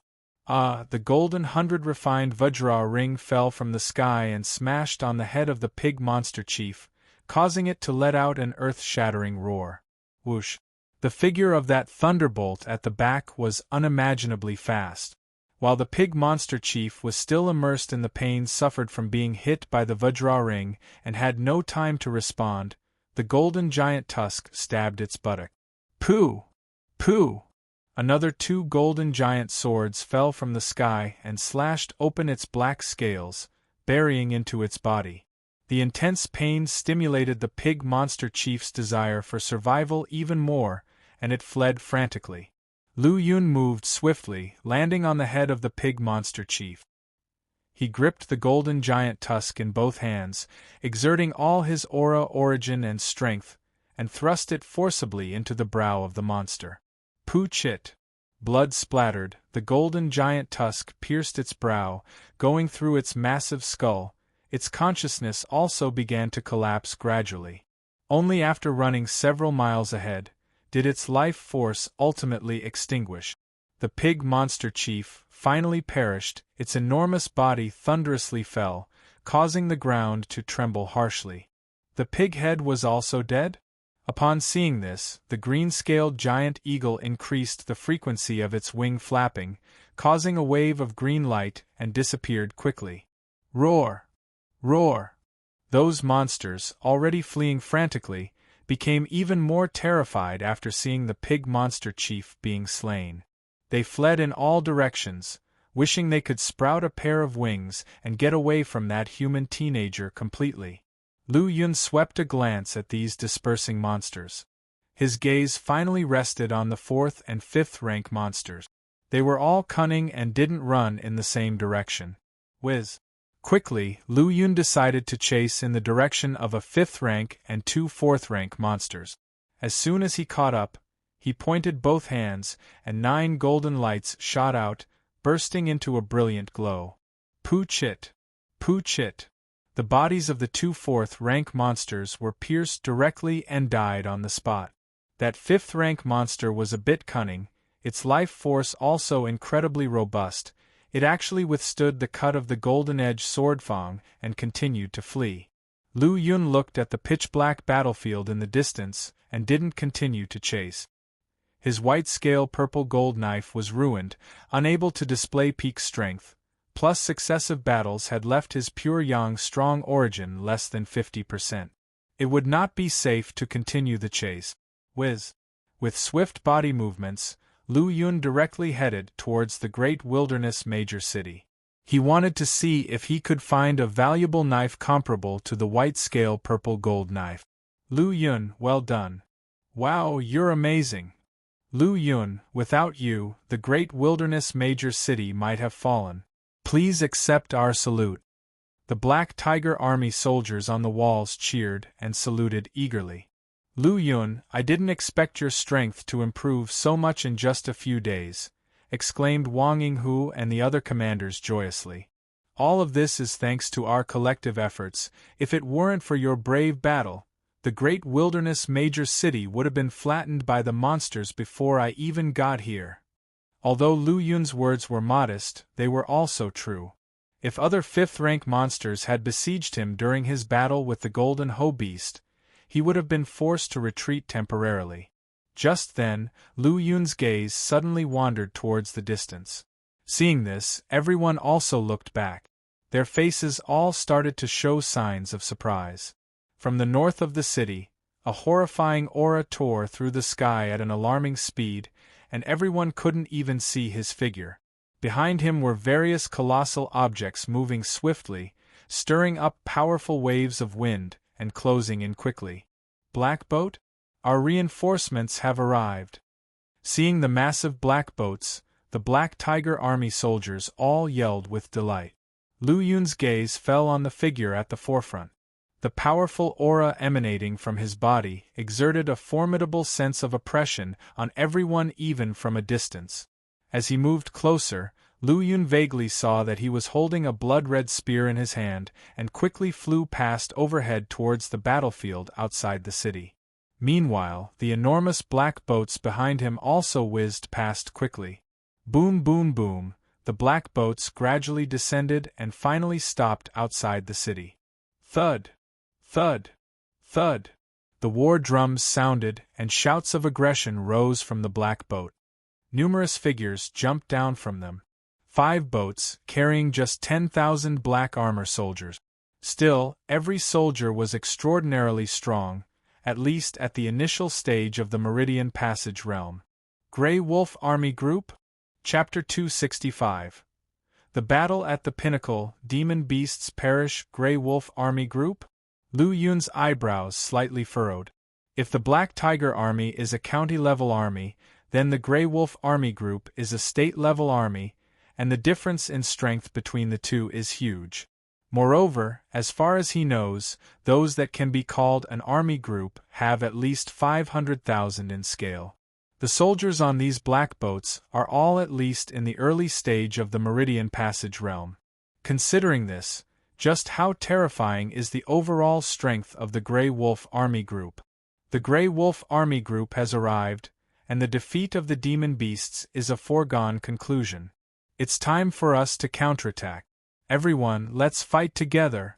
The golden 100 refined Vajra ring fell from the sky and smashed on the head of the pig monster chief, causing it to let out an earth-shattering roar. Whoosh! The figure of that thunderbolt at the back was unimaginably fast. While the pig monster chief was still immersed in the pain suffered from being hit by the Vajra ring and had no time to respond, the golden giant tusk stabbed its buttock. Pooh! Pooh! Another 2 golden giant swords fell from the sky and slashed open its black scales, burying into its body. The intense pain stimulated the pig monster chief's desire for survival even more, and it fled frantically. Lu Yun moved swiftly, landing on the head of the pig monster chief. He gripped the golden giant tusk in both hands, exerting all his aura, origin, and strength, and thrust it forcibly into the brow of the monster. Poo-chit! Blood splattered, the golden giant tusk pierced its brow, going through its massive skull. Its consciousness also began to collapse gradually. Only after running several miles ahead did its life force ultimately extinguish. The pig monster chief finally perished, its enormous body thunderously fell, causing the ground to tremble harshly. The pig head was also dead? Upon seeing this, the green-scaled giant eagle increased the frequency of its wing flapping, causing a wave of green light, and disappeared quickly. Roar! Roar! Those monsters, already fleeing frantically, became even more terrified after seeing the pig monster chief being slain. They fled in all directions, wishing they could sprout a pair of wings and get away from that human teenager completely. Lu Yun swept a glance at these dispersing monsters. His gaze finally rested on the 4th and 5th rank monsters. They were all cunning and didn't run in the same direction. Whiz! Quickly, Lu Yun decided to chase in the direction of a 5th rank and 2 4th rank monsters. As soon as he caught up, he pointed both hands, and 9 golden lights shot out, bursting into a brilliant glow. Poo-chit! Poo-chit! The bodies of the 2 4th rank monsters were pierced directly and died on the spot. That 5th rank monster was a bit cunning, its life force also incredibly robust. It actually withstood the cut of the golden-edged sword Fang and continued to flee. Lu Yun looked at the pitch-black battlefield in the distance and didn't continue to chase. His white-scale purple gold knife was ruined, unable to display peak strength, plus successive battles had left his pure yang strong origin less than 50%. It would not be safe to continue the chase. With swift body movements, Lu Yun directly headed towards the great wilderness major city. He wanted to see if he could find a valuable knife comparable to the white-scale purple gold knife. Lu Yun, well done. Wow, you're amazing. Lu Yun, without you, the great wilderness major city might have fallen. Please accept our salute. The Black Tiger Army soldiers on the walls cheered and saluted eagerly. Lu Yun, I didn't expect your strength to improve so much in just a few days, exclaimed Wang Yinghu and the other commanders joyously. All of this is thanks to our collective efforts. If it weren't for your brave battle, the great wilderness major city would have been flattened by the monsters before I even got here. Although Lu Yun's words were modest, they were also true. If other 5th rank monsters had besieged him during his battle with the Golden Ho Beast, he would have been forced to retreat temporarily. Just then, Lu Yun's gaze suddenly wandered towards the distance. Seeing this, everyone also looked back. Their faces all started to show signs of surprise. From the north of the city, a horrifying aura tore through the sky at an alarming speed, and everyone couldn't even see his figure. Behind him were various colossal objects moving swiftly, stirring up powerful waves of wind, and closing in quickly. Black boat? Our reinforcements have arrived. Seeing the massive black boats, the Black Tiger Army soldiers all yelled with delight. Lu Yun's gaze fell on the figure at the forefront. The powerful aura emanating from his body exerted a formidable sense of oppression on everyone even from a distance. As he moved closer, Lu Yun vaguely saw that he was holding a blood-red spear in his hand and quickly flew past overhead towards the battlefield outside the city. Meanwhile, the enormous black boats behind him also whizzed past quickly. Boom, boom, boom, the black boats gradually descended and finally stopped outside the city. Thud! Thud! Thud! The war drums sounded and shouts of aggression rose from the black boat. Numerous figures jumped down from them. 5 boats, carrying just 10,000 black armor soldiers. Still, every soldier was extraordinarily strong, at least at the initial stage of the Meridian Passage realm. Grey Wolf Army Group? Chapter 265. The Battle at the Pinnacle, Demon Beasts Perish, Grey Wolf Army Group? Lu Yun's eyebrows slightly furrowed. If the Black Tiger Army is a county-level army, then the Grey Wolf Army Group is a state-level army, and the difference in strength between the two is huge. Moreover, as far as he knows, those that can be called an army group have at least 500,000 in scale. The soldiers on these black boats are all at least in the early stage of the Meridian Passage realm. Considering this, just how terrifying is the overall strength of the Grey Wolf Army Group? The Grey Wolf Army Group has arrived, and the defeat of the demon beasts is a foregone conclusion. It's time for us to counterattack. Everyone, let's fight together!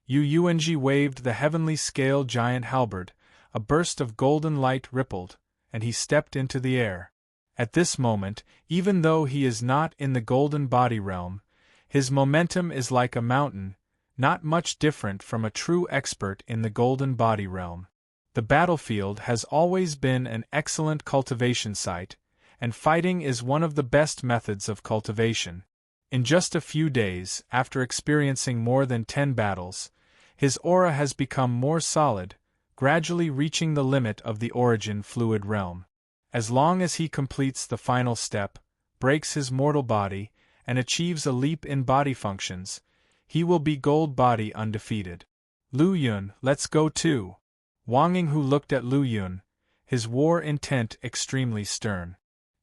Yueng waved the heavenly scale giant halberd, a burst of golden light rippled, and he stepped into the air. At this moment, even though he is not in the golden body realm, his momentum is like a mountain, not much different from a true expert in the golden body realm. The battlefield has always been an excellent cultivation site, and fighting is one of the best methods of cultivation. In just a few days, after experiencing more than 10 battles, his aura has become more solid, gradually reaching the limit of the origin fluid realm. As long as he completes the final step, breaks his mortal body, and achieves a leap in body functions, he will be gold body undefeated. Lu Yun, let's go too. Wang Yinghu looked at Lu Yun, his war intent extremely stern.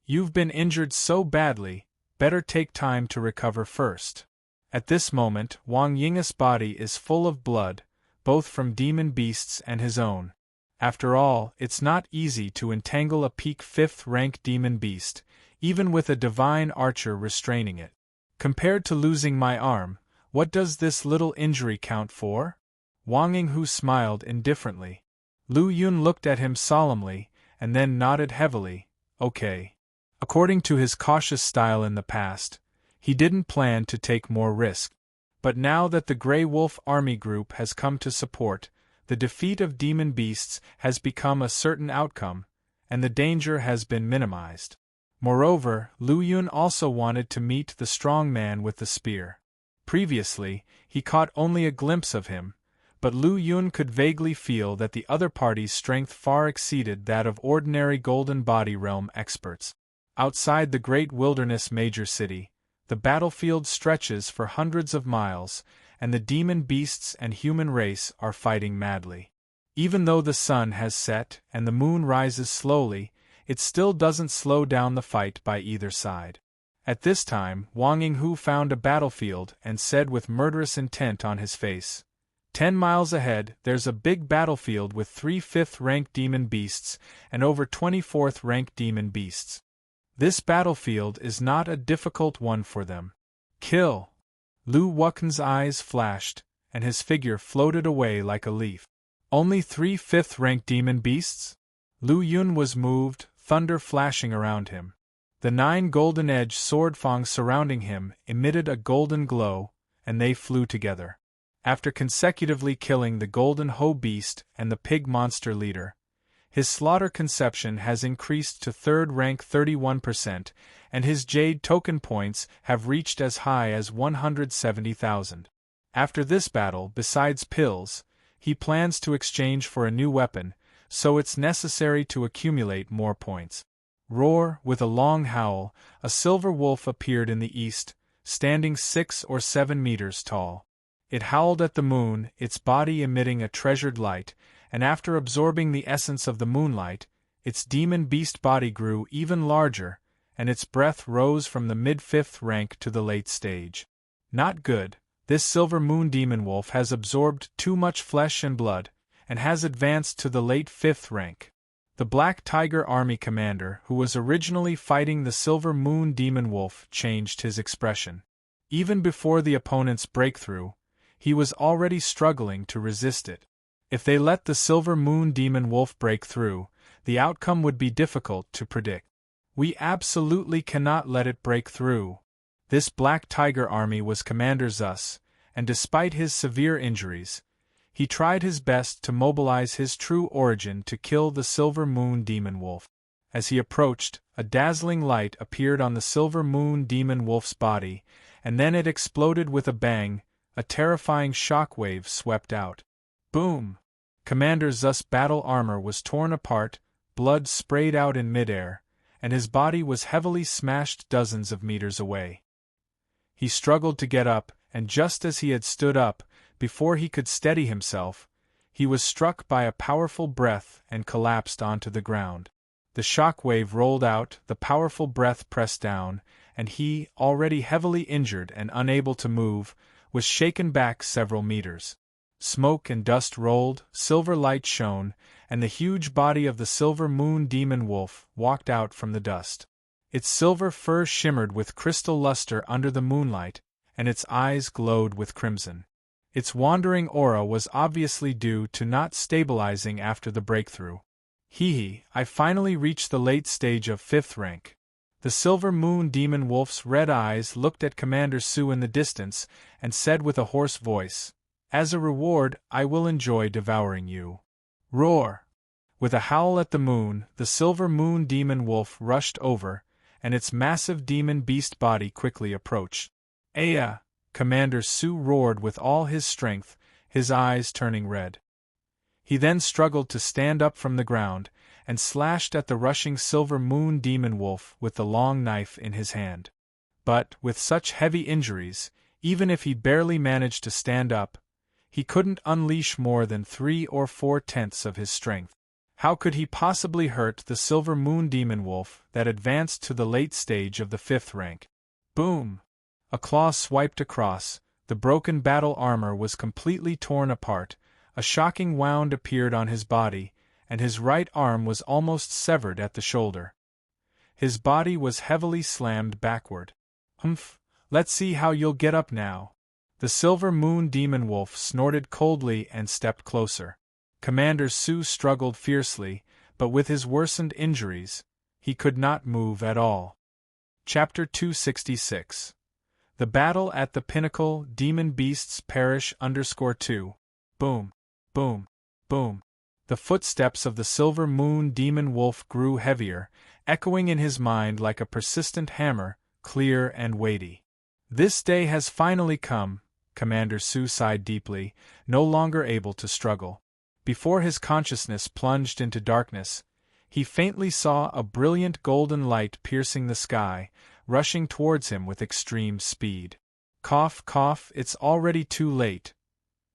You've been injured so badly, better take time to recover first. At this moment, Wang Yinghu's body is full of blood, both from demon beasts and his own. After all, it's not easy to entangle a peak 5th rank demon beast, even with a divine archer restraining it. Compared to losing my arm, what does this little injury count for? Wang Yinghu smiled indifferently. Lu Yun looked at him solemnly, and then nodded heavily. Okay. According to his cautious style in the past, he didn't plan to take more risk. But now that the Grey Wolf Army Group has come to support, the defeat of demon beasts has become a certain outcome, and the danger has been minimized. Moreover, Lu Yun also wanted to meet the strong man with the spear. Previously, he caught only a glimpse of him, but Lu Yun could vaguely feel that the other party's strength far exceeded that of ordinary Golden Body Realm experts. Outside the great wilderness major city, the battlefield stretches for hundreds of miles, and the demon beasts and human race are fighting madly. Even though the sun has set and the moon rises slowly, it still doesn't slow down the fight by either side. At this time, Wang Yinghu found a battlefield and said with murderous intent on his face, 10 miles ahead, there's a big battlefield with 3 5th-rank demon beasts and over 24th-rank demon beasts. This battlefield is not a difficult one for them. Kill! Lu Wuken's eyes flashed, and his figure floated away like a leaf. Only 3 5th-rank demon beasts? Lu Yun was moved, thunder flashing around him. The 9 golden-edged sword fangs surrounding him emitted a golden glow, and they flew together. After consecutively killing the golden hoe beast and the pig monster leader, his slaughter conception has increased to 3rd rank 31%, and his jade token points have reached as high as 170,000. After this battle, besides pills, he plans to exchange for a new weapon, so it's necessary to accumulate more points. Roar, with a long howl, a silver wolf appeared in the east, standing 6 or 7 meters tall. It howled at the moon, its body emitting a treasured light, and after absorbing the essence of the moonlight, its demon beast body grew even larger, and its breath rose from the mid-5th rank to the late stage. Not good. This silver moon demon wolf has absorbed too much flesh and blood, and has advanced to the late 5th rank. The Black Tiger Army commander, who was originally fighting the silver moon demon wolf, changed his expression. Even before the opponent's breakthrough, he was already struggling to resist it. If they let the silver moon demon wolf break through, the outcome would be difficult to predict. We absolutely cannot let it break through. This Black Tiger Army was Commander Zus, and despite his severe injuries, he tried his best to mobilize his true origin to kill the silver moon demon wolf. As he approached, a dazzling light appeared on the silver moon demon wolf's body, and then it exploded with a bang. A terrifying shockwave swept out. Boom! Commander Zus' battle armor was torn apart, blood sprayed out in midair, and his body was heavily smashed dozens of meters away. He struggled to get up, and just as he had stood up, before he could steady himself, he was struck by a powerful breath and collapsed onto the ground. The shockwave rolled out, the powerful breath pressed down, and he, already heavily injured and unable to move, was shaken back several meters. Smoke and dust rolled, silver light shone, and the huge body of the silver moon demon wolf walked out from the dust. Its silver fur shimmered with crystal luster under the moonlight, and its eyes glowed with crimson. Its wandering aura was obviously due to not stabilizing after the breakthrough. I finally reached the late stage of 5th rank. The silver moon demon wolf's red eyes looked at Commander Su in the distance and said with a hoarse voice, "As a reward, I will enjoy devouring you." Roar! With a howl at the moon, the silver moon demon wolf rushed over, and its massive demon beast body quickly approached. "Aya!" Commander Su roared with all his strength, his eyes turning red. He then struggled to stand up from the ground, and slashed at the rushing silver moon demon wolf with the long knife in his hand. But, with such heavy injuries, even if he barely managed to stand up, he couldn't unleash more than 3 or 4/10 of his strength. How could he possibly hurt the silver moon demon wolf that advanced to the late stage of the 5th rank? Boom! A claw swiped across, the broken battle armor was completely torn apart, a shocking wound appeared on his body, and his right arm was almost severed at the shoulder. His body was heavily slammed backward. "Humph, let's see how you'll get up now." The silver moon demon wolf snorted coldly and stepped closer. Commander Su struggled fiercely, but with his worsened injuries, he could not move at all. Chapter 266. The Battle at the Pinnacle. Demon Beasts Perish _2. Boom, boom, boom. The footsteps of the silver moon demon wolf grew heavier, echoing in his mind like a persistent hammer, clear and weighty. This day has finally come, Commander Su sighed deeply, no longer able to struggle. Before his consciousness plunged into darkness, he faintly saw a brilliant golden light piercing the sky, rushing towards him with extreme speed. Cough, cough, it's already too late.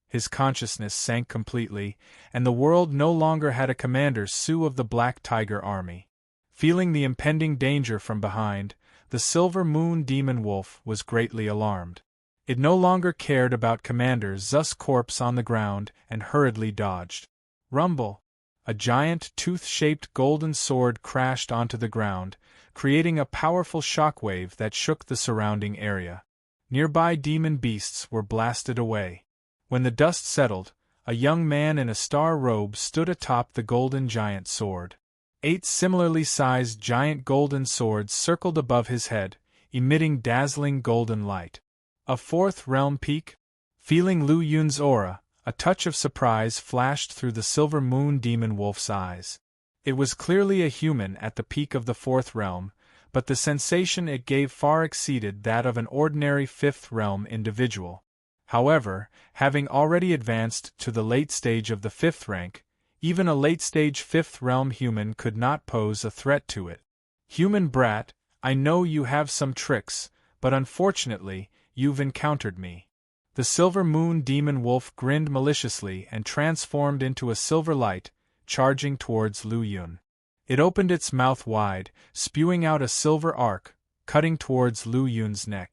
His consciousness sank completely, and the world no longer had a Commander Su of the Black Tiger Army. Feeling the impending danger from behind, the silver moon demon wolf was greatly alarmed. It no longer cared about Commander Zus' corpse on the ground and hurriedly dodged. Rumble! A giant, tooth-shaped golden sword crashed onto the ground, creating a powerful shockwave that shook the surrounding area. Nearby demon beasts were blasted away. When the dust settled, a young man in a star robe stood atop the golden giant sword. 8 similarly sized giant golden swords circled above his head, emitting dazzling golden light. A fourth realm peak? Feeling Lu Yun's aura, a touch of surprise flashed through the silver moon demon wolf's eyes. It was clearly a human at the peak of the fourth realm, but the sensation it gave far exceeded that of an ordinary fifth realm individual. However, having already advanced to the late stage of the fifth rank, even a late-stage fifth realm human could not pose a threat to it. Human brat, I know you have some tricks, but unfortunately, you've encountered me. The silver moon demon wolf grinned maliciously and transformed into a silver light, charging towards Lu Yun. It opened its mouth wide, spewing out a silver arc, cutting towards Lu Yun's neck.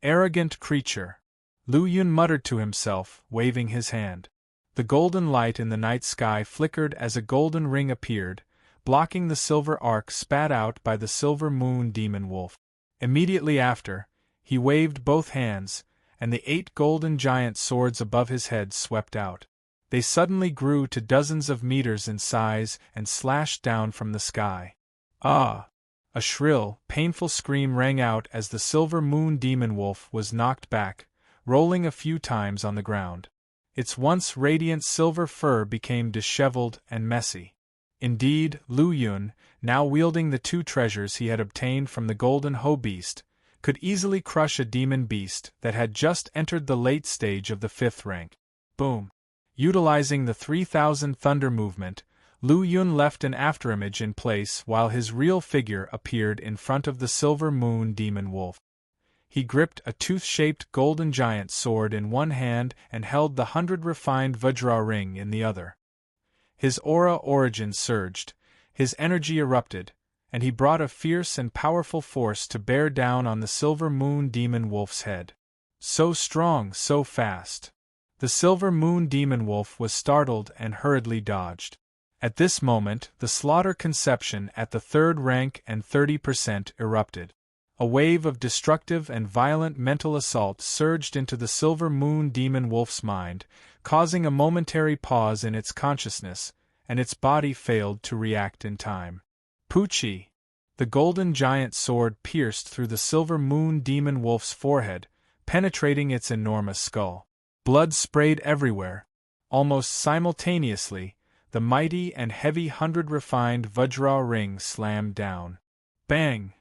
Arrogant creature! Lu Yun muttered to himself, waving his hand. The golden light in the night sky flickered as a golden ring appeared, blocking the silver arc spat out by the silver moon demon wolf. Immediately after, he waved both hands, and the 8 golden giant swords above his head swept out. They suddenly grew to dozens of meters in size and slashed down from the sky. Ah! A shrill, painful scream rang out as the silver moon demon wolf was knocked back, rolling a few times on the ground. Its once radiant silver fur became disheveled and messy. Indeed, Lu Yun, now wielding the 2 treasures he had obtained from the golden hoe beast, could easily crush a demon beast that had just entered the late stage of the 5th rank. Boom! Utilizing the 3000 thunder movement, Lu Yun left an afterimage in place while his real figure appeared in front of the silver moon demon wolf. He gripped a tooth-shaped golden giant sword in one hand and held the 100 refined Vajra ring in the other. His aura origin surged, his energy erupted, and he brought a fierce and powerful force to bear down on the silver moon demon wolf's head. So strong, so fast. The silver moon demon wolf was startled and hurriedly dodged. At this moment, the slaughter conception at the 3rd rank and 30% erupted. A wave of destructive and violent mental assault surged into the silver moon demon wolf's mind, causing a momentary pause in its consciousness, and its body failed to react in time. Poochie! The golden giant sword pierced through the silver moon demon wolf's forehead, penetrating its enormous skull. Blood sprayed everywhere. Almost simultaneously, the mighty and heavy 100 refined Vajra ring slammed down. Bang!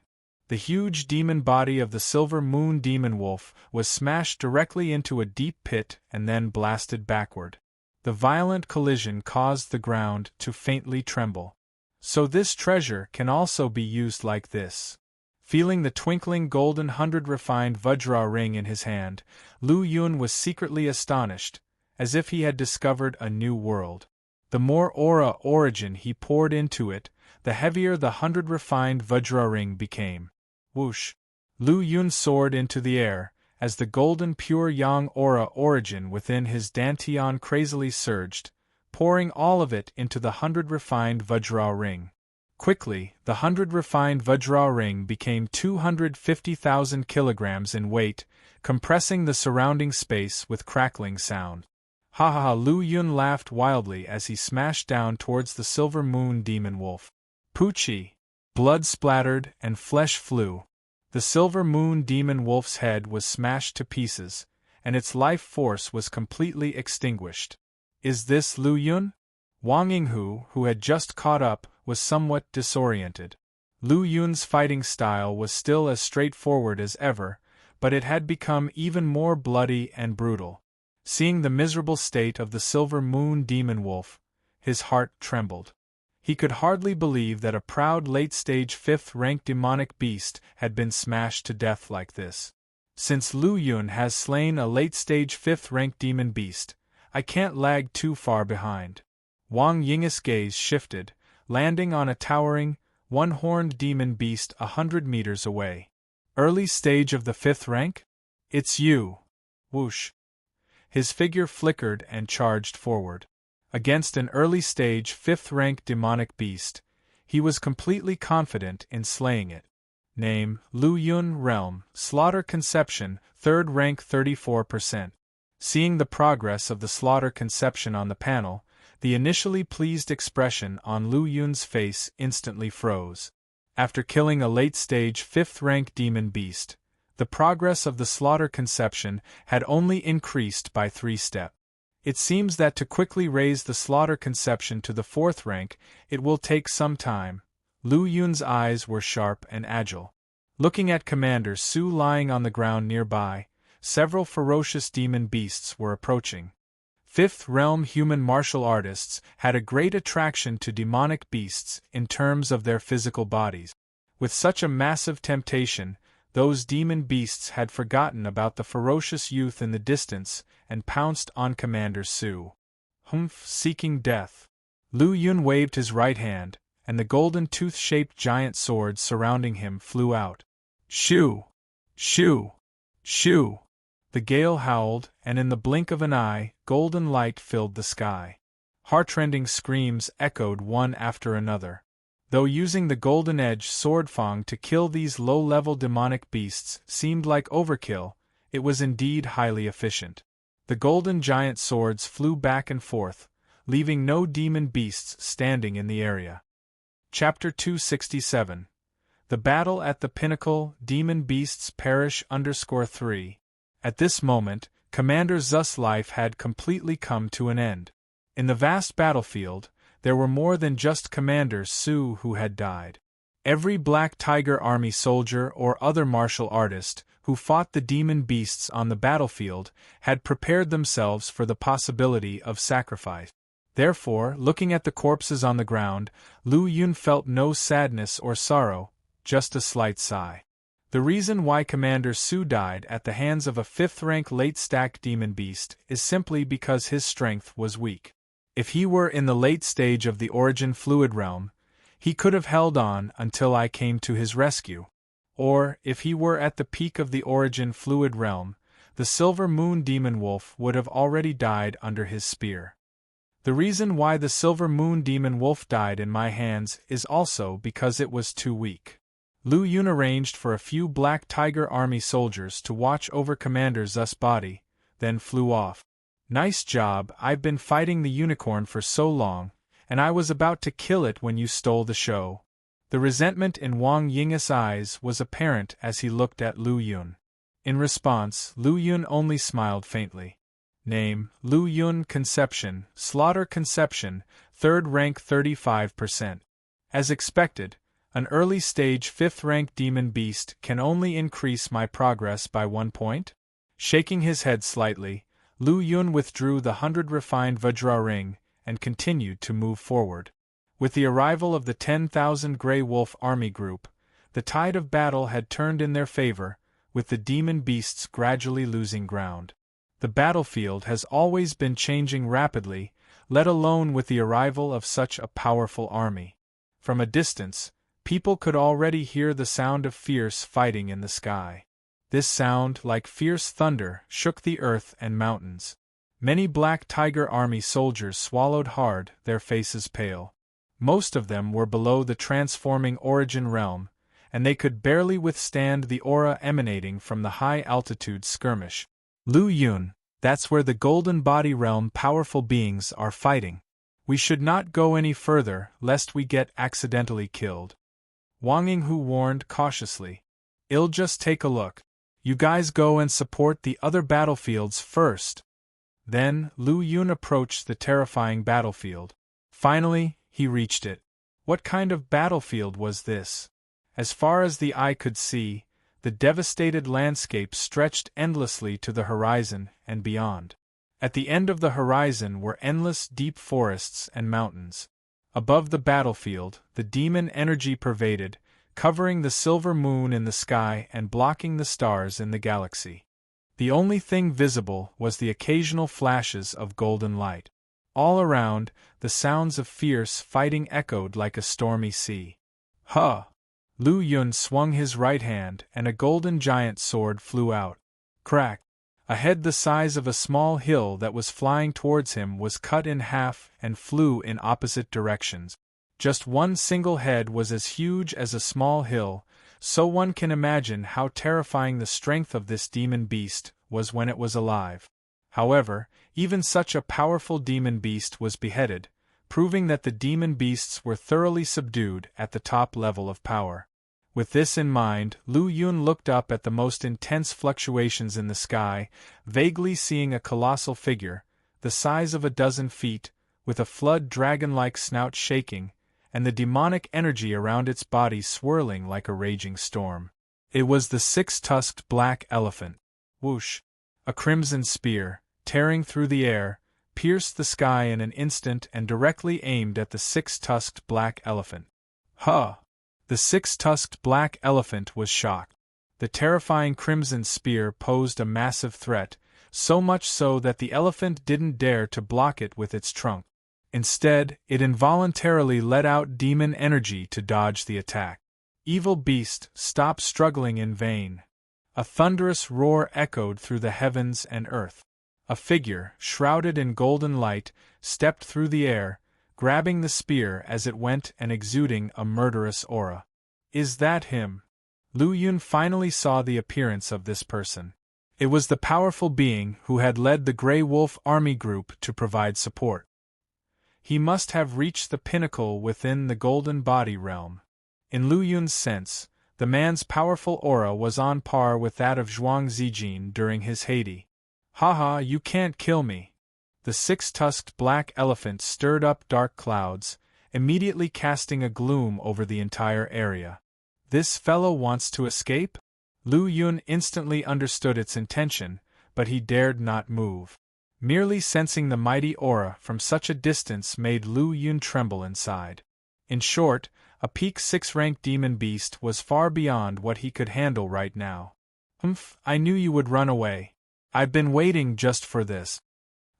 The huge demon body of the silver moon demon wolf was smashed directly into a deep pit and then blasted backward. The violent collision caused the ground to faintly tremble. So this treasure can also be used like this. Feeling the twinkling golden 100 refined Vajra ring in his hand, Lu Yun was secretly astonished, as if he had discovered a new world. The more aura origin he poured into it, the heavier the 100 refined Vajra ring became. Whoosh! Lu Yun soared into the air, as the golden pure yang aura origin within his dantian crazily surged, pouring all of it into the 100 refined Vajra ring. Quickly, the 100 refined Vajra ring became 250,000 kilograms in weight, compressing the surrounding space with crackling sound. Ha ha ha! Lu Yun laughed wildly as he smashed down towards the silver moon demon wolf. Poochie! Blood splattered and flesh flew. The silver moon demon wolf's head was smashed to pieces, and its life force was completely extinguished. Is this Lu Yun? Wang Yinghu, who had just caught up, was somewhat disoriented. Lu Yun's fighting style was still as straightforward as ever, but it had become even more bloody and brutal. Seeing the miserable state of the silver moon demon wolf, his heart trembled. He could hardly believe that a proud late-stage 5th-rank demonic beast had been smashed to death like this. Since Lu Yun has slain a late-stage 5th-rank demon beast, I can't lag too far behind. Wang Ying's gaze shifted, landing on a towering, one-horned demon beast 100 meters away. Early stage of the 5th rank? It's you. Whoosh. His figure flickered and charged forward. Against an early-stage 5th-rank demonic beast, he was completely confident in slaying it. Name, Lu Yun. Realm, Slaughter Conception, 3rd rank 34%. Seeing the progress of the slaughter conception on the panel, The initially pleased expression on Lu Yun's face instantly froze. After killing a late-stage 5th-rank demon beast, the progress of the slaughter conception had only increased by 3 steps. It seems that to quickly raise the slaughter conception to the 4th rank, it will take some time. Lu Yun's eyes were sharp and agile. Looking at Commander Su lying on the ground nearby, several ferocious demon beasts were approaching. 5th realm human martial artists had a great attraction to demonic beasts in terms of their physical bodies. With such a massive temptation, those demon beasts had forgotten about the ferocious youth in the distance and pounced on Commander Su. Seeking death. Lu Yun waved his right hand, and the golden tooth-shaped giant swords surrounding him flew out. Shoo! Shoo! Shoo! The gale howled, and in the blink of an eye, golden light filled the sky. Heartrending screams echoed one after another. Though using the golden-edged swordfang to kill these low-level demonic beasts seemed like overkill, it was indeed highly efficient. The golden giant swords flew back and forth, leaving no demon beasts standing in the area. Chapter 267. The Battle at the Pinnacle, Demon Beasts Perish _3. At this moment, Commander Zu's life had completely come to an end. In the vast battlefield, there were more than just Commander Su who had died. Every Black Tiger Army soldier or other martial artist who fought the demon beasts on the battlefield had prepared themselves for the possibility of sacrifice. Therefore, looking at the corpses on the ground, Lu Yun felt no sadness or sorrow, just a slight sigh. The reason why Commander Su died at the hands of a 5th-rank late-stack demon beast is simply because his strength was weak. If he were in the late stage of the Origin Fluid Realm, he could have held on until I came to his rescue. Or, if he were at the peak of the Origin Fluid Realm, the Silver Moon Demon Wolf would have already died under his spear. The reason why the Silver Moon Demon Wolf died in my hands is also because it was too weak. Lu Yun arranged for a few Black Tiger Army soldiers to watch over Commander Zu's body, then flew off. Nice job, I've been fighting the unicorn for so long, and I was about to kill it when you stole the show. The resentment in Wang Ying's eyes was apparent as he looked at Lu Yun. In response, Lu Yun only smiled faintly. Name, Lu Yun Conception, Slaughter Conception, 3rd rank 35%. As expected, an early-stage 5th-rank demon beast can only increase my progress by 1 point? Shaking his head slightly, Lu Yun withdrew the 100 refined Vajra ring and continued to move forward. With the arrival of the 10,000 Grey Wolf army group, the tide of battle had turned in their favor, with the demon beasts gradually losing ground. The battlefield has always been changing rapidly, let alone with the arrival of such a powerful army. From a distance, people could already hear the sound of fierce fighting in the sky. This sound, like fierce thunder, shook the earth and mountains. Many Black Tiger Army soldiers swallowed hard, their faces pale. Most of them were below the transforming Origin realm, and they could barely withstand the aura emanating from the high-altitude skirmish. Lu Yun, that's where the Golden Body Realm powerful beings are fighting. We should not go any further, lest we get accidentally killed. Wang Yinghu warned cautiously. I'll just take a look. You guys go and support the other battlefields first. Then, Lu Yun approached the terrifying battlefield. Finally, he reached it. What kind of battlefield was this? As far as the eye could see, the devastated landscape stretched endlessly to the horizon and beyond. At the end of the horizon were endless deep forests and mountains. Above the battlefield, the demon energy pervaded, covering the silver moon in the sky and blocking the stars in the galaxy. The only thing visible was the occasional flashes of golden light. All around, the sounds of fierce fighting echoed like a stormy sea. Huh! Lu Yun swung his right hand and a golden giant sword flew out. Crack! A head the size of a small hill that was flying towards him was cut in half and flew in opposite directions. Just one single head was as huge as a small hill, so one can imagine how terrifying the strength of this demon beast was when it was alive. However, Even such a powerful demon beast was beheaded, proving that the demon beasts were thoroughly subdued at the top level of power. With this in mind, Lu Yun looked up at the most intense fluctuations in the sky, vaguely seeing a colossal figure, the size of a dozen feet, with a flood dragon-like snout shaking, and the demonic energy around its body swirling like a raging storm. It was the six-tusked black elephant. Whoosh! A crimson spear, tearing through the air, pierced the sky in an instant and directly aimed at the six-tusked black elephant. Huh! The six-tusked black elephant was shocked. The terrifying crimson spear posed a massive threat, so much so that the elephant didn't dare to block it with its trunk. Instead, it involuntarily let out demon energy to dodge the attack. Evil beast, stop struggling in vain. A thunderous roar echoed through the heavens and earth. A figure, shrouded in golden light, stepped through the air, grabbing the spear as it went and exuding a murderous aura. Is that him? Lu Yun finally saw the appearance of this person. It was the powerful being who had led the Grey Wolf army group to provide support. He must have reached the pinnacle within the golden body realm. In Lu Yun's sense, the man's powerful aura was on par with that of Zhuang Zijin during his heyday. Haha, you can't kill me. The six-tusked black elephant stirred up dark clouds, immediately casting a gloom over the entire area. This fellow wants to escape? Lu Yun instantly understood its intention, but he dared not move. Merely sensing the mighty aura from such a distance made Lu Yun tremble inside. In short, a peak 6-rank demon beast was far beyond what he could handle right now. I knew you would run away. I've been waiting just for this.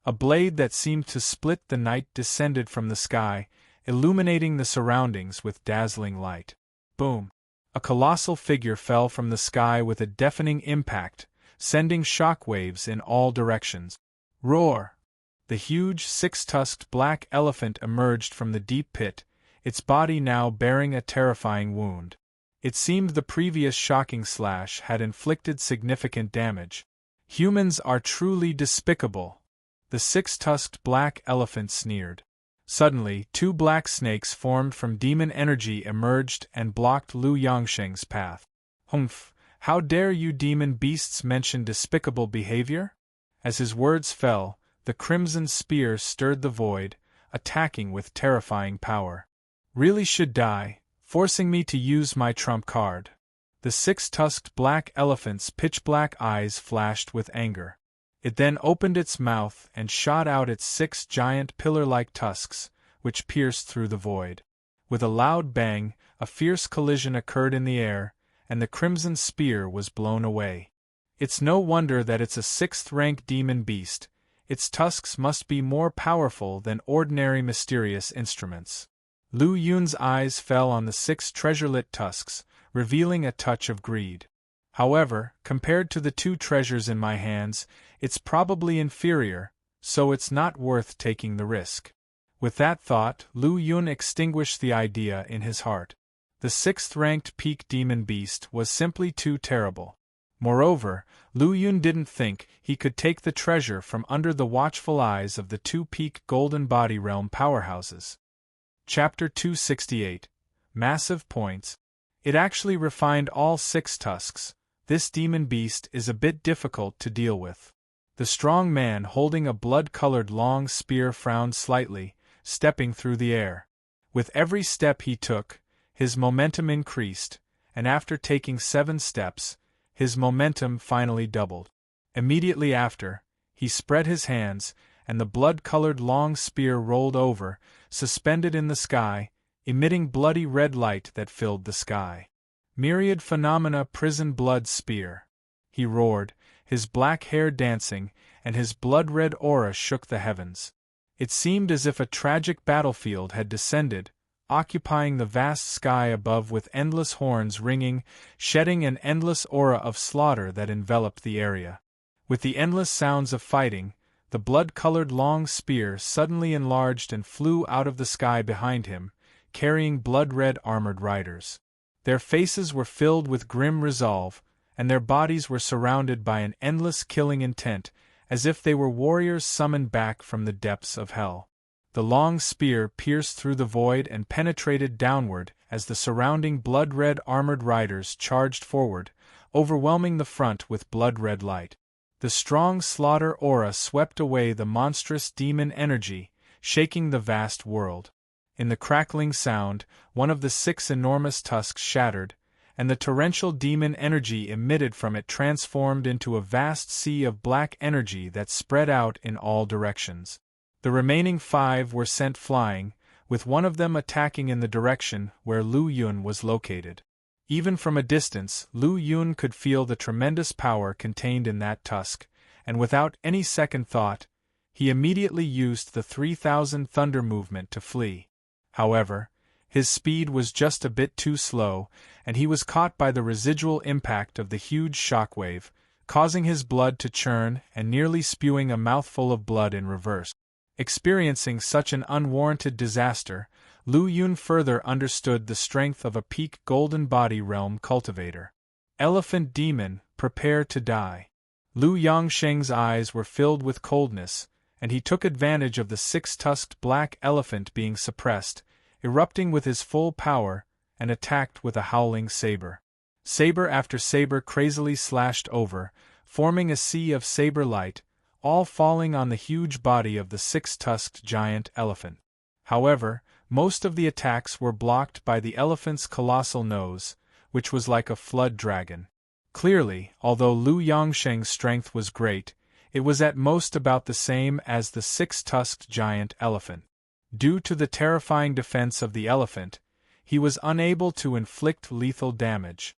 A blade that seemed to split the night descended from the sky, illuminating the surroundings with dazzling light. Boom! A colossal figure fell from the sky with a deafening impact, sending shockwaves in all directions. Roar! The huge six-tusked black elephant emerged from the deep pit, its body now bearing a terrifying wound. It seemed the previous shocking slash had inflicted significant damage. Humans are truly despicable. The six-tusked black elephant sneered. Suddenly, 2 black snakes formed from demon energy emerged and blocked Lu Yongsheng's path. Humph! How dare you demon beasts mention despicable behavior? As his words fell, the crimson spear stirred the void, attacking with terrifying power. Really should die, forcing me to use my trump card. The six-tusked black elephant's pitch-black eyes flashed with anger. It then opened its mouth and shot out its 6 giant pillar-like tusks, which pierced through the void. With a loud bang, a fierce collision occurred in the air, and the crimson spear was blown away. It's no wonder that it's a 6th-rank demon beast. Its tusks must be more powerful than ordinary mysterious instruments. Lu Yun's eyes fell on the 6 treasure-lit tusks, revealing a touch of greed. However, compared to the 2 treasures in my hands, it's probably inferior, so it's not worth taking the risk. With that thought, Lu Yun extinguished the idea in his heart. The 6th-ranked peak demon beast was simply too terrible. Moreover, Lu Yun didn't think he could take the treasure from under the watchful eyes of the 2 peak golden body realm powerhouses. Chapter 268. Massive Points. It actually refined all 6 tusks. This demon beast is a bit difficult to deal with. The strong man holding a blood-colored long spear frowned slightly, stepping through the air. With every step he took, his momentum increased, and after taking 7 steps, his momentum finally doubled. Immediately after, he spread his hands, and the blood-colored long spear rolled over, suspended in the sky, emitting bloody red light that filled the sky. Myriad Phenomena Prison Blood Spear. He roared, his black hair dancing, and his blood-red aura shook the heavens. It seemed as if a tragic battlefield had descended, occupying the vast sky above with endless horns ringing, shedding an endless aura of slaughter that enveloped the area. With the endless sounds of fighting, the blood-colored long spear suddenly enlarged and flew out of the sky behind him, carrying blood-red armored riders. Their faces were filled with grim resolve, and their bodies were surrounded by an endless killing intent, as if they were warriors summoned back from the depths of hell. The long spear pierced through the void and penetrated downward as the surrounding blood-red armored riders charged forward, overwhelming the front with blood-red light. The strong slaughter aura swept away the monstrous demon energy, shaking the vast world. In the crackling sound, one of the 6 enormous tusks shattered, and the torrential demon energy emitted from it transformed into a vast sea of black energy that spread out in all directions. The remaining 5 were sent flying, with one of them attacking in the direction where Lu Yun was located. Even from a distance, Lu Yun could feel the tremendous power contained in that tusk, and without any second thought, he immediately used the 3000 thunder movement to flee. However, his speed was just a bit too slow, and he was caught by the residual impact of the huge shockwave, causing his blood to churn and nearly spewing a mouthful of blood in reverse. Experiencing such an unwarranted disaster, Lu Yun further understood the strength of a peak golden body realm cultivator. Elephant demon, prepare to die. Lu Yongsheng's eyes were filled with coldness, and he took advantage of the 6-tusked black elephant being suppressed, erupting with his full power, and attacked with a howling saber. Saber after saber crazily slashed over, forming a sea of saber light, all falling on the huge body of the 6-tusked giant elephant. However, most of the attacks were blocked by the elephant's colossal nose, which was like a flood dragon. Clearly, although Lu Yongsheng's strength was great, it was at most about the same as the 6-tusked giant elephant. Due to the terrifying defense of the elephant, he was unable to inflict lethal damage.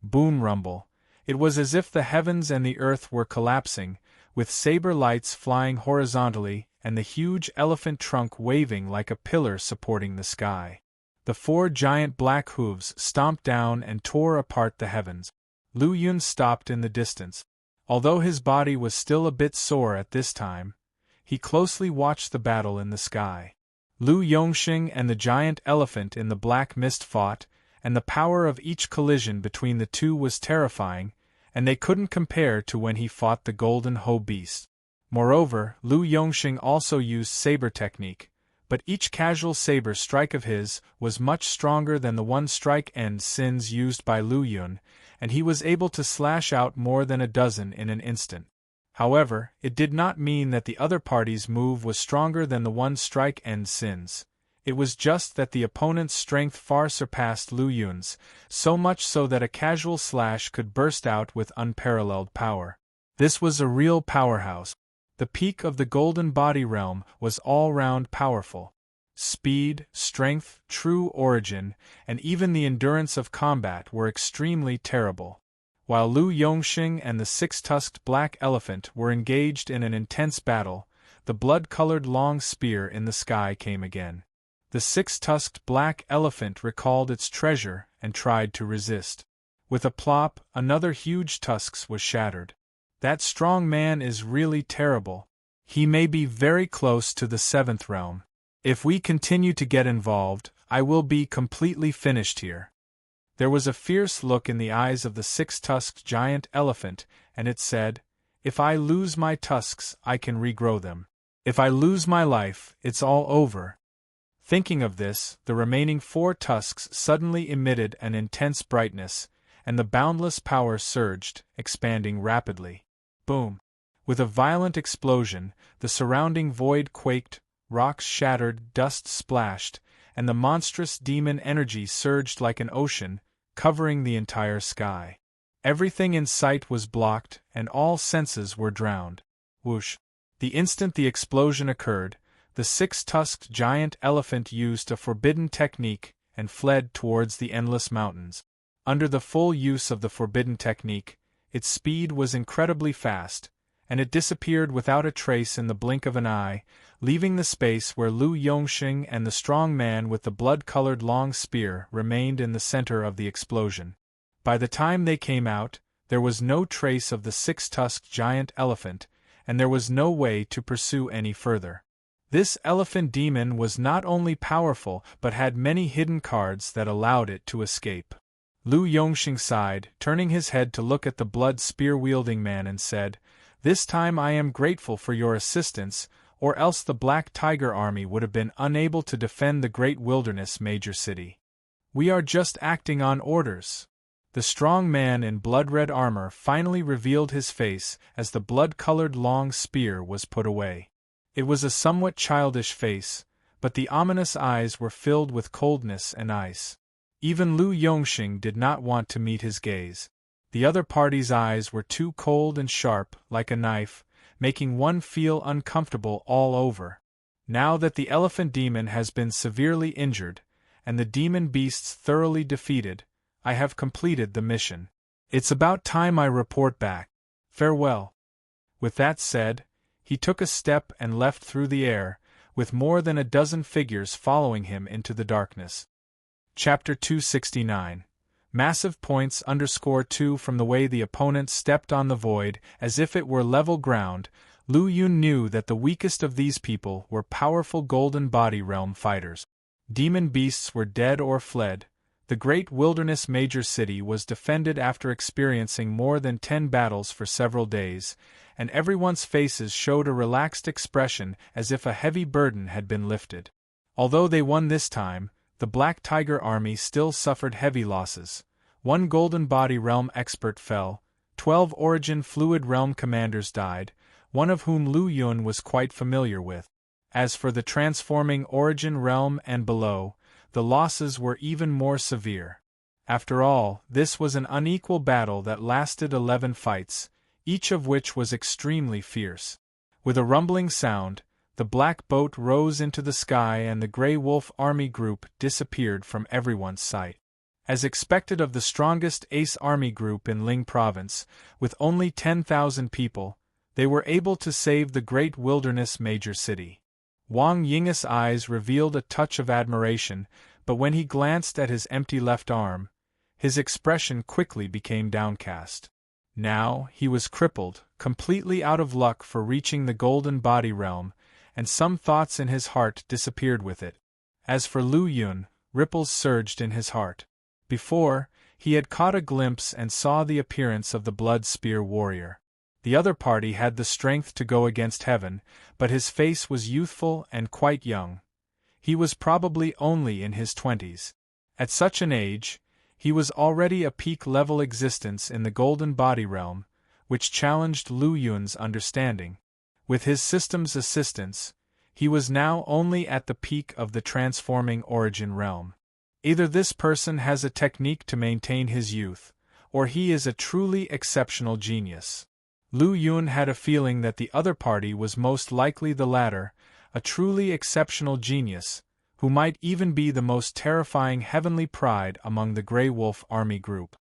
Boom rumble. It was as if the heavens and the earth were collapsing, with saber lights flying horizontally and the huge elephant trunk waving like a pillar supporting the sky. The 4 giant black hooves stomped down and tore apart the heavens. Lu Yun stopped in the distance. Although his body was still a bit sore at this time, he closely watched the battle in the sky. Lu Yongsheng and the giant elephant in the black mist fought, and the power of each collision between the two was terrifying, and they couldn't compare to when he fought the golden hoe beast. Moreover, Lu Yongsheng also used saber technique, but each casual saber strike of his was much stronger than the one strike end sins used by Lu Yun, and he was able to slash out more than a dozen in an instant. However, it did not mean that the other party's move was stronger than the one strike end sins. It was just that the opponent's strength far surpassed Lu Yun's, so much so that a casual slash could burst out with unparalleled power. This was a real powerhouse. The peak of the golden body realm was all-round powerful. Speed, strength, true origin, and even the endurance of combat were extremely terrible. While Lu Yongsheng and the 6-tusked black elephant were engaged in an intense battle, the blood-colored long spear in the sky came again. The 6-tusked black elephant recalled its treasure and tried to resist. With a plop, another huge tusk was shattered. That strong man is really terrible. He may be very close to the 7th realm. If we continue to get involved, I will be completely finished here. There was a fierce look in the eyes of the 6-tusked giant elephant, and it said, "If I lose my tusks, I can regrow them. If I lose my life, it's all over." Thinking of this, the remaining 4 tusks suddenly emitted an intense brightness, and the boundless power surged, expanding rapidly. Boom! With a violent explosion, the surrounding void quaked, rocks shattered, dust splashed, and the monstrous demon energy surged like an ocean, covering the entire sky. Everything in sight was blocked, and all senses were drowned. Whoosh! The instant the explosion occurred, the 6-tusked giant elephant used a forbidden technique and fled towards the endless mountains. Under the full use of the forbidden technique, its speed was incredibly fast, and it disappeared without a trace in the blink of an eye, leaving the space where Lu Yongsheng and the strong man with the blood-colored long spear remained in the center of the explosion. By the time they came out, there was no trace of the 6-tusked giant elephant, and there was no way to pursue any further. This elephant demon was not only powerful but had many hidden cards that allowed it to escape. Lu Yongsheng sighed, turning his head to look at the blood spear-wielding man and said, This time I am grateful for your assistance, or else the Black Tiger army would have been unable to defend the great wilderness major city. We are just acting on orders. The strong man in blood-red armor finally revealed his face as the blood-colored long spear was put away. It was a somewhat childish face, but the ominous eyes were filled with coldness and ice. Even Lu Yongxing did not want to meet his gaze. The other party's eyes were too cold and sharp, like a knife, making one feel uncomfortable all over. Now that the elephant demon has been severely injured, and the demon beasts thoroughly defeated, I have completed the mission. It's about time I report back. Farewell. With that said, he took a step and left through the air, with more than a dozen figures following him into the darkness. Chapter 269. Massive points _2 From the way the opponent stepped on the void as if it were level ground, Lu Yun knew that the weakest of these people were powerful Golden Body Realm fighters. Demon beasts were dead or fled. The great wilderness major city was defended after experiencing more than 10 battles for several days, and everyone's faces showed a relaxed expression as if a heavy burden had been lifted. Although they won this time, the Black Tiger army still suffered heavy losses. 1 Golden Body Realm expert fell, 12 Origin Fluid Realm commanders died, one of whom Lu Yun was quite familiar with. As for the transforming Origin Realm and below, the losses were even more severe. After all, this was an unequal battle that lasted 11 fights, each of which was extremely fierce. With a rumbling sound, the black boat rose into the sky and the Grey Wolf army group disappeared from everyone's sight. As expected of the strongest Ace army group in Ling Province, with only 10,000 people, they were able to save the great wilderness major city. Wang Ying's eyes revealed a touch of admiration, but when he glanced at his empty left arm, his expression quickly became downcast. Now, he was crippled, completely out of luck for reaching the Golden Body Realm, and some thoughts in his heart disappeared with it. As for Lu Yun, ripples surged in his heart. Before, he had caught a glimpse and saw the appearance of the Blood Spear warrior. The other party had the strength to go against heaven, but his face was youthful and quite young. He was probably only in his 20s. At such an age, he was already a peak-level existence in the Golden Body Realm, which challenged Lu Yun's understanding. With his system's assistance, he was now only at the peak of the transforming Origin Realm. Either this person has a technique to maintain his youth, or he is a truly exceptional genius. Lu Yun had a feeling that the other party was most likely the latter, a truly exceptional genius, who might even be the most terrifying heavenly pride among the Grey Wolf army group.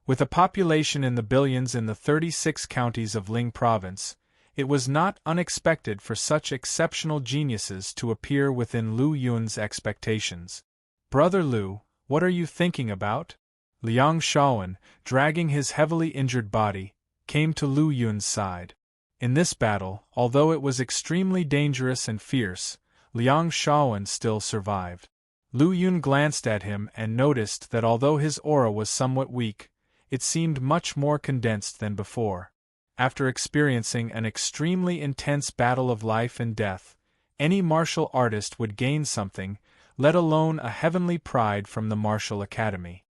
With a population in the billions in the 36 counties of Ling Province, it was not unexpected for such exceptional geniuses to appear within Lu Yun's expectations. "Brother Lu, what are you thinking about?" Liang Shaoan, dragging his heavily injured body, came to Lu Yun's side. In this battle, although it was extremely dangerous and fierce, Liang Shaoan still survived. Lu Yun glanced at him and noticed that although his aura was somewhat weak, it seemed much more condensed than before. After experiencing an extremely intense battle of life and death, any martial artist would gain something, let alone a heavenly pride from the martial academy.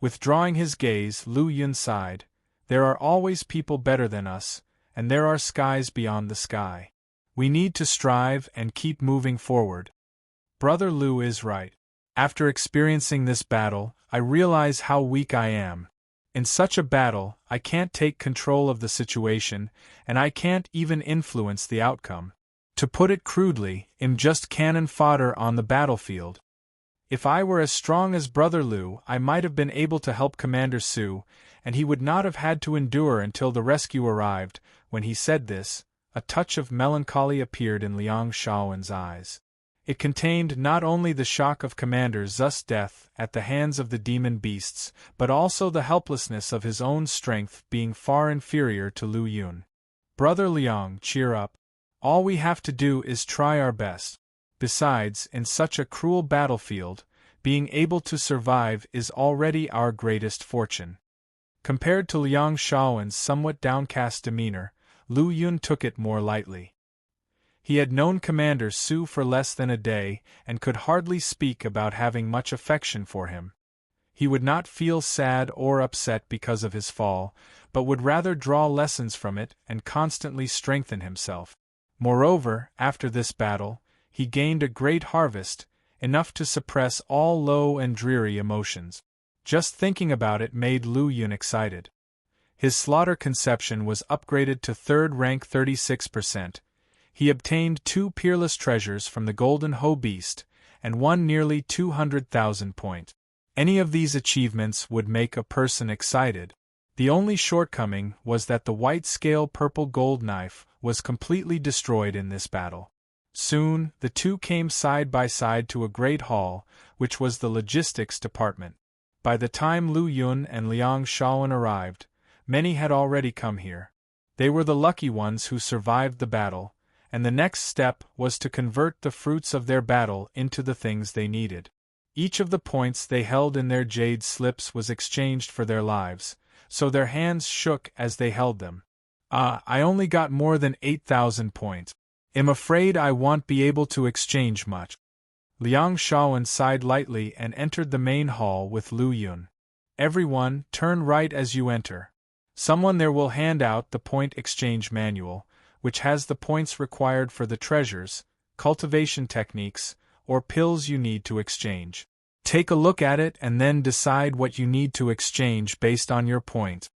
Withdrawing his gaze, Lu Yun sighed. There are always people better than us, and there are skies beyond the sky. We need to strive and keep moving forward. Brother Lu is right. After experiencing this battle, I realize how weak I am. In such a battle, I can't take control of the situation, and I can't even influence the outcome. To put it crudely, I'm just cannon fodder on the battlefield. If I were as strong as Brother Lu, I might have been able to help Commander Su, and he would not have had to endure until the rescue arrived. When he said this, a touch of melancholy appeared in Liang Shaoan's eyes. It contained not only the shock of Commander Zu's death at the hands of the demon beasts, but also the helplessness of his own strength being far inferior to Lu Yun. Brother Liang, cheer up. All we have to do is try our best. Besides, in such a cruel battlefield, being able to survive is already our greatest fortune. Compared to Liang Shaoan's somewhat downcast demeanor, Lu Yun took it more lightly. He had known Commander Su for less than a day and could hardly speak about having much affection for him. He would not feel sad or upset because of his fall, but would rather draw lessons from it and constantly strengthen himself. Moreover, after this battle, he gained a great harvest, enough to suppress all low and dreary emotions. Just thinking about it made Lu Yun excited. His slaughter conception was upgraded to third rank 36%. He obtained 2 peerless treasures from the Golden Ho Beast, and won nearly 200,000 points. Any of these achievements would make a person excited. The only shortcoming was that the white-scale purple gold knife was completely destroyed in this battle. Soon, the two came side by side to a great hall, which was the logistics department. By the time Lu Yun and Liang Shaoan arrived, many had already come here. They were the lucky ones who survived the battle, and the next step was to convert the fruits of their battle into the things they needed. Each of the points they held in their jade slips was exchanged for their lives, so their hands shook as they held them. I only got more than 8,000 points. I'm afraid I won't be able to exchange much. Liang Shaoan sighed lightly and entered the main hall with Lu Yun. Everyone, turn right as you enter. Someone there will hand out the point exchange manual, which has the points required for the treasures, cultivation techniques, or pills you need to exchange. Take a look at it and then decide what you need to exchange based on your point.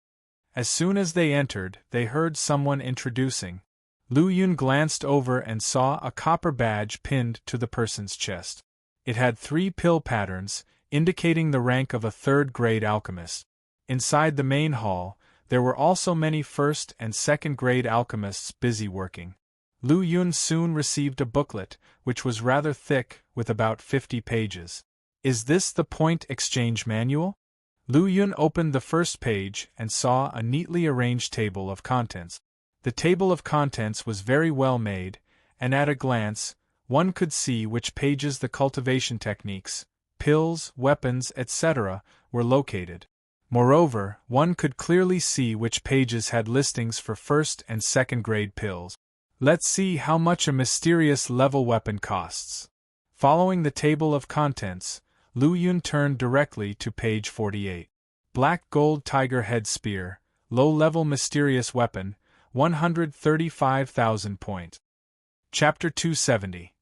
As soon as they entered, they heard someone introducing. Lu Yun glanced over and saw a copper badge pinned to the person's chest. It had 3 pill patterns, indicating the rank of a third-grade alchemist. Inside the main hall, there were also many first- and second-grade alchemists busy working. Lu Yun soon received a booklet, which was rather thick, with about 50 pages. Is this the point exchange manual? Lu Yun opened the first page and saw a neatly arranged table of contents. The table of contents was very well made, and at a glance, one could see which pages the cultivation techniques, pills, weapons, etc., were located. Moreover, one could clearly see which pages had listings for first- and second-grade pills. Let's see how much a mysterious level weapon costs. Following the table of contents, Lu Yun turned directly to page 48. Black Gold Tiger Head Spear, low-level mysterious weapon, 135,000 points. Chapter 270.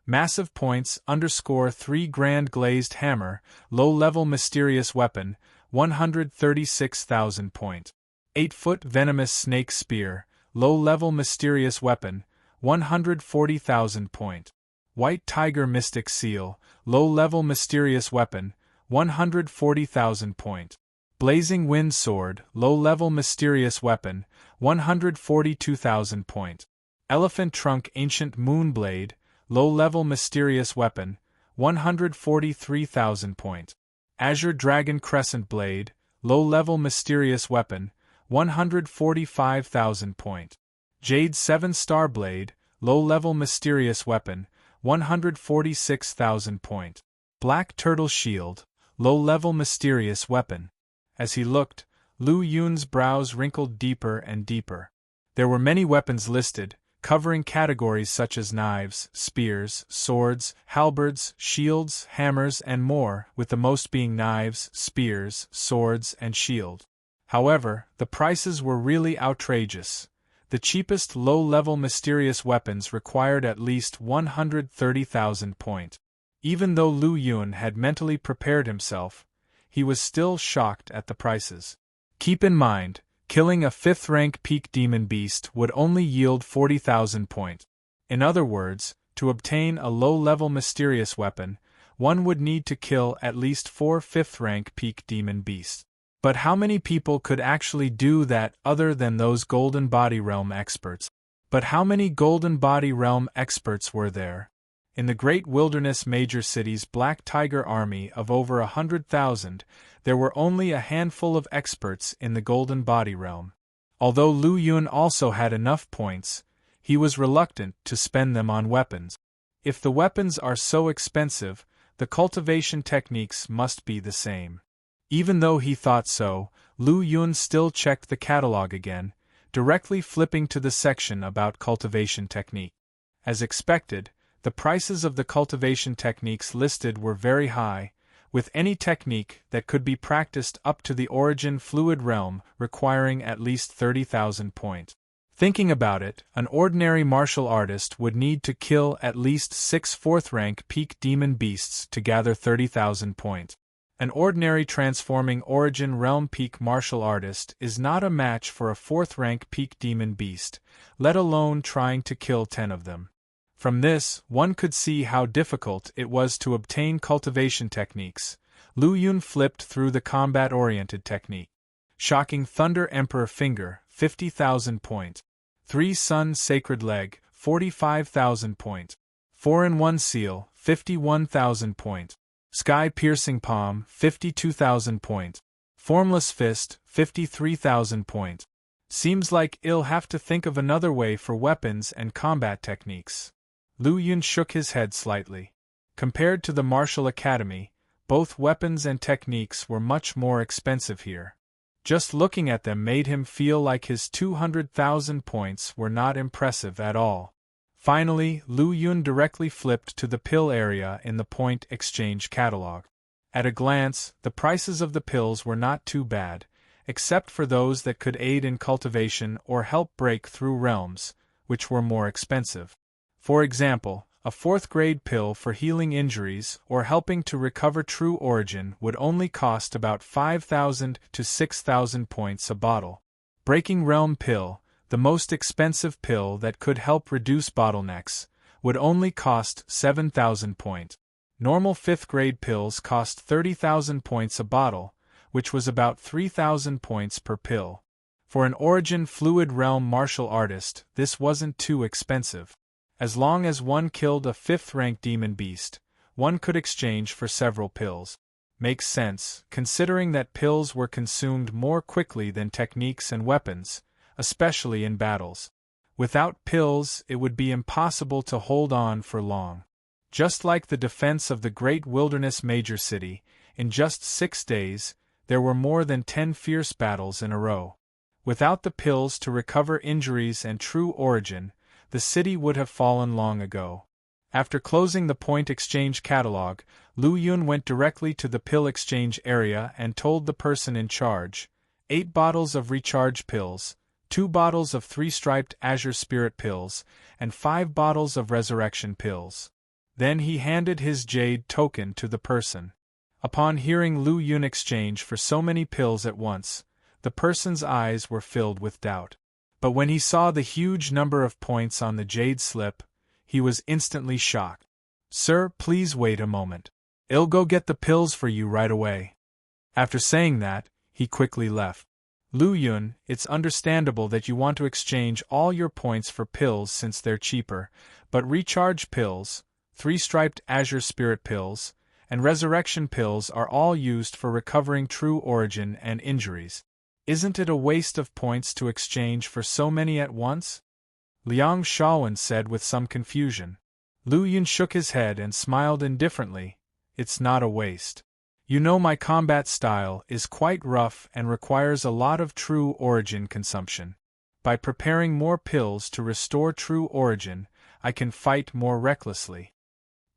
Massive points _3 Grand Glazed Hammer, low-level mysterious weapon, 136,000 points. 8-foot Venomous Snake Spear, low-level mysterious weapon, 140,000 points. White Tiger Mystic Seal, low-level mysterious weapon, 140,000 points. Blazing Wind Sword, low-level mysterious weapon, 142,000 points. Elephant Trunk Ancient Moonblade, low-level mysterious weapon, 143,000 points. Azure Dragon Crescent Blade, low-level mysterious weapon, 145,000 points. Jade 7-Star Blade, low-level mysterious weapon, 146,000 points. Black Turtle Shield, low-level mysterious weapon. As he looked, Lu Yun's brows wrinkled deeper and deeper. There were many weapons listed, covering categories such as knives, spears, swords, halberds, shields, hammers, and more, with the most being knives, spears, swords, and shield. However, the prices were really outrageous. The cheapest low-level mysterious weapons required at least 130,000 points. Even though Lu Yun had mentally prepared himself, he was still shocked at the prices. Keep in mind, killing a 5th-rank peak demon beast would only yield 40,000 points. In other words, to obtain a low-level mysterious weapon, one would need to kill at least 4 5th-rank peak demon beasts. But how many people could actually do that other than those Golden Body Realm experts? But how many Golden Body Realm experts were there? In the Great Wilderness Major City's Black Tiger army of over 100,000, there were only a handful of experts in the Golden Body Realm. Although Lu Yun also had enough points, he was reluctant to spend them on weapons. If the weapons are so expensive, the cultivation techniques must be the same. Even though he thought so, Lu Yun still checked the catalog again, directly flipping to the section about cultivation technique. As expected, the prices of the cultivation techniques listed were very high, with any technique that could be practiced up to the origin fluid realm requiring at least 30,000 points. Thinking about it, an ordinary martial artist would need to kill at least 6 fourth-rank peak demon beasts to gather 30,000 points. An ordinary transforming origin realm peak martial artist is not a match for a 4th-rank peak demon beast, let alone trying to kill 10 of them. From this, one could see how difficult it was to obtain cultivation techniques. Lu Yun flipped through the combat-oriented technique. Shocking Thunder Emperor Finger, 50,000 points. 3 Sun Sacred Leg, 45,000 points. 4-in-1 Seal, 51,000 points. Sky Piercing Palm, 52,000 points. Formless Fist, 53,000 points. Seems like I'll have to think of another way for weapons and combat techniques. Lu Yun shook his head slightly. Compared to the Martial Academy, both weapons and techniques were much more expensive here. Just looking at them made him feel like his 200,000 points were not impressive at all. Finally, Lu Yun directly flipped to the pill area in the point exchange catalog. At a glance, the prices of the pills were not too bad, except for those that could aid in cultivation or help break through realms, which were more expensive. For example, a 4th-grade pill for healing injuries or helping to recover true origin would only cost about 5,000 to 6,000 points a bottle. Breaking Realm Pill, the most expensive pill that could help reduce bottlenecks, would only cost 7,000 points. Normal 5th-grade pills cost 30,000 points a bottle, which was about 3,000 points per pill. For an Origin Fluid Realm martial artist, this wasn't too expensive. As long as one killed a 5th-rank demon beast, one could exchange for several pills. Makes sense, considering that pills were consumed more quickly than techniques and weapons, especially in battles. Without pills, it would be impossible to hold on for long. Just like the defense of the great wilderness major city, in just 6 days, there were more than 10 fierce battles in a row. Without the pills to recover injuries and true origin, the city would have fallen long ago. After closing the point exchange catalog, Lu Yun went directly to the pill exchange area and told the person in charge, 8 bottles of recharge pills, 2 bottles of 3-striped Azure Spirit pills, and 5 bottles of resurrection pills. Then he handed his jade token to the person. Upon hearing Lu Yun exchange for so many pills at once, the person's eyes were filled with doubt. But when he saw the huge number of points on the jade slip, he was instantly shocked. "Sir, please wait a moment. I'll go get the pills for you right away." After saying that, he quickly left. Lu Yun, it's understandable that you want to exchange all your points for pills since they're cheaper, but recharge pills, 3-striped Azure Spirit pills, and resurrection pills are all used for recovering true origin and injuries. Isn't it a waste of points to exchange for so many at once? Liang Shaowen said with some confusion. Lu Yun shook his head and smiled indifferently. It's not a waste. You know my combat style is quite rough and requires a lot of true origin consumption. By preparing more pills to restore true origin, I can fight more recklessly.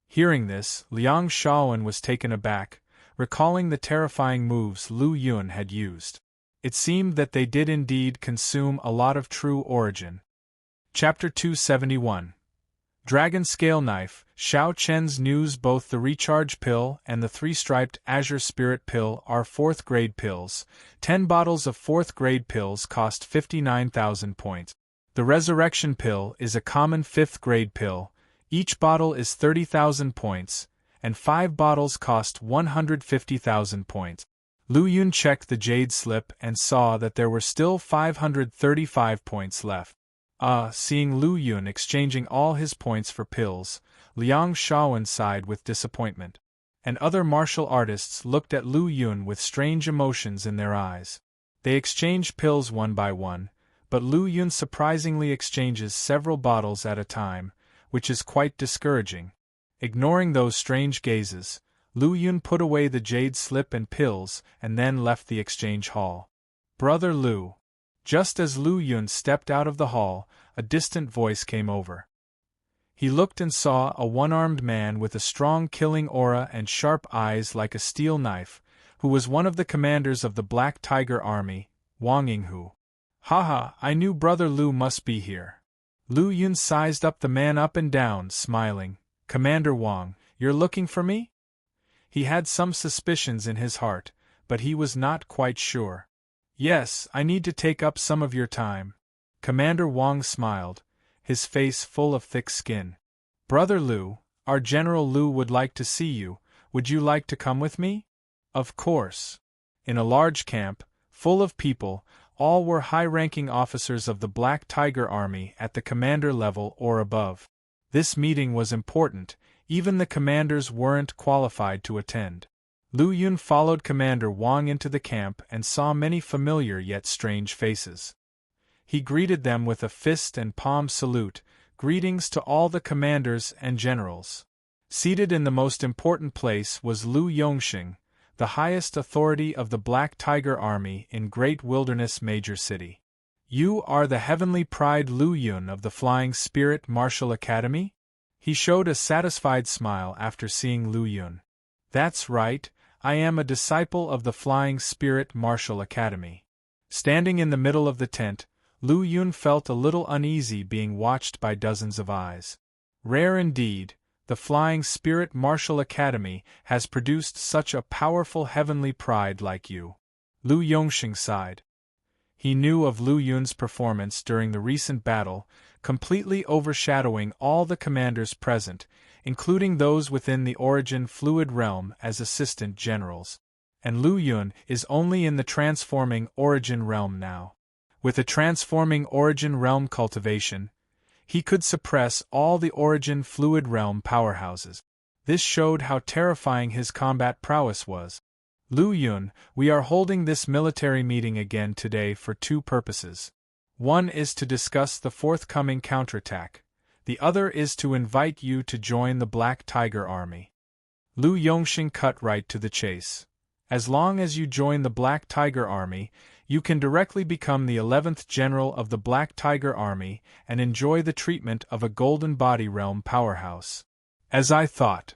Hearing this, Liang Shaowen was taken aback, recalling the terrifying moves Lu Yun had used. It seemed that they did indeed consume a lot of true origin. Chapter 271. Dragon Scale Knife. Xiao Chen's news. Both the recharge pill and the 3-striped Azure Spirit pill are 4th-grade pills. 10 bottles of 4th-grade pills cost 59,000 points. The resurrection pill is a common 5th-grade pill. Each bottle is 30,000 points, and 5 bottles cost 150,000 points. Lu Yun checked the jade slip and saw that there were still 535 points left. Seeing Lu Yun exchanging all his points for pills, Liang Shaowen sighed with disappointment. And other martial artists looked at Lu Yun with strange emotions in their eyes. They exchange pills one by one, but Lu Yun surprisingly exchanges several bottles at a time, which is quite discouraging. Ignoring those strange gazes, Lu Yun put away the jade slip and pills and then left the exchange hall. "Brother Lu," Just as Lu Yun stepped out of the hall, a distant voice came over. He looked and saw a one-armed man with a strong killing aura and sharp eyes like a steel knife, who was one of the commanders of the Black Tiger Army, Wang Yinghu. Haha, I knew Brother Lu must be here. Lu Yun sized up the man up and down, smiling. Commander Wang, you're looking for me? He had some suspicions in his heart, but he was not quite sure. Yes, I need to take up some of your time. Commander Wang smiled, his face full of thick skin. Brother Lu, our General Lu would like to see you. Would you like to come with me? Of course. In a large camp, full of people, all were high-ranking officers of the Black Tiger Army at the commander level or above. This meeting was important, even the commanders weren't qualified to attend. Lu Yun followed Commander Wang into the camp and saw many familiar yet strange faces. He greeted them with a fist and palm salute, greetings to all the commanders and generals. Seated in the most important place was Lu Yongxing, the highest authority of the Black Tiger Army in Great Wilderness Major City. You are the heavenly pride Lu Yun of the Flying Spirit Martial Academy? He showed a satisfied smile after seeing Lu Yun. That's right, I am a disciple of the Flying Spirit Martial Academy. Standing in the middle of the tent, Lu Yun felt a little uneasy being watched by dozens of eyes. Rare indeed, the Flying Spirit Martial Academy has produced such a powerful heavenly pride like you. Lu Yongxing sighed. He knew of Lu Yun's performance during the recent battle, completely overshadowing all the commanders present, including those within the Origin Fluid Realm as assistant generals. And Lu Yun is only in the transforming Origin Realm now. With a transforming Origin Realm cultivation, he could suppress all the Origin Fluid Realm powerhouses. This showed how terrifying his combat prowess was. Lu Yun, we are holding this military meeting again today for two purposes. One is to discuss the forthcoming counterattack. The other is to invite you to join the Black Tiger Army. Lu Yongxing cut right to the chase. As long as you join the Black Tiger Army, you can directly become the 11th General of the Black Tiger Army and enjoy the treatment of a Golden Body Realm powerhouse. As I thought.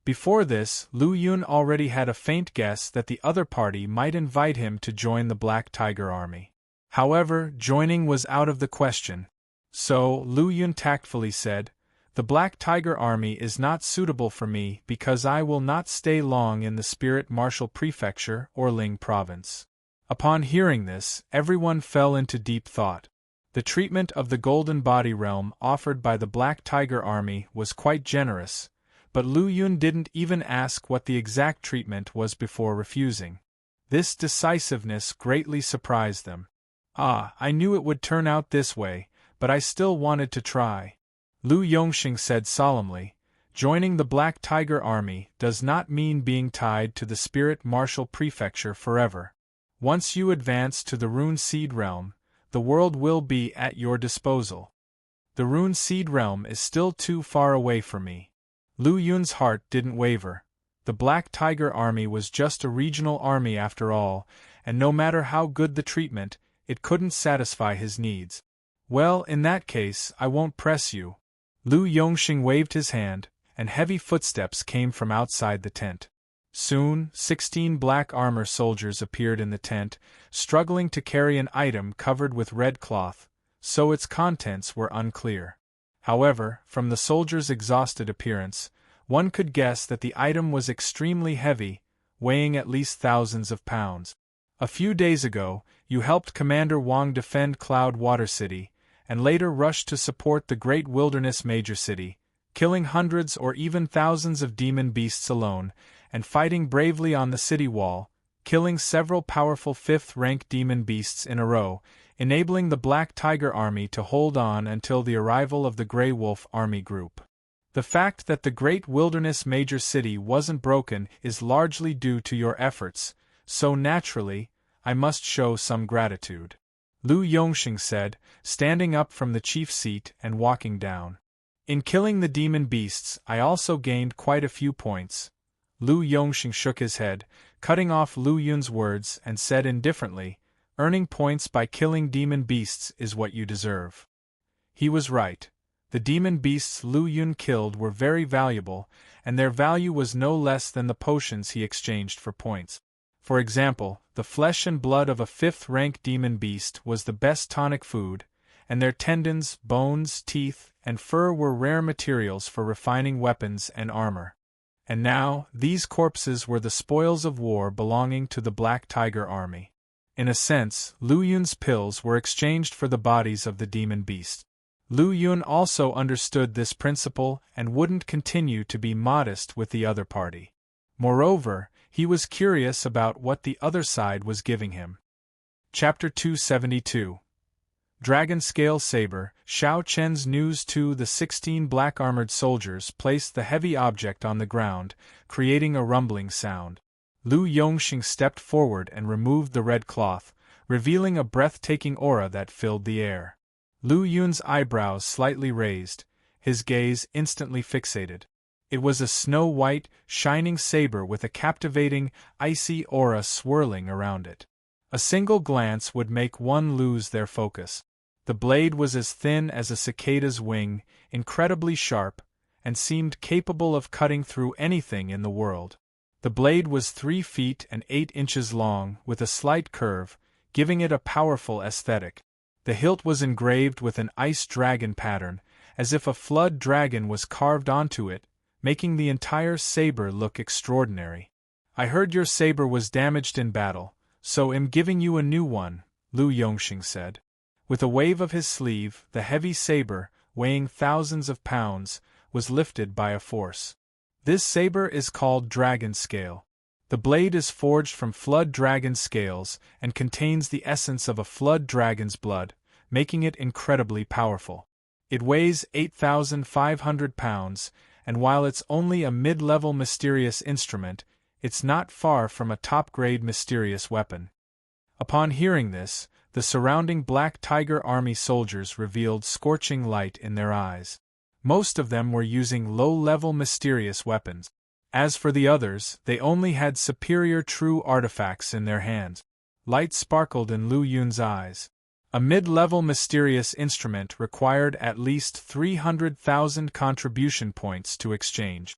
Before this, Lu Yun already had a faint guess that the other party might invite him to join the Black Tiger Army. However, joining was out of the question. So, Lu Yun tactfully said, the Black Tiger Army is not suitable for me because I will not stay long in the Spirit Martial Prefecture or Ling Province. Upon hearing this, everyone fell into deep thought. The treatment of the Golden Body Realm offered by the Black Tiger Army was quite generous, but Lu Yun didn't even ask what the exact treatment was before refusing. This decisiveness greatly surprised them. Ah, I knew it would turn out this way, but I still wanted to try. Lu Yongxing said solemnly, joining the Black Tiger Army does not mean being tied to the Spirit Martial Prefecture forever. Once you advance to the Rune Seed Realm, the world will be at your disposal. The Rune Seed Realm is still too far away for me. Lu Yun's heart didn't waver. The Black Tiger Army was just a regional army after all, and no matter how good the treatment, it couldn't satisfy his needs. Well, in that case, I won't press you. Lu Yongxing waved his hand, and heavy footsteps came from outside the tent. Soon, 16 black armor soldiers appeared in the tent, struggling to carry an item covered with red cloth, so its contents were unclear. However, from the soldiers' exhausted appearance, one could guess that the item was extremely heavy, weighing at least thousands of pounds. A few days ago, you helped Commander Wang defend Cloud Water City, and later rushed to support the Great Wilderness Major City, killing hundreds or even thousands of demon beasts alone, and fighting bravely on the city wall, killing several powerful 5th-rank demon beasts in a row, enabling the Black Tiger Army to hold on until the arrival of the Grey Wolf Army Group. The fact that the Great Wilderness Major City wasn't broken is largely due to your efforts, so naturally, I must show some gratitude. Lu Yongxing said, standing up from the chief seat and walking down. In killing the demon beasts, I also gained quite a few points. Lu Yongxing shook his head, cutting off Lu Yun's words and said indifferently, Earning points by killing demon beasts is what you deserve. He was right. The demon beasts Lu Yun killed were very valuable, and their value was no less than the potions he exchanged for points. For example, the flesh and blood of a 5th-rank demon beast was the best tonic food, and their tendons, bones, teeth, and fur were rare materials for refining weapons and armor. And now, these corpses were the spoils of war belonging to the Black Tiger army. In a sense, Lu Yun's pills were exchanged for the bodies of the demon beasts. Lu Yun also understood this principle and wouldn't continue to be modest with the other party. Moreover, he was curious about what the other side was giving him. Chapter 272. Dragon Scale Saber. Xiao Chen's news to the 16 black-armored soldiers placed the heavy object on the ground, creating a rumbling sound. Lu Yongxing stepped forward and removed the red cloth, revealing a breathtaking aura that filled the air. Lu Yun's eyebrows slightly raised, his gaze instantly fixated. It was a snow-white, shining saber with a captivating, icy aura swirling around it. A single glance would make one lose their focus. The blade was as thin as a cicada's wing, incredibly sharp, and seemed capable of cutting through anything in the world. The blade was 3 feet and 8 inches long, with a slight curve, giving it a powerful aesthetic. The hilt was engraved with an ice dragon pattern, as if a flood dragon was carved onto it, making the entire saber look extraordinary. "I heard your saber was damaged in battle, so am giving you a new one," Lu Yongxing said. With a wave of his sleeve, the heavy saber, weighing thousands of pounds, was lifted by a force. This saber is called Dragon Scale. The blade is forged from flood dragon scales and contains the essence of a flood dragon's blood, making it incredibly powerful. It weighs 8,500 pounds, and while it's only a mid-level mysterious instrument, it's not far from a top-grade mysterious weapon. Upon hearing this, the surrounding Black Tiger army soldiers revealed scorching light in their eyes. Most of them were using low-level mysterious weapons. As for the others, they only had superior true artifacts in their hands. Light sparkled in Lu Yun's eyes. A mid-level mysterious instrument required at least 300,000 contribution points to exchange.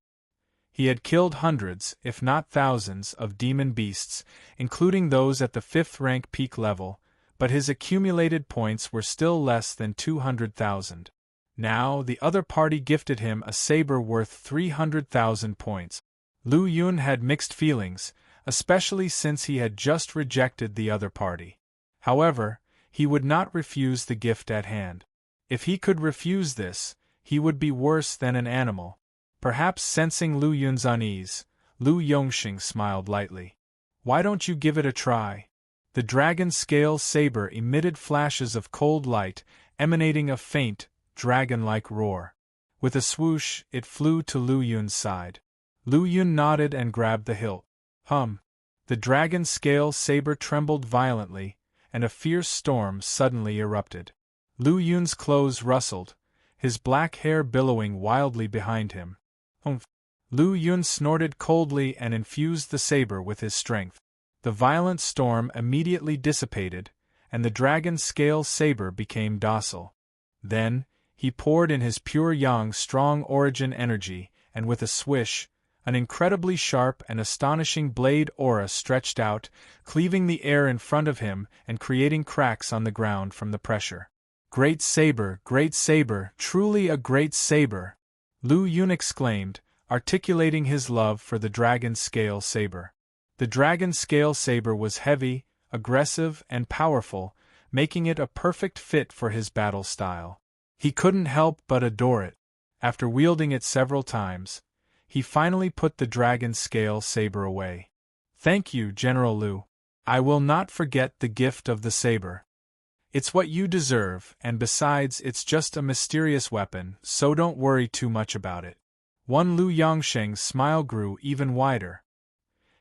He had killed hundreds, if not thousands, of demon beasts, including those at the 5th-rank peak level, but his accumulated points were still less than 200,000. Now, the other party gifted him a saber worth 300,000 points. Lu Yun had mixed feelings, especially since he had just rejected the other party. However, he would not refuse the gift at hand. If he could refuse this, he would be worse than an animal. Perhaps sensing Lu Yun's unease, Lu Yongxing smiled lightly. "Why don't you give it a try?" The dragon scale saber emitted flashes of cold light, emanating a faint, dragon-like roar. With a swoosh, it flew to Lu Yun's side. Lu Yun nodded and grabbed the hilt. The dragon scale saber trembled violently, and a fierce storm suddenly erupted. Lu Yun's clothes rustled, his black hair billowing wildly behind him. Lu Yun snorted coldly and infused the saber with his strength. The violent storm immediately dissipated, and the dragon scale saber became docile. Then, he poured in his pure yang strong origin energy, and with a swish, an incredibly sharp and astonishing blade aura stretched out, cleaving the air in front of him and creating cracks on the ground from the pressure. Great saber, truly a great saber!" Lu Yun exclaimed, articulating his love for the dragon scale saber. The dragon scale saber was heavy, aggressive, and powerful, making it a perfect fit for his battle style. He couldn't help but adore it. After wielding it several times, he finally put the dragon scale saber away. "Thank you, General Lu. I will not forget the gift of the saber. It's what you deserve, and besides it's just a mysterious weapon, so don't worry too much about it." Lu Yongxing's smile grew even wider.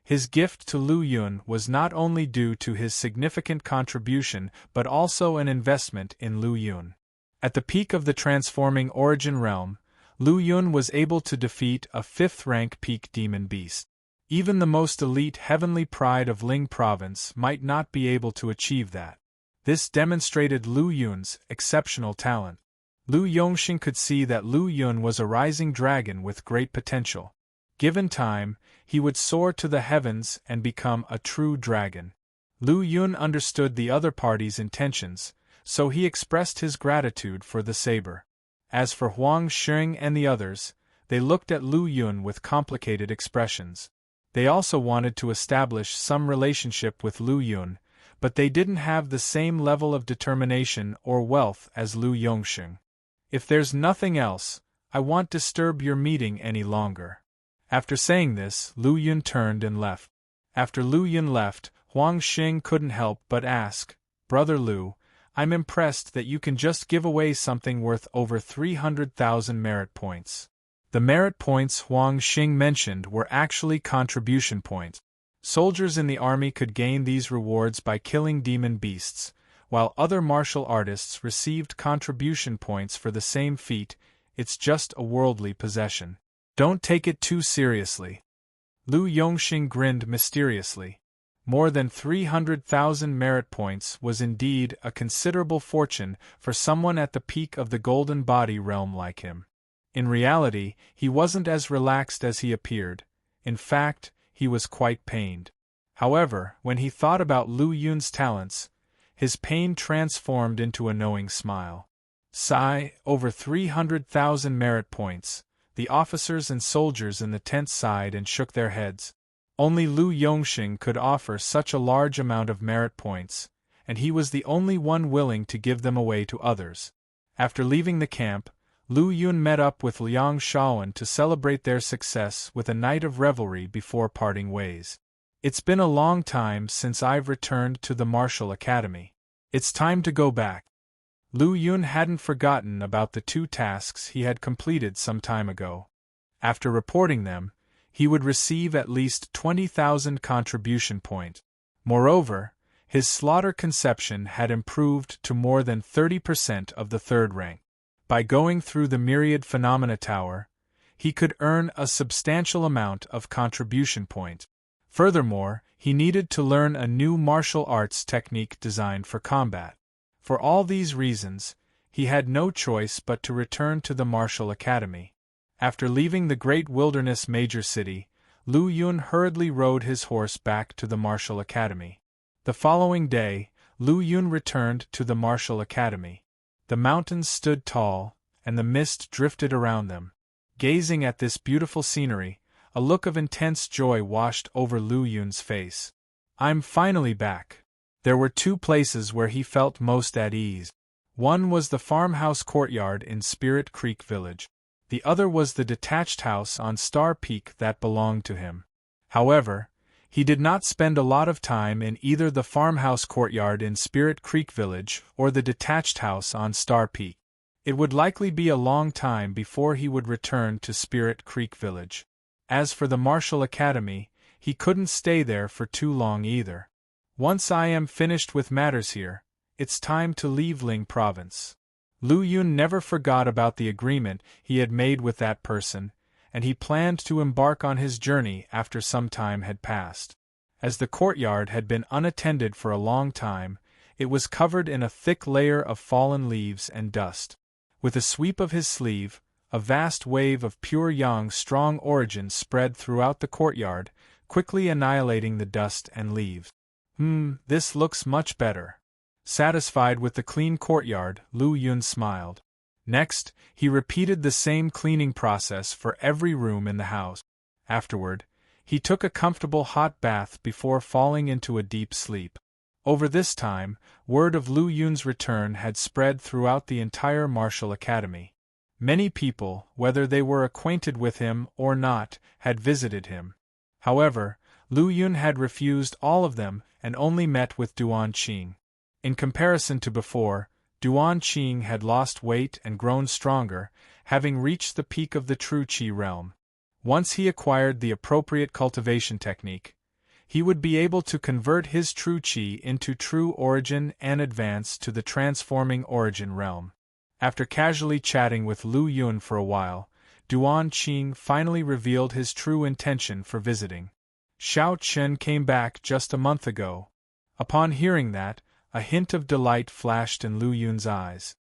His gift to Lu Yun was not only due to his significant contribution but also an investment in Lu Yun. At the peak of the transforming origin realm, Lu Yun was able to defeat a 5th-rank peak demon beast. Even the most elite heavenly pride of Ling province might not be able to achieve that. This demonstrated Lu Yun's exceptional talent. Lu Yongxing could see that Lu Yun was a rising dragon with great potential. Given time, he would soar to the heavens and become a true dragon. Lu Yun understood the other party's intentions, so he expressed his gratitude for the saber. As for Huang Xing and the others, they looked at Lu Yun with complicated expressions. They also wanted to establish some relationship with Lu Yun, but they didn't have the same level of determination or wealth as Lu Yongxing. If there's nothing else, I won't disturb your meeting any longer. After saying this, Lu Yun turned and left. After Lu Yun left, Huang Xing couldn't help but ask, "Brother Lu, I'm impressed that you can just give away something worth over 300,000 merit points." The merit points Huang Xing mentioned were actually contribution points. Soldiers in the army could gain these rewards by killing demon beasts, while other martial artists received contribution points for the same feat. It's just a worldly possession. Don't take it too seriously. Lu Yongxing grinned mysteriously. More than 300,000 merit points was indeed a considerable fortune for someone at the peak of the golden body realm like him. In reality, he wasn't as relaxed as he appeared. In fact, he was quite pained. However, when he thought about Lu Yun's talents, his pain transformed into a knowing smile. Sigh, over 300,000 merit points. The officers and soldiers in the tent sighed and shook their heads. Only Lu Yongxing could offer such a large amount of merit points, and he was the only one willing to give them away to others. After leaving the camp, Lu Yun met up with Liang Shaoan to celebrate their success with a night of revelry before parting ways. It's been a long time since I've returned to the martial academy. It's time to go back. Lu Yun hadn't forgotten about the 2 tasks he had completed some time ago. After reporting them, he would receive at least 20,000 contribution points. Moreover, his slaughter conception had improved to more than 30% of the 3rd rank. By going through the Myriad Phenomena Tower, he could earn a substantial amount of contribution points. Furthermore, he needed to learn a new martial arts technique designed for combat. For all these reasons, he had no choice but to return to the martial academy. After leaving the great wilderness major city, Lu Yun hurriedly rode his horse back to the martial academy. The following day, Lu Yun returned to the martial academy. The mountains stood tall, and the mist drifted around them. Gazing at this beautiful scenery, a look of intense joy washed over Lu Yun's face. "I'm finally back." There were 2 places where he felt most at ease. One was the farmhouse courtyard in Spirit Creek Village. The other was the detached house on Star Peak that belonged to him. However, he did not spend a lot of time in either the farmhouse courtyard in Spirit Creek Village or the detached house on Star Peak. It would likely be a long time before he would return to Spirit Creek Village. As for the martial academy, he couldn't stay there for too long either. "Once I am finished with matters here, it's time to leave Ling province." Lu Yun never forgot about the agreement he had made with that person, and he planned to embark on his journey after some time had passed. As the courtyard had been unattended for a long time, it was covered in a thick layer of fallen leaves and dust. With a sweep of his sleeve, a vast wave of pure Yang's strong origin spread throughout the courtyard, quickly annihilating the dust and leaves. This looks much better." Satisfied with the clean courtyard, Lu Yun smiled. Next, he repeated the same cleaning process for every room in the house. Afterward, he took a comfortable hot bath before falling into a deep sleep. Over this time, word of Lu Yun's return had spread throughout the entire martial academy. Many people, whether they were acquainted with him or not, had visited him. However, Lu Yun had refused all of them and only met with Duan Qing. In comparison to before, Duan Qing had lost weight and grown stronger, having reached the peak of the true Qi realm. Once he acquired the appropriate cultivation technique, he would be able to convert his true Qi into true origin and advance to the transforming origin realm. After casually chatting with Lu Yun for a while, Duan Qing finally revealed his true intention for visiting. Xiao Chen came back just a month ago. Upon hearing that, a hint of delight flashed in Lu Yun's eyes.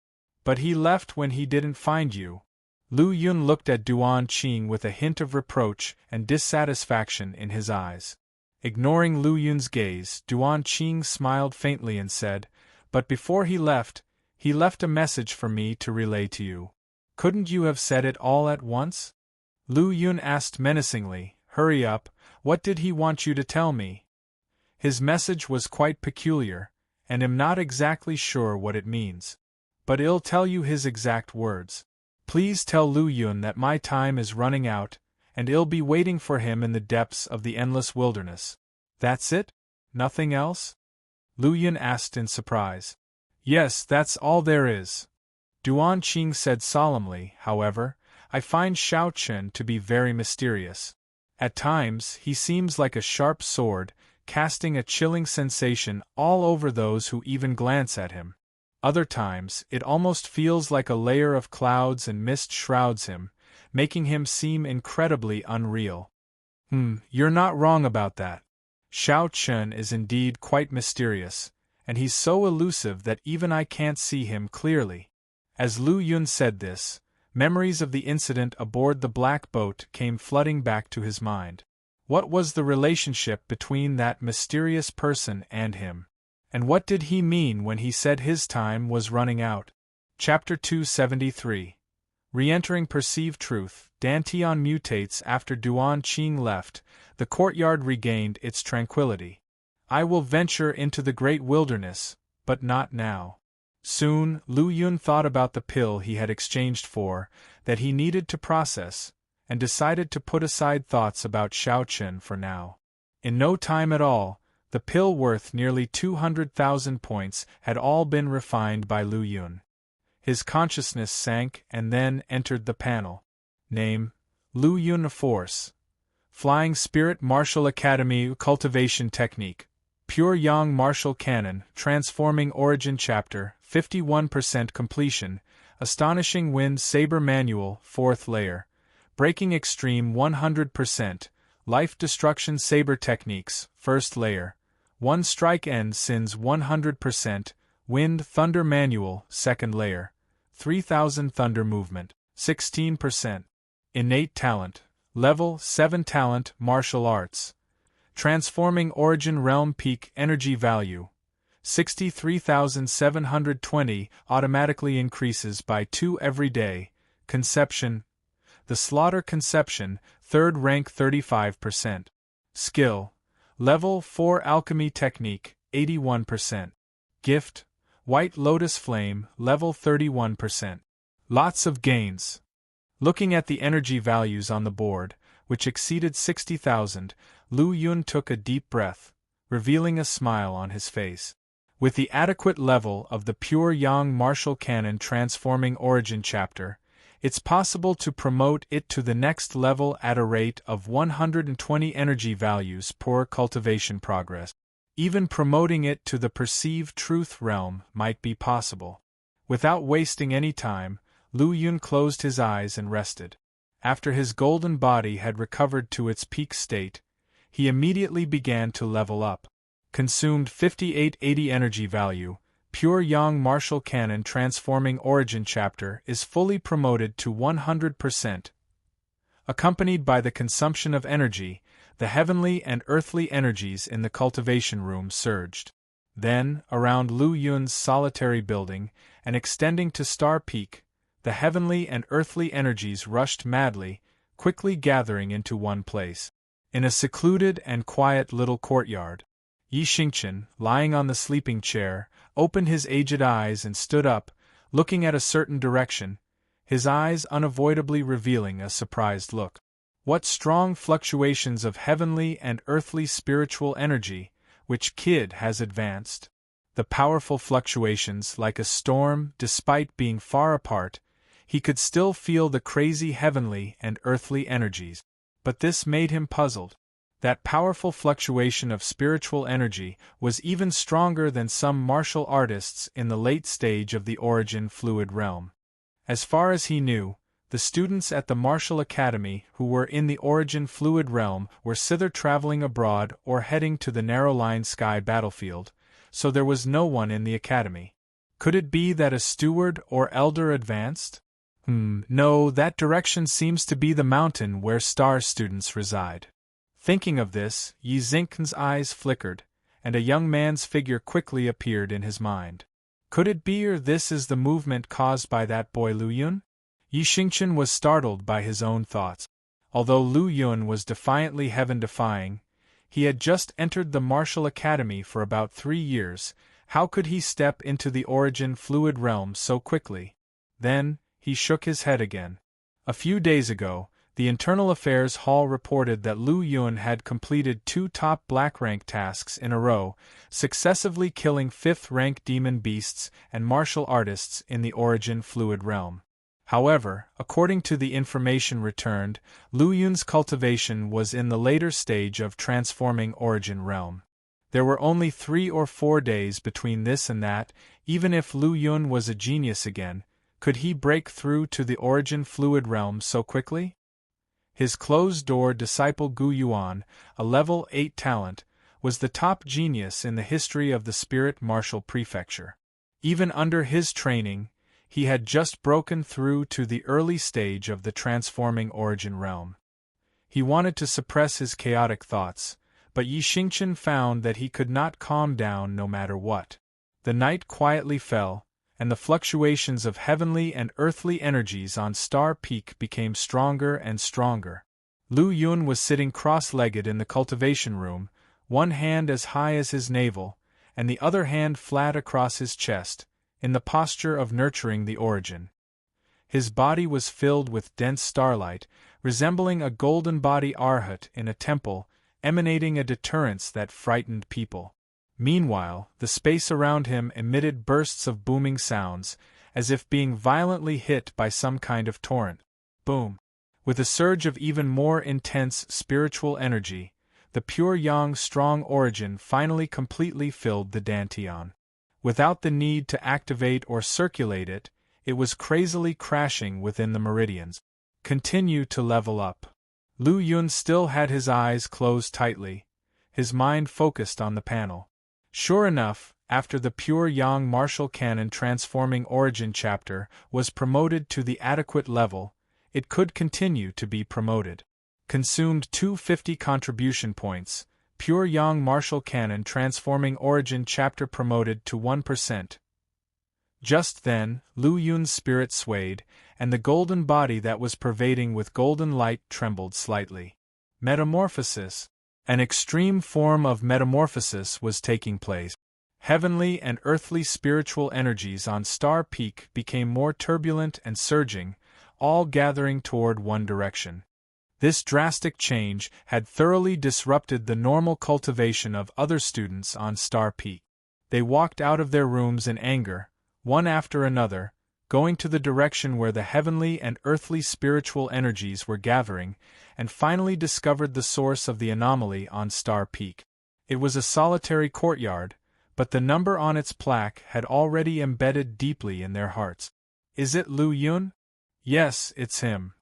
But he left when he didn't find you. Lu Yun looked at Duan Qing with a hint of reproach and dissatisfaction in his eyes. Ignoring Lu Yun's gaze, Duan Qing smiled faintly and said, "But before he left a message for me to relay to you. Couldn't you have said it all at once?" Lu Yun asked menacingly, "Hurry up, what did he want you to tell me?" "His message was quite peculiar, and am not exactly sure what it means. But I'll tell you his exact words. Please tell Lu Yun that my time is running out, and I'll be waiting for him in the depths of the endless wilderness." "That's it? Nothing else?" Lu Yun asked in surprise. "Yes, that's all there is." Duan Qing said solemnly, "However, I find Xiao Chen to be very mysterious. At times, he seems like a sharp sword, casting a chilling sensation all over those who even glance at him. Other times, it almost feels like a layer of clouds and mist shrouds him, making him seem incredibly unreal." You're not wrong about that. Xiao Chen is indeed quite mysterious, and he's so elusive that even I can't see him clearly." As Lu Yun said this, memories of the incident aboard the black boat came flooding back to his mind. What was the relationship between that mysterious person and him? And what did he mean when he said his time was running out? Chapter 273. Re-entering perceived truth, Dantian mutates. After Duan Qing left, the courtyard regained its tranquility. "I will venture into the great wilderness, but not now." Soon, Lu Yun thought about the pill he had exchanged for, that he needed to process, and decided to put aside thoughts about Xiao Chen for now. In no time at all, the pill worth nearly 200,000 points had all been refined by Lu Yun. His consciousness sank and then entered the panel. Name: Lu Yun Force. Flying Spirit Martial Academy Cultivation Technique. Pure Yang Martial Cannon, Transforming Origin Chapter, 51% completion. Astonishing Wind Saber Manual, 4th layer. Breaking Extreme 100%. Life Destruction Saber Techniques, 1st layer. One Strike End Sins 100%. Wind Thunder Manual, 2nd layer. 3000 Thunder Movement, 16%. Innate Talent. Level 7 Talent Martial Arts. Transforming Origin Realm Peak Energy Value. 63,720 automatically increases by 2 every day. Conception. The Slaughter Conception, 3rd rank 35%. Skill. Level 4 Alchemy Technique, 81%. Gift. White Lotus Flame, level 31%. Lots of gains. Looking at the energy values on the board, which exceeded 60,000, Lu Yun took a deep breath, revealing a smile on his face. With the adequate level of the Pure Yang Martial Cannon Transforming Origin Chapter, it's possible to promote it to the next level at a rate of 120 energy values per cultivation progress. Even promoting it to the Perceived Truth realm might be possible. Without wasting any time, Lu Yun closed his eyes and rested. After his golden body had recovered to its peak state, he immediately began to level up. Consumed 5880 energy value. Pure Yang Martial Cannon Transforming Origin Chapter is fully promoted to 100%. Accompanied by the consumption of energy, the heavenly and earthly energies in the cultivation room surged. Then, around Lu Yun's solitary building, and extending to Star Peak, the heavenly and earthly energies rushed madly, quickly gathering into one place. In a secluded and quiet little courtyard, Yi Xingqian, lying on the sleeping chair, opened his aged eyes and stood up, looking at a certain direction, his eyes unavoidably revealing a surprised look. What strong fluctuations of heavenly and earthly spiritual energy, which kid has advanced. The powerful fluctuations like a storm. Despite being far apart, he could still feel the crazy heavenly and earthly energies. But this made him puzzled. That powerful fluctuation of spiritual energy was even stronger than some martial artists in the late stage of the origin fluid realm. As far as he knew, The students at the Martial Academy who were in the Origin Fluid realm were thither traveling abroad or heading to the narrow-line sky battlefield, so there was no one in the academy. Could it be that a steward or elder advanced? No, that direction seems to be the mountain where star students reside. Thinking of this, Yi Xing's eyes flickered, and a young man's figure quickly appeared in his mind. Could it be or this is the movement caused by that boy Lu Yun? Yi Xingchen was startled by his own thoughts. Although Lu Yun was defiantly heaven-defying, he had just entered the Martial Academy for about 3 years. How could he step into the Origin Fluid realm so quickly? Then, he shook his head again. A few days ago, the Internal Affairs Hall reported that Lu Yun had completed 2 top black-rank tasks in a row, successively killing 5th-rank demon beasts and martial artists in the Origin Fluid realm. However, according to the information returned, Lu Yun's cultivation was in the later stage of transforming Origin realm. There were only 3 or 4 days between this and that. Even if Lu Yun was a genius again, could he break through to the Origin Fluid realm so quickly? His closed-door disciple Gu Yuan, a level 8 talent, was the top genius in the history of the Spirit Martial Prefecture. Even under his training, he had just broken through to the early stage of the transforming Origin realm. He wanted to suppress his chaotic thoughts, but Yi Xingchen found that he could not calm down no matter what. The night quietly fell, and the fluctuations of heavenly and earthly energies on Star Peak became stronger and stronger. Lu Yun was sitting cross-legged in the cultivation room, one hand as high as his navel, and the other hand flat across his chest, in the posture of nurturing the Origin. His body was filled with dense starlight, resembling a golden body arhat in a temple, emanating a deterrence that frightened people. Meanwhile, the space around him emitted bursts of booming sounds, as if being violently hit by some kind of torrent. Boom! With a surge of even more intense spiritual energy, the pure yang strong Origin finally completely filled the Dantian. Without the need to activate or circulate it, it was crazily crashing within the meridians. Continue to level up. Lu Yun still had his eyes closed tightly, his mind focused on the panel. Sure enough, after the pure yang martial canon transforming Origin chapter was promoted to the adequate level, it could continue to be promoted. Consumed 250 contribution points. Pure Yang Martial Canon transforming Origin chapter promoted to 1%. Just then, Lu Yun's spirit swayed, and the golden body that was pervading with golden light trembled slightly. Metamorphosis. An extreme form of metamorphosis was taking place. Heavenly and earthly spiritual energies on Star Peak became more turbulent and surging, all gathering toward one direction. This drastic change had thoroughly disrupted the normal cultivation of other students on Star Peak. They walked out of their rooms in anger, one after another, going to the direction where the heavenly and earthly spiritual energies were gathering, and finally discovered the source of the anomaly on Star Peak. It was a solitary courtyard, but the number on its plaque had already embedded deeply in their hearts. Is it Lu Yun? Yes, it's him.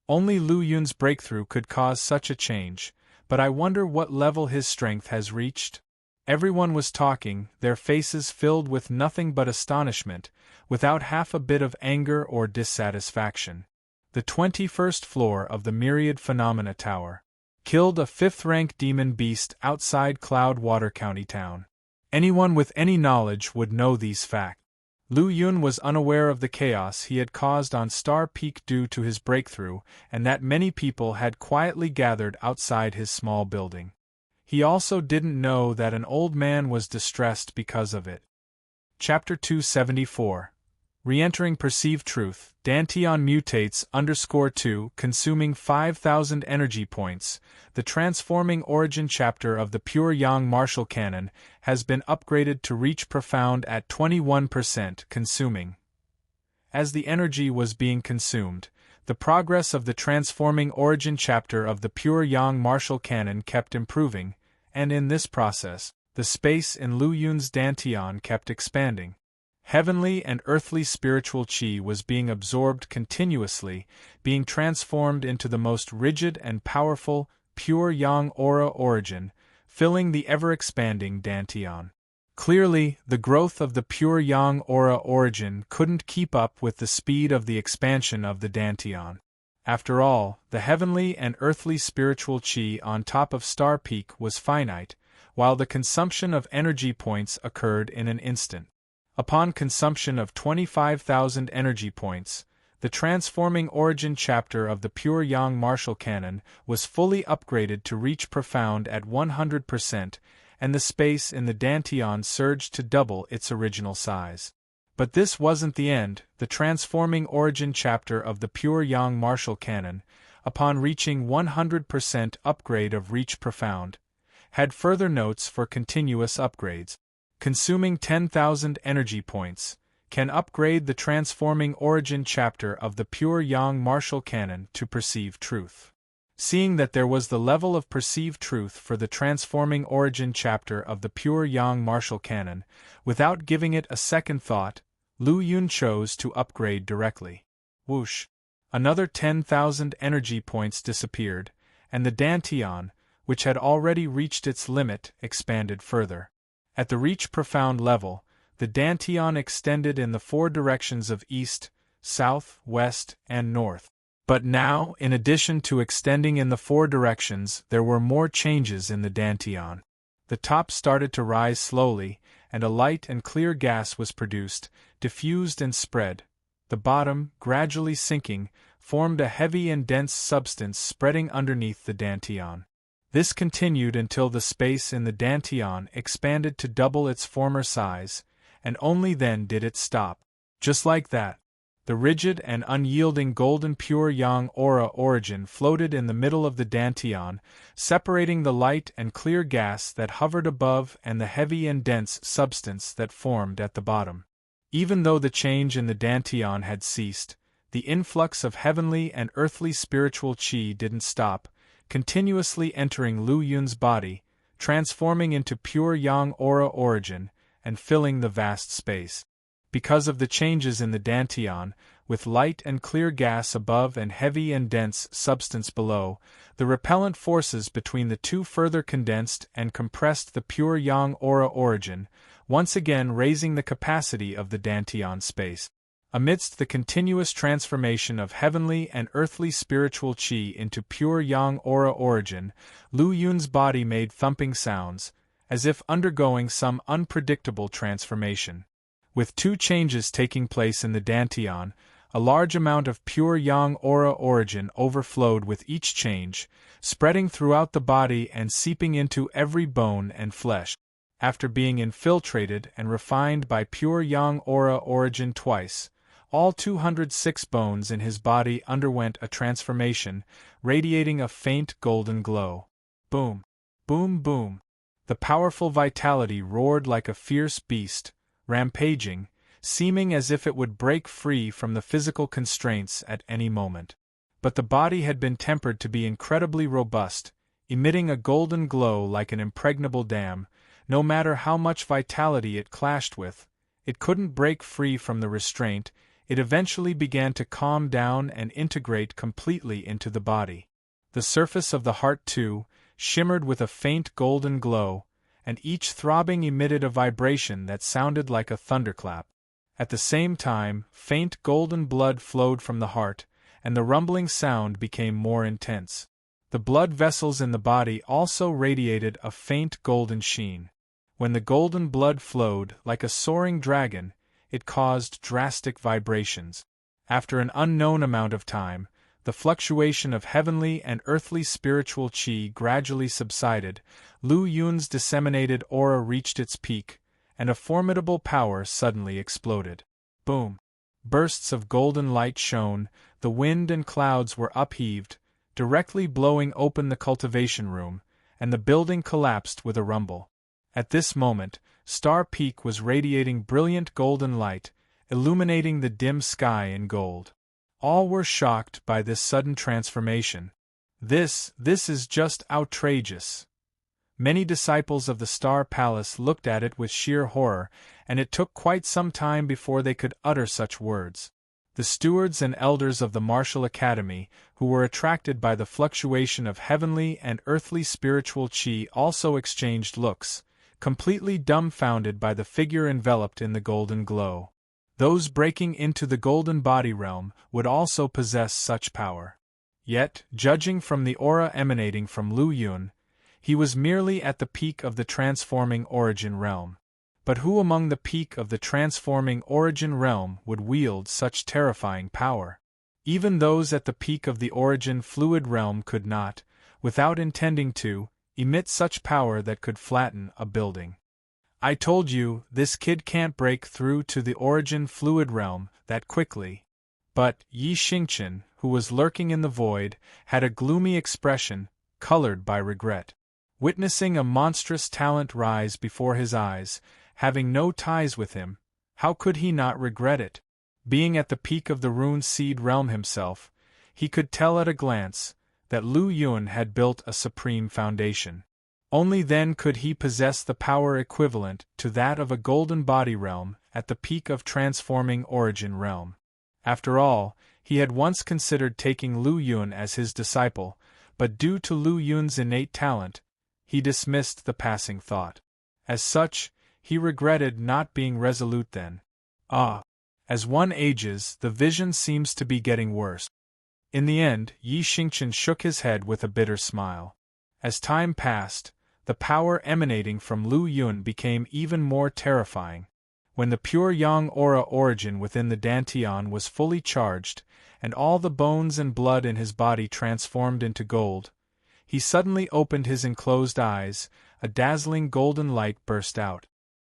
Only Lu Yun's breakthrough could cause such a change, but I wonder what level his strength has reached? Everyone was talking, their faces filled with nothing but astonishment, without half a bit of anger or dissatisfaction. The 21st floor of the Myriad Phenomena Tower. Killed a 5th-rank demon beast outside Cloudwater County Town. Anyone with any knowledge would know these facts. Lu Yun was unaware of the chaos he had caused on Star Peak due to his breakthrough, and that many people had quietly gathered outside his small building. He also didn't know that an old man was distressed because of it. Chapter 274. Re-entering Perceived Truth, Dantian mutates _2, consuming 5,000 energy points. The transforming Origin chapter of the Pure Yang Martial Canon has been upgraded to reach profound at 21%, consuming. As the energy was being consumed, the progress of the transforming Origin chapter of the Pure Yang Martial Canon kept improving, and in this process, the space in Lu Yun's Dantian kept expanding. Heavenly and earthly spiritual chi was being absorbed continuously, being transformed into the most rigid and powerful, pure yang aura origin, filling the ever-expanding dantian. Clearly, the growth of the pure yang aura origin couldn't keep up with the speed of the expansion of the dantian. After all, the heavenly and earthly spiritual chi on top of Star Peak was finite, while the consumption of energy points occurred in an instant. Upon consumption of 25,000 energy points, the transforming origin chapter of the pure yang martial cannon was fully upgraded to reach profound at 100%, and the space in the dantian surged to double its original size. But this wasn't the end. The transforming origin chapter of the pure yang martial cannon, upon reaching 100% upgrade of reach profound, had further notes for continuous upgrades. Consuming 10,000 energy points can upgrade the transforming origin chapter of the pure yang martial cannon to perceive truth. Seeing that there was the level of perceived truth for the transforming origin chapter of the pure yang martial cannon, without giving it a second thought, Lu Yun chose to upgrade directly. Whoosh! Another 10,000 energy points disappeared, and the dantian, which had already reached its limit, expanded further. At the reach profound level, the dantian extended in the four directions of east, south, west, and north. But now, in addition to extending in the four directions, there were more changes in the dantian. The top started to rise slowly, and a light and clear gas was produced, diffused and spread. The bottom, gradually sinking, formed a heavy and dense substance spreading underneath the dantian. This continued until the space in the dantian expanded to double its former size, and only then did it stop. Just like that, the rigid and unyielding golden pure yang aura origin floated in the middle of the dantian, separating the light and clear gas that hovered above and the heavy and dense substance that formed at the bottom. Even though the change in the dantian had ceased, the influx of heavenly and earthly spiritual chi didn't stop, continuously entering Lu Yun's body, transforming into pure yang aura origin, and filling the vast space. Because of the changes in the dantian, with light and clear gas above and heavy and dense substance below, the repellent forces between the two further condensed and compressed the pure yang aura origin, once again raising the capacity of the dantian space. Amidst the continuous transformation of heavenly and earthly spiritual chi into pure yang aura origin, Lu Yun's body made thumping sounds, as if undergoing some unpredictable transformation. With two changes taking place in the dantian, a large amount of pure yang aura origin overflowed with each change, spreading throughout the body and seeping into every bone and flesh. After being infiltrated and refined by pure yang aura origin twice, all 206 bones in his body underwent a transformation, radiating a faint golden glow. Boom! Boom boom! The powerful vitality roared like a fierce beast, rampaging, seeming as if it would break free from the physical constraints at any moment. But the body had been tempered to be incredibly robust, emitting a golden glow like an impregnable dam. No matter how much vitality it clashed with, it couldn't break free from the restraint. It eventually began to calm down and integrate completely into the body. The surface of the heart, too, shimmered with a faint golden glow, and each throbbing emitted a vibration that sounded like a thunderclap. At the same time, faint golden blood flowed from the heart, and the rumbling sound became more intense. The blood vessels in the body also radiated a faint golden sheen. When the golden blood flowed like a soaring dragon, it caused drastic vibrations. After an unknown amount of time, the fluctuation of heavenly and earthly spiritual chi gradually subsided. Lu Yun's disseminated aura reached its peak, and a formidable power suddenly exploded. Boom! Bursts of golden light shone, the wind and clouds were upheaved, directly blowing open the cultivation room, and the building collapsed with a rumble. At this moment, Star Peak was radiating brilliant golden light, illuminating the dim sky in gold. All were shocked by this sudden transformation. This is just outrageous. Many disciples of the Star Palace looked at it with sheer horror, and it took quite some time before they could utter such words. The stewards and elders of the Martial Academy, who were attracted by the fluctuation of heavenly and earthly spiritual chi, also exchanged looks, completely dumbfounded by the figure enveloped in the golden glow. Those breaking into the golden body realm would also possess such power. Yet, judging from the aura emanating from Lu Yun, he was merely at the peak of the transforming origin realm. But who among the peak of the transforming origin realm would wield such terrifying power? Even those at the peak of the origin fluid realm could not, without intending to, emit such power that could flatten a building. I told you, this kid can't break through to the origin fluid realm that quickly. But Yi Xingqian, who was lurking in the void, had a gloomy expression, colored by regret. Witnessing a monstrous talent rise before his eyes, having no ties with him, how could he not regret it? Being at the peak of the rune seed realm himself, he could tell at a glance that Lu Yun had built a supreme foundation. Only then could he possess the power equivalent to that of a golden body realm at the peak of transforming origin realm. After all, he had once considered taking Lu Yun as his disciple, but due to Lu Yun's innate talent, he dismissed the passing thought. As such, he regretted not being resolute then. As one ages, the vision seems to be getting worse. In the end, Yi Xingqian shook his head with a bitter smile. As time passed, the power emanating from Lu Yun became even more terrifying. When the pure yang aura origin within the Dantian was fully charged, and all the bones and blood in his body transformed into gold, he suddenly opened his enclosed eyes, a dazzling golden light burst out.